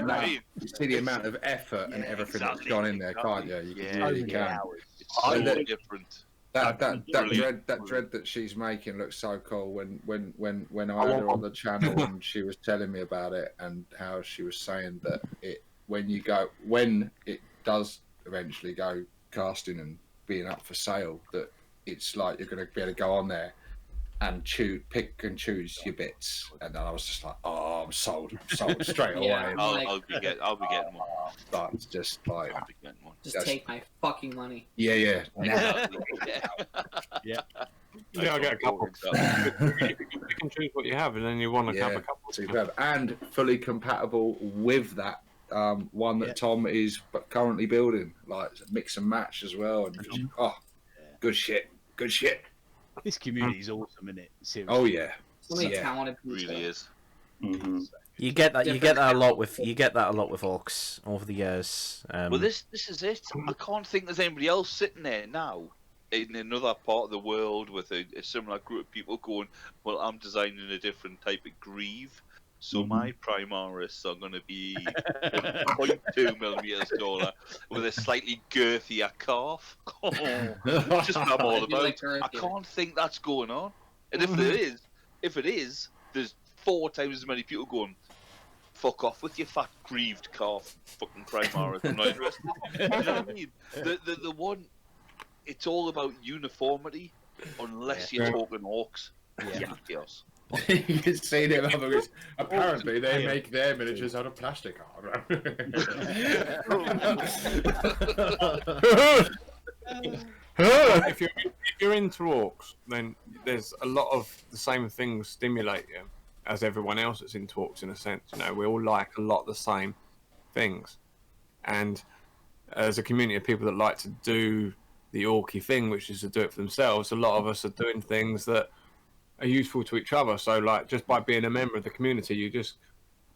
really see the amount of effort and everything that's gone in there, can't you? You really can. It's so different. That dread that she's making looks so cool. When I had her on the channel and she was telling me about it and how she was saying that when it does eventually go casting and being up for sale, that it's like you're going to be able to go on there and pick and choose your bits. And then I was just like, oh, I'm sold straight away. I'll be getting one. That's just like, I'll be getting one. Just take my fucking money. Yeah. Yeah. Yeah, I'll get a couple. You can choose what you have, and then you want to have a couple. Superb. And fully compatible with that one that Tom is currently building, like mix and match as well. And good shit. This community is awesome, isn't it? Seriously. Oh yeah. So many talented people. It really is. You get that. You get that a lot with Orcs over the years. Well, this is it. I can't think there's anybody else sitting there now in another part of the world with a similar group of people going, well, I'm designing a different type of greave, so my Primaris are going to be 1.2 millimeters taller with a slightly girthier calf. Just what I'm all about. I can't think that's going on. And if it is, there's 4 times as many people going, fuck off with your fat greaved calf, fucking Primaris. I'm not interested. You know what I mean? The one, it's all about uniformity, unless you're talking orcs. Yeah. Chaos. You can see them others. Apparently, they make their miniatures out of plastic. If you're into orcs, then there's a lot of the same things stimulate you as everyone else that's into orcs, in a sense. You know, we all like a lot of the same things, and as a community of people that like to do the orky thing, which is to do it for themselves, a lot of us are doing things that are useful to each other. So, like, just by being a member of the community,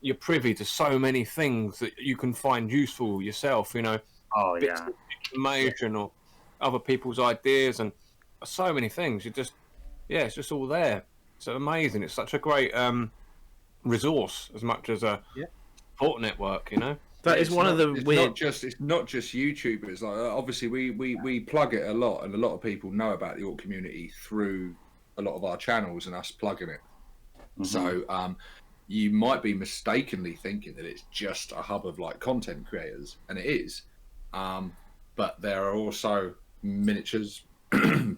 you're privy to so many things that you can find useful yourself. You know, bits of information or other people's ideas, and so many things. It's just all there. It's amazing. It's such a great resource, as much as a support network. You know. That is one of the weird. It's not just YouTubers. Like, obviously, we plug it a lot, and a lot of people know about the Orc community through a lot of our channels and us plugging it. Mm-hmm. So you might be mistakenly thinking that it's just a hub of like content creators, and it is. But there are also miniatures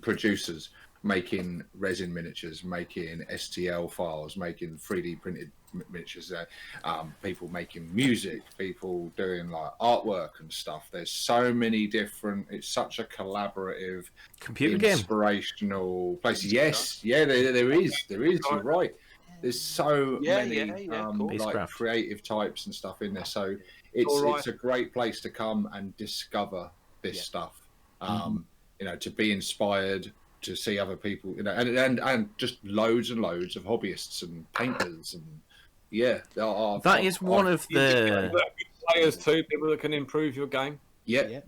producers making resin miniatures, making STL files, making 3D printed miniatures, people making music, people doing like artwork and stuff. There's so many different, it's such a collaborative, computer game, inspirational place. Yes, there is, you're right. There's so many like creative types and stuff in there, so it's a great place to come and discover this stuff. You know, to be inspired, to see other people, you know, and just loads and loads of hobbyists and painters, and that is one of the players too, people that can improve your game. Yeah.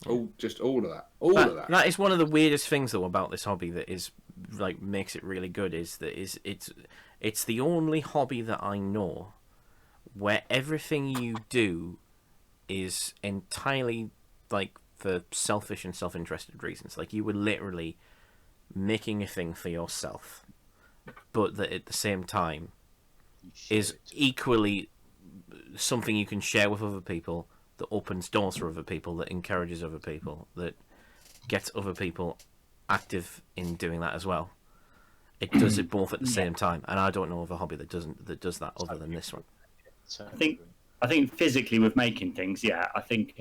All of that. That is one of the weirdest things though about this hobby that is like makes it really good, is that it's the only hobby that I know where everything you do is entirely like for selfish and self-interested reasons. Like, you were literally making a thing for yourself, but that at the same time is equally something you can share with other people, that opens doors for other people, that encourages other people, that gets other people active in doing that as well. It does it both at the same time, and I don't know of a hobby that does that other than this one. I think physically with making things, I think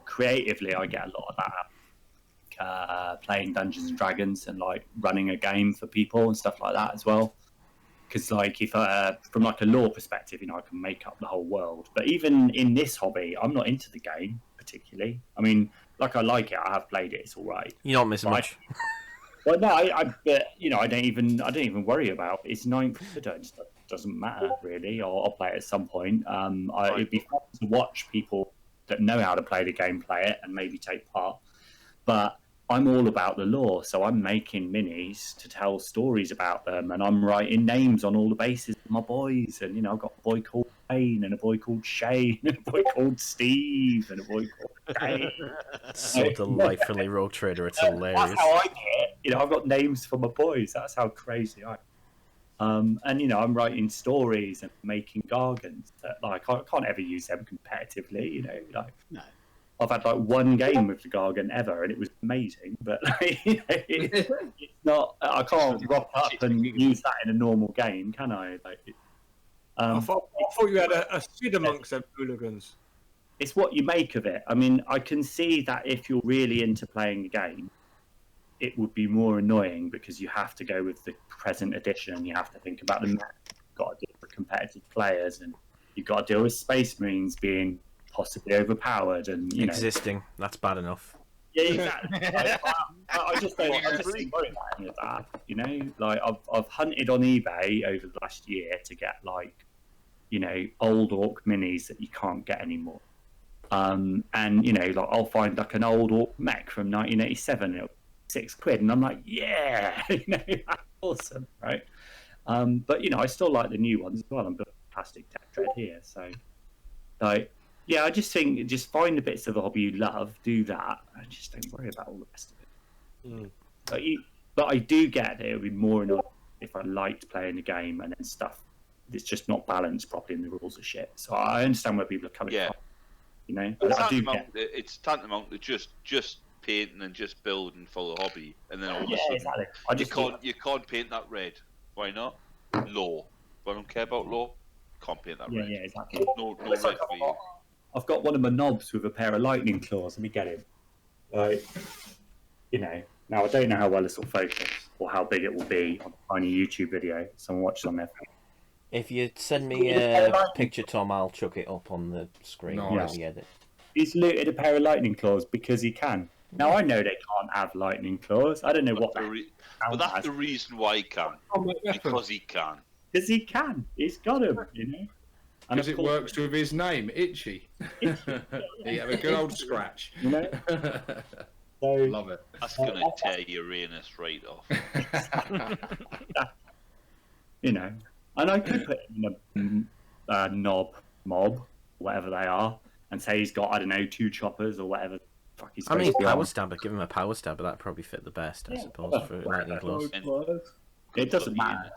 creatively I get a lot of that playing Dungeons and Dragons and like running a game for people and stuff like that as well. Because like if from like a lore perspective, you know, I can make up the whole world. But even in this hobby, I'm not into the game particularly. I mean, like, I like it. I have played it. It's all right. You're not missing much. Well, no, I don't even worry about it. It's 9th edition. Doesn't matter really. I'll play it at some point. It'd be fun to watch people that know how to play the game play it and maybe take part. But I'm all about the lore, so I'm making minis to tell stories about them, and I'm writing names on all the bases of my boys. And you know, I've got a boy called Wayne, and a boy called Shane, and a boy called Steve, and a boy called Dave. So delightfully Rogue Trader, it's hilarious. That's how I get it. You know, I've got names for my boys. That's how crazy I am. And you know, I'm writing stories and making gargans that like I can't ever use them competitively. You know, like no. I've had like one game with the Gargan ever, and it was amazing. But like, it's not. I can't rock up and use that in a normal game, can I? Like, I thought you had a Sid amongst them hooligans. It's what you make of it. I mean, I can see that if you're really into playing a game, it would be more annoying because you have to go with the present edition. You have to think about the map. You've got to deal with competitive players, and you've got to deal with Space Marines being possibly overpowered and existing. That's bad enough. Yeah, exactly. I just don't worry about any of that. You know, like I've hunted on eBay over the last year to get like, you know, old orc minis that you can't get anymore. And you know, like I'll find like an old orc mech from 1987. It'll £6, and I'm like, yeah, you know, that's awesome, right? But you know, I still like the new ones as well. I'm building plastic tech tread here, so like. Yeah, I just think just find the bits of the hobby you love, do that, and just don't worry about all the rest of it. But I do get that it would be more annoying if I liked playing the game and then stuff that's just not balanced properly and the rules are shit. So I understand where people are coming from. You know, it's tantamount to just painting and just building for the hobby, and then all of a sudden exactly. you can't paint that red. Why not? law. If I don't care about law, can't paint that Yeah, red. yeah, exactly. No It's red like for you. I've got one of my knobs with a pair of lightning claws. Let me get him. Like, you know, now I don't know how well this will focus or how big it will be on a tiny YouTube video. Someone watches on their phone. If you send me a picture, Tom, I'll chuck it up on the screen. Nice. The edit. He's looted a pair of lightning claws because he can. Now I know they can't have lightning claws. I don't know what. But that's the reason why he can. Because he can. Because he can. He's got him. You know. Because it works with his name, Itchy. You have a good old scratch. You know. So, love it. That's gonna tear Uranus right off. You know, and I could put him in a mob, whatever they are, and say he's got, I don't know, 2 choppers or whatever. Fuck, he's I mean, supposed to be on. power stabber. Give him a power stabber. That'd probably fit the best, I suppose, for lightning claws. It doesn't matter.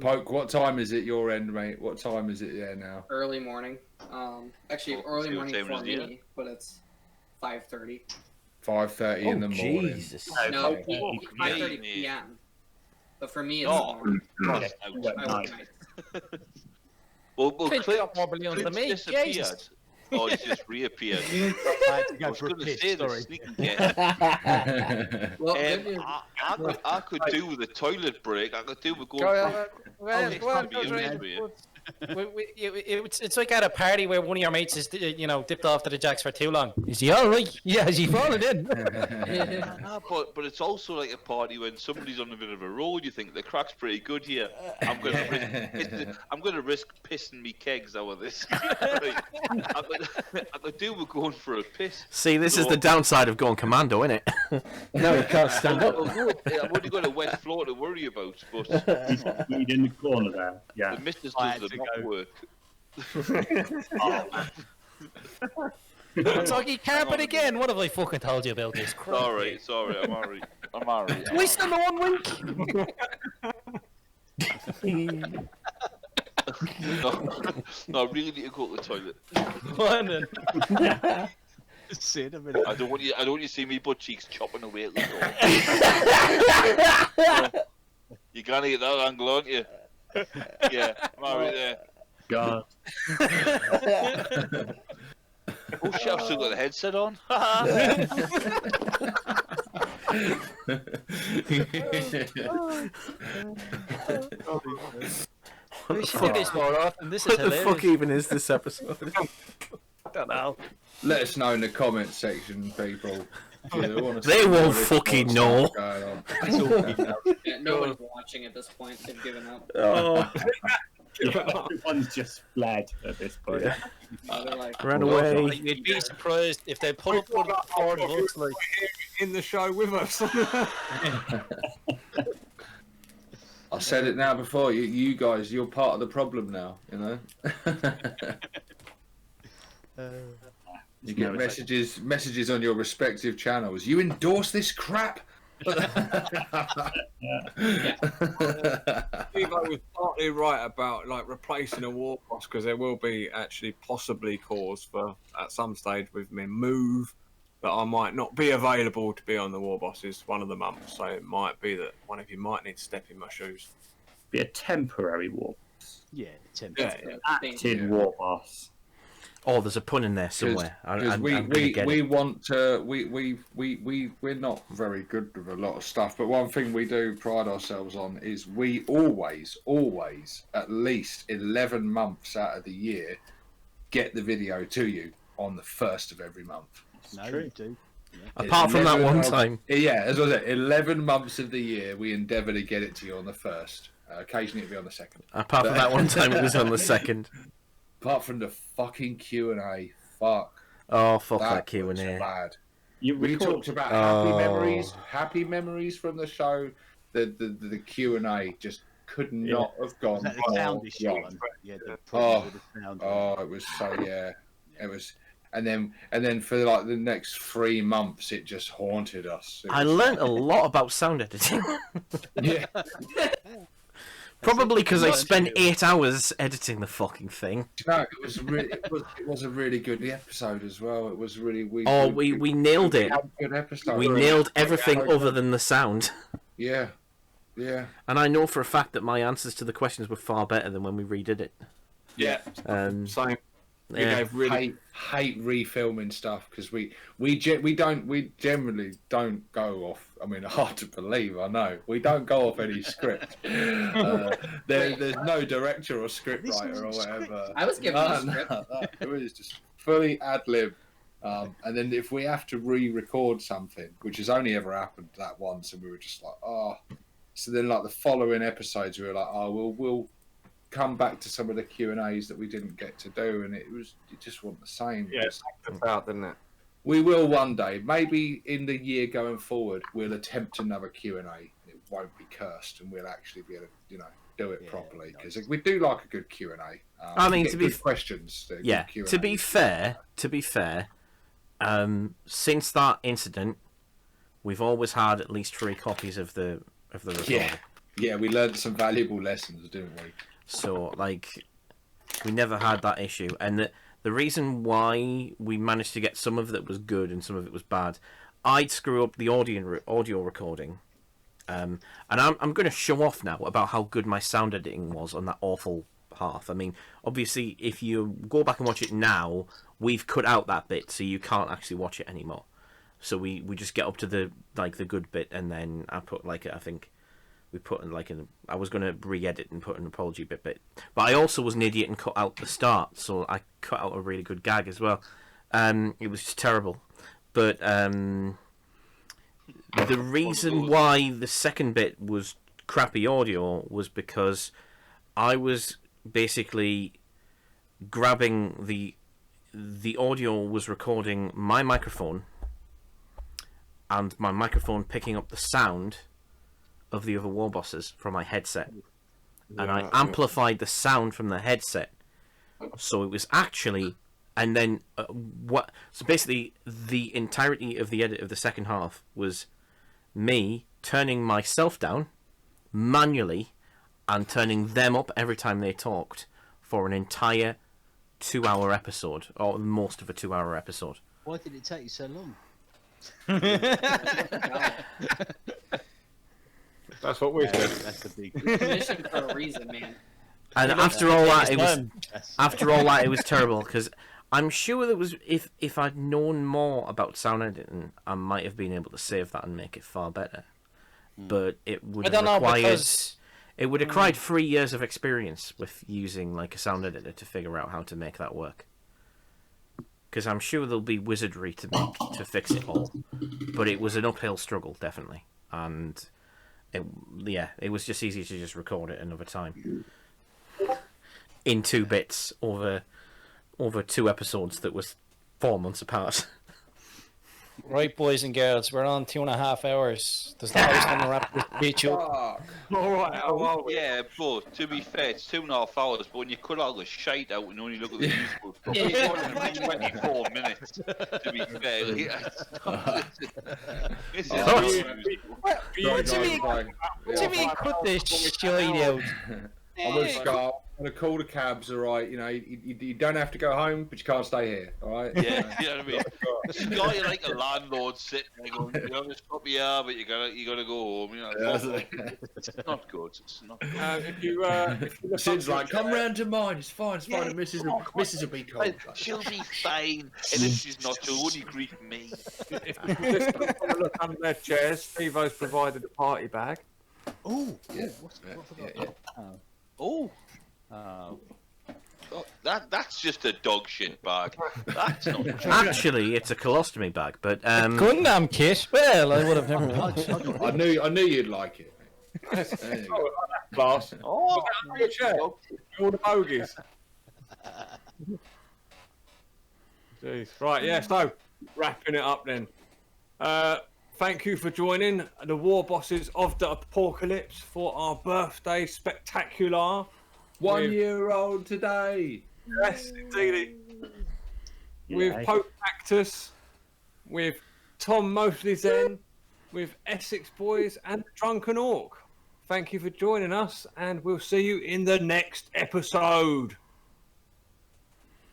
Poke, what time is it your end, mate? What time is it there now? Early morning. Actually, early same morning time for as you. me, but it's 5:30. 5:30 in the morning. Jesus. No, Okay. 5:30 p.m. But for me, it's Oh, morning. that's I out. work nights. Well, Clint Clint got more balloons than me. disappeared. Jesus. Oh, he's just reappeared. I had to I go was for a going to piss, say the sorry. sneaking get. Well, good news. I could do with a toilet break. I could do with going Go, for well, it's well, gonna be go, amazing, Dre. yeah. It's like at a party where one of your mates is, dipped off to the jacks for too long. Is he all right? Yeah, has he fallen in? But it's also like a party when somebody's on a bit of a roll. You think the crack's pretty good here. I'm gonna risk pissing me kegs out of this. Right. I could do with going for a piss. See, this is the downside of going commando, isn't it? No, you can't stand up. I've only got a wet floor to worry about, but He's in the corner there. Yeah. the missus I does had the to mop go. work. Soggy carpet again. What have I fucking told you about this? Sorry, I'm alright. I'm alright. We still no one wink. No, I really need to go to the toilet. Go on then. See in a minute. I don't want you to see me butt cheeks chopping away at the door. You're gonna get that angle, aren't you? Yeah, I'm alright there. God. Oh shit, I've still got the headset on. We should do this more often. This is What the hilarious. fuck even is this episode? I don't know. Let us know in the comment section, people. They won't fucking know. Yeah, nobody's watching at this point. They've given up. Oh, Everyone's just fled at this point. Yeah. They're like, ran away. Like, you'd be surprised if they pull up one for us. Like, In the show with us. I said it now before. You guys, you're part of the problem now. You know. You get messages on your respective channels. You endorse this crap. Evo was partly right about like replacing a Warboss because there will be actually possibly cause for at some stage with me move that I might not be available to be on the Warbosses one of the months. So it might be that one of you might need to step in my shoes. Be a temporary war. Yeah, temporary. Yeah, Active war boss. Oh, there's a pun in there somewhere. Because we're not very good with a lot of stuff, but one thing we do pride ourselves on is we always at least 11 months out of the year get the video to you on the first of every month. No, you do. Apart from that one time. Yeah, as I said, 11 months of the year we endeavour to get it to you on the first. Occasionally it'll be on the second. Apart from that one time, it was on the second. Apart from the fucking Q&A, fuck. Oh, fuck that was Q&A. bad. You We record- talked about Oh. happy memories from the show. The Q&A just could not have gone. Was that the more sound issue wrong. one? Yeah, the problem with the sound. It was so it was, and then for like the next 3 months, it just haunted us. It I was- learnt a lot about sound editing. Yeah. Probably because I spent 8 hours editing the fucking thing. No, it was really, it was a really good episode as well. It was really we We nailed it. had a good episode. We nailed everything other than the sound. Yeah. Yeah. And I know for a fact that my answers to the questions were far better than when we redid it. Yeah. Same. We Yeah. gave really hate refilming stuff because we generally don't go off. I mean, hard to believe, I know. We don't go off any script. There's no director or script writer or whatever. I was given a script. It was just fully ad lib. And then if we have to re-record something, which has only ever happened that once, and we were just like, oh. So then, like the following episodes, we were like, oh, we'll come back to some of the Q&As that we didn't get to do, and it just wasn't the same. Yeah, it's out, didn't it? We will one day, maybe in the year going forward, we'll attempt another Q&A. It won't be cursed, and we'll actually be able to, do it properly, because we do like a good Q&A. I mean, to be questions. Yeah. To be fair, since that incident, we've always had at least 3 copies of the recording. Yeah, we learned some valuable lessons, didn't we? So, we never had that issue. And the reason why we managed to get some of it was good and some of it was bad, I'd screw up the audio recording. And I'm going to show off now about how good my sound editing was on that awful half. I mean, obviously, if you go back and watch it now, we've cut out that bit, so you can't actually watch it anymore. So we just get up to the good bit, and then I put I think we put in I was going to re-edit and put an apology bit, but I also was an idiot and cut out the start, so I cut out a really good gag as well. It was just terrible, but the reason why the second bit was crappy audio was because I was basically grabbing the audio was recording my microphone, and my microphone picking up the sound of the other Warbosses from my headset. And I amplified the sound from the headset. So it was actually... And then... So basically, the entirety of the edit of the second half was me turning myself down manually and turning them up every time they talked for an entire 2-hour episode, or most of a 2-hour episode. Why did it take you so long? That's what we said. That's a big Mission for a reason, man. And after all that, it was terrible, because I'm sure that was if I'd known more about sound editing, I might have been able to save that and make it far better. But it would have required... It would have required 3 years of experience with using a sound editor to figure out how to make that work. Because I'm sure there'll be wizardry to fix it all, but it was an uphill struggle, definitely. And it was just easier to just record it another time in 2 bits over 2 episodes that was 4 months apart. Right, boys and girls, we're on 2.5 hours. Does the host want to wrap this bitch up? All right, yeah, but to be fair, it's 2.5 hours. But when you cut all the shite out and only look at the useful stuff, it's 24 minutes. To be fair, What do you mean cut this shite out? I'm with Scar. I'm gonna call the cabs, all right? You don't have to go home, but you can't stay here, all right? Yeah, you know what I mean. Scar, you're like a landlord sitting there going, "You have to stop here, but you gotta go home." It's not good. It's not good. Sid's like, "Come round to mine. It's fine. It's fine. Mrs. will be cold. She'll be fine." And if she's not, she'll only grief me. If you just want to look under their chairs, Steve-O's provided a party bag. Oh, Yeah. Oh. That's just a dog shit bag. That's not true. Actually, it's a colostomy bag, but Gundam kit? Well, I would have never known. I knew you'd like it. Class. Oh, your chair. All the bogies. Jeez. Right, yeah, so wrapping it up then. Thank you for joining the Warbosses of the ApORKalypse for our birthday spectacular. 1 year old today. Yes, indeed. With Pope Cactus, with Tom Mostly Zen, with Essex Boys and the Drunken Orc. Thank you for joining us, and we'll see you in the next episode.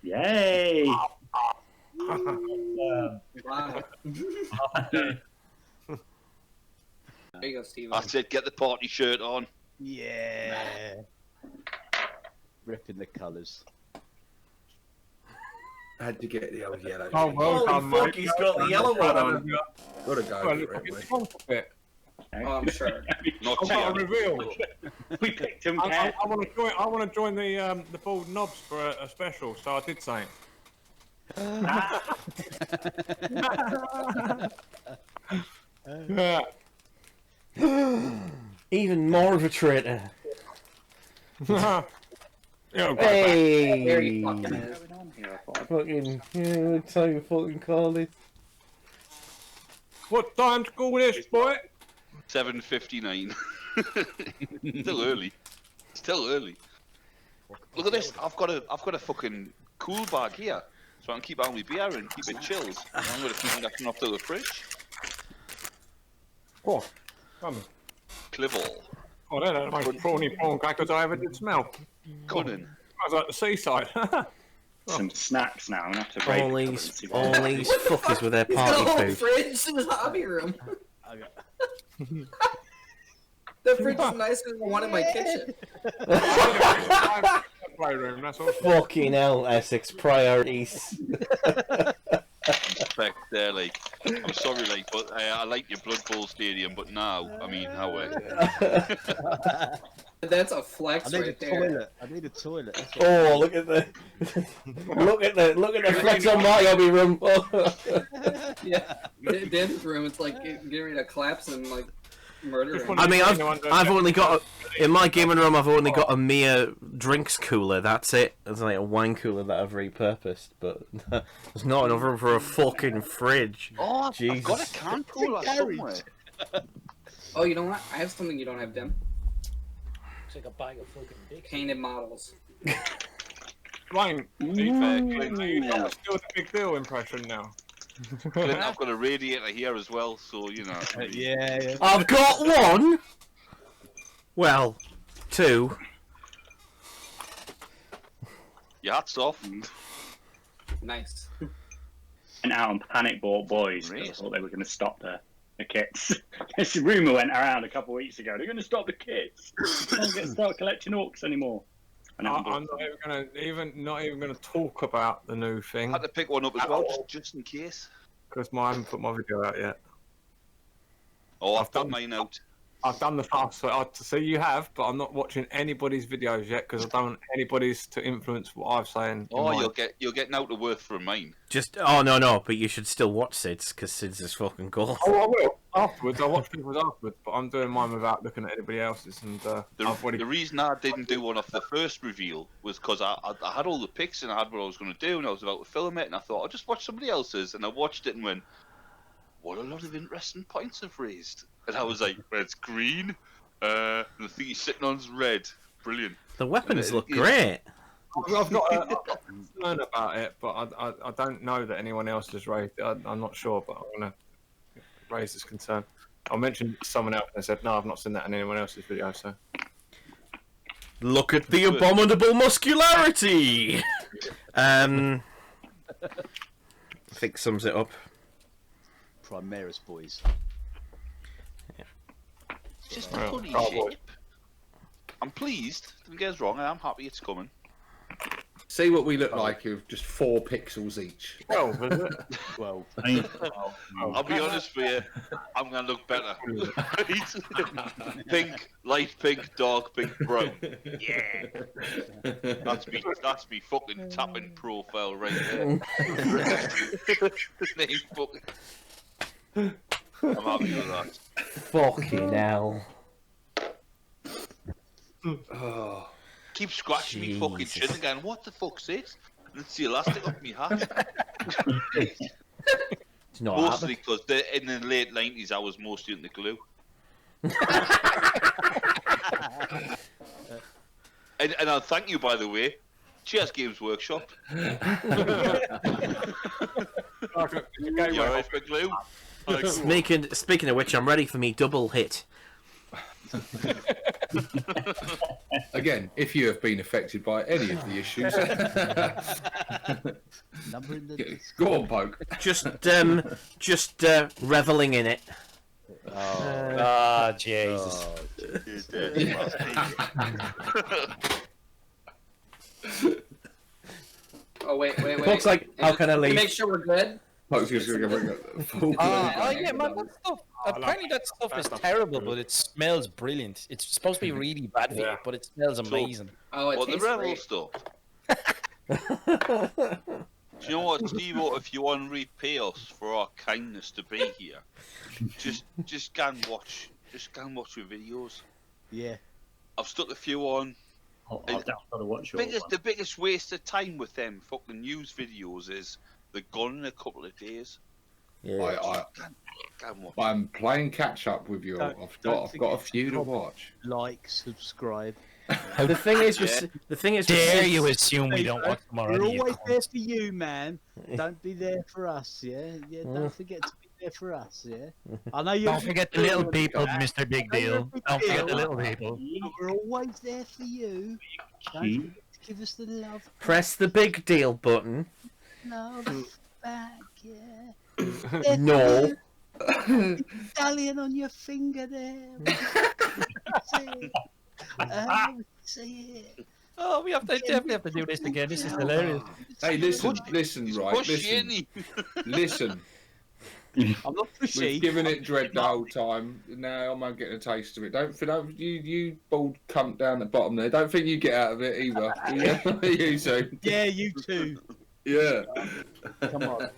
Yay! Wow. There you go, Steve. I said, get the party shirt on. Yeah. Ripping the colours. Had to get the old yellow. Oh, well done, Holy fuck, mate. he's got the yellow one on. Gotta go Well, for it, it's mate. gone for a bit. Oh, I'm sure. Not I've got a yet. reveal. We picked him. I want to join the bald knobs for a special, so I did say it. Even more of a traitor. Yeah, Hey! Very fucking is. Fucking, yeah, time to fucking call it. what time school this, boy? 7:59. Still early. Still early. Look at this. I've got a fucking cool bag here, so I can keep all my beer and keep it chilled. I'm gonna keep that off to the fridge. Oh, come. Clever. Oh, they're the most prawny prawn crackers I ever did smell. Cunning. I was at the seaside. Some snacks now. I'm gonna have to All rate these, the colours and see what- all these fuckers with their He's got a whole party food. fridge in his hobby room. The fridge is nicer than the one in my kitchen. Playroom, that's all. Fucking hell, Essex priorities. Respect there, like. I'm sorry, like, but I like your Blood Bowl Stadium, but now, I mean, how That's a flex I need right a there. toilet. I need a toilet. That's what Oh, look at the look at the flex on my hobby room. Yeah, Dan's room. It's like getting ready to collapse and like murder him. I mean, I've only got in my gaming room. I've only got a mere drinks cooler. That's it. It's like a wine cooler that I've repurposed, but there's not enough room for a fucking fridge. Oh, Jesus. I've got a can cooler somewhere. Oh, you know what? I have something you don't have, Dim. It's like a bag of fucking dicks. Painted models. Fine. To be fair, Clint, I'm still the big deal impression now. Clint, I've got a radiator here as well, so you know. yeah. I've got one. Well, two. Your hat's off. Nice. Went out and panic bought boys. 'Cause I Right. thought they were going to stop the kits. This rumour went around a couple of weeks ago. They're going to stop the kits. You can't start collecting orcs anymore. And I'm not even gonna talk about the new thing Had to pick one up as well, just in case. because I haven't put my video out yet. Oh, I've I've got done- mine out. I've done the fast, so to see you have, but I'm not watching anybody's videos yet because I don't want anybody's to influence what I'm saying. Oh, you'll get now to worth from mine. Just no, but you should still watch Sid's because Sid's is fucking gold. Oh, I will afterwards. I'll watch people's afterwards, but I'm doing mine without looking at anybody else's. And I've already The reason I didn't do one off the first reveal was because I had all the pics and I had what I was going to do and I was about to film it and I thought I'll just watch somebody else's and I watched it and went, what a lot of interesting points have raised. And I was like, red's green, the thing he's sitting on is red. Brilliant. The weapons look Yeah. great. I've got a concern about it, but I don't know that anyone else has raised it. I'm not sure, but I'm going to raise this concern. I mentioned someone else and they said, no, I've not seen that in anyone else's video, so... Look at the abominable muscularity! I think sums it up. Primaris boys. Just a Well, funny Cowboy. shape. I'm pleased. Don't get us wrong, I'm happy it's coming. See what we look like with just 4 pixels each. Oh, was it? Well, I'll be honest with you, I'm gonna look better. Pink, light pink, dark pink, brown. Yeah, that's me fucking tapping profile right there. Name fucking. I'm happy with that. Fucking hell. Oh, Keep scratching me fucking Jesus. chin again. What the fuck's it? And it's the elastic off me hat. It's not Mostly because in the late 90s I was mostly into glue. and I'll thank you, by the way. Cheers, Games Workshop. You alright for glue? Speaking of which, I'm ready for me double hit. again, if you have been affected by any of the issues, number in the go on, Poke. Just reveling in it. Ah, Jesus. You dirty bastard. Oh wait. Looks like how can I leave? Make sure we're good. Oh yeah, man, that stuff. Apparently that stuff is terrible, but it smells brilliant. It's supposed to be really bad for you, but it smells amazing. Oh, it What, the tastes rebel great. stuff? Do you know what, Steve? If you want to repay us for our kindness to be here, just go and watch your videos. Yeah. I've stuck a few on. I've got to watch The biggest waste of time with them fucking news videos is they're gone in a couple of days. Yeah. I'm playing catch up with you. I've got a few to watch. Like, subscribe. The thing is, dare you assume we don't watch them already? We're always there for you, man. Don't be there for us, yeah. Don't forget to be there for us, yeah. I know you. Don't forget the little people, Mr. Big Deal. Don't forget the little people. We're always there for you. Don't forget to give us the love. Press the big deal button. Love back, yeah. No. Medallion on your finger there. See it. Oh, we definitely have to do this again. This is hilarious. Hey, listen, right? Listen. I'm not pushy. We've given it dread the whole time. Now I'm not getting a taste of it. Don't you bald cunt down the bottom there. Don't think you get out of it either. You too. Yeah, you too. Yeah. Come on.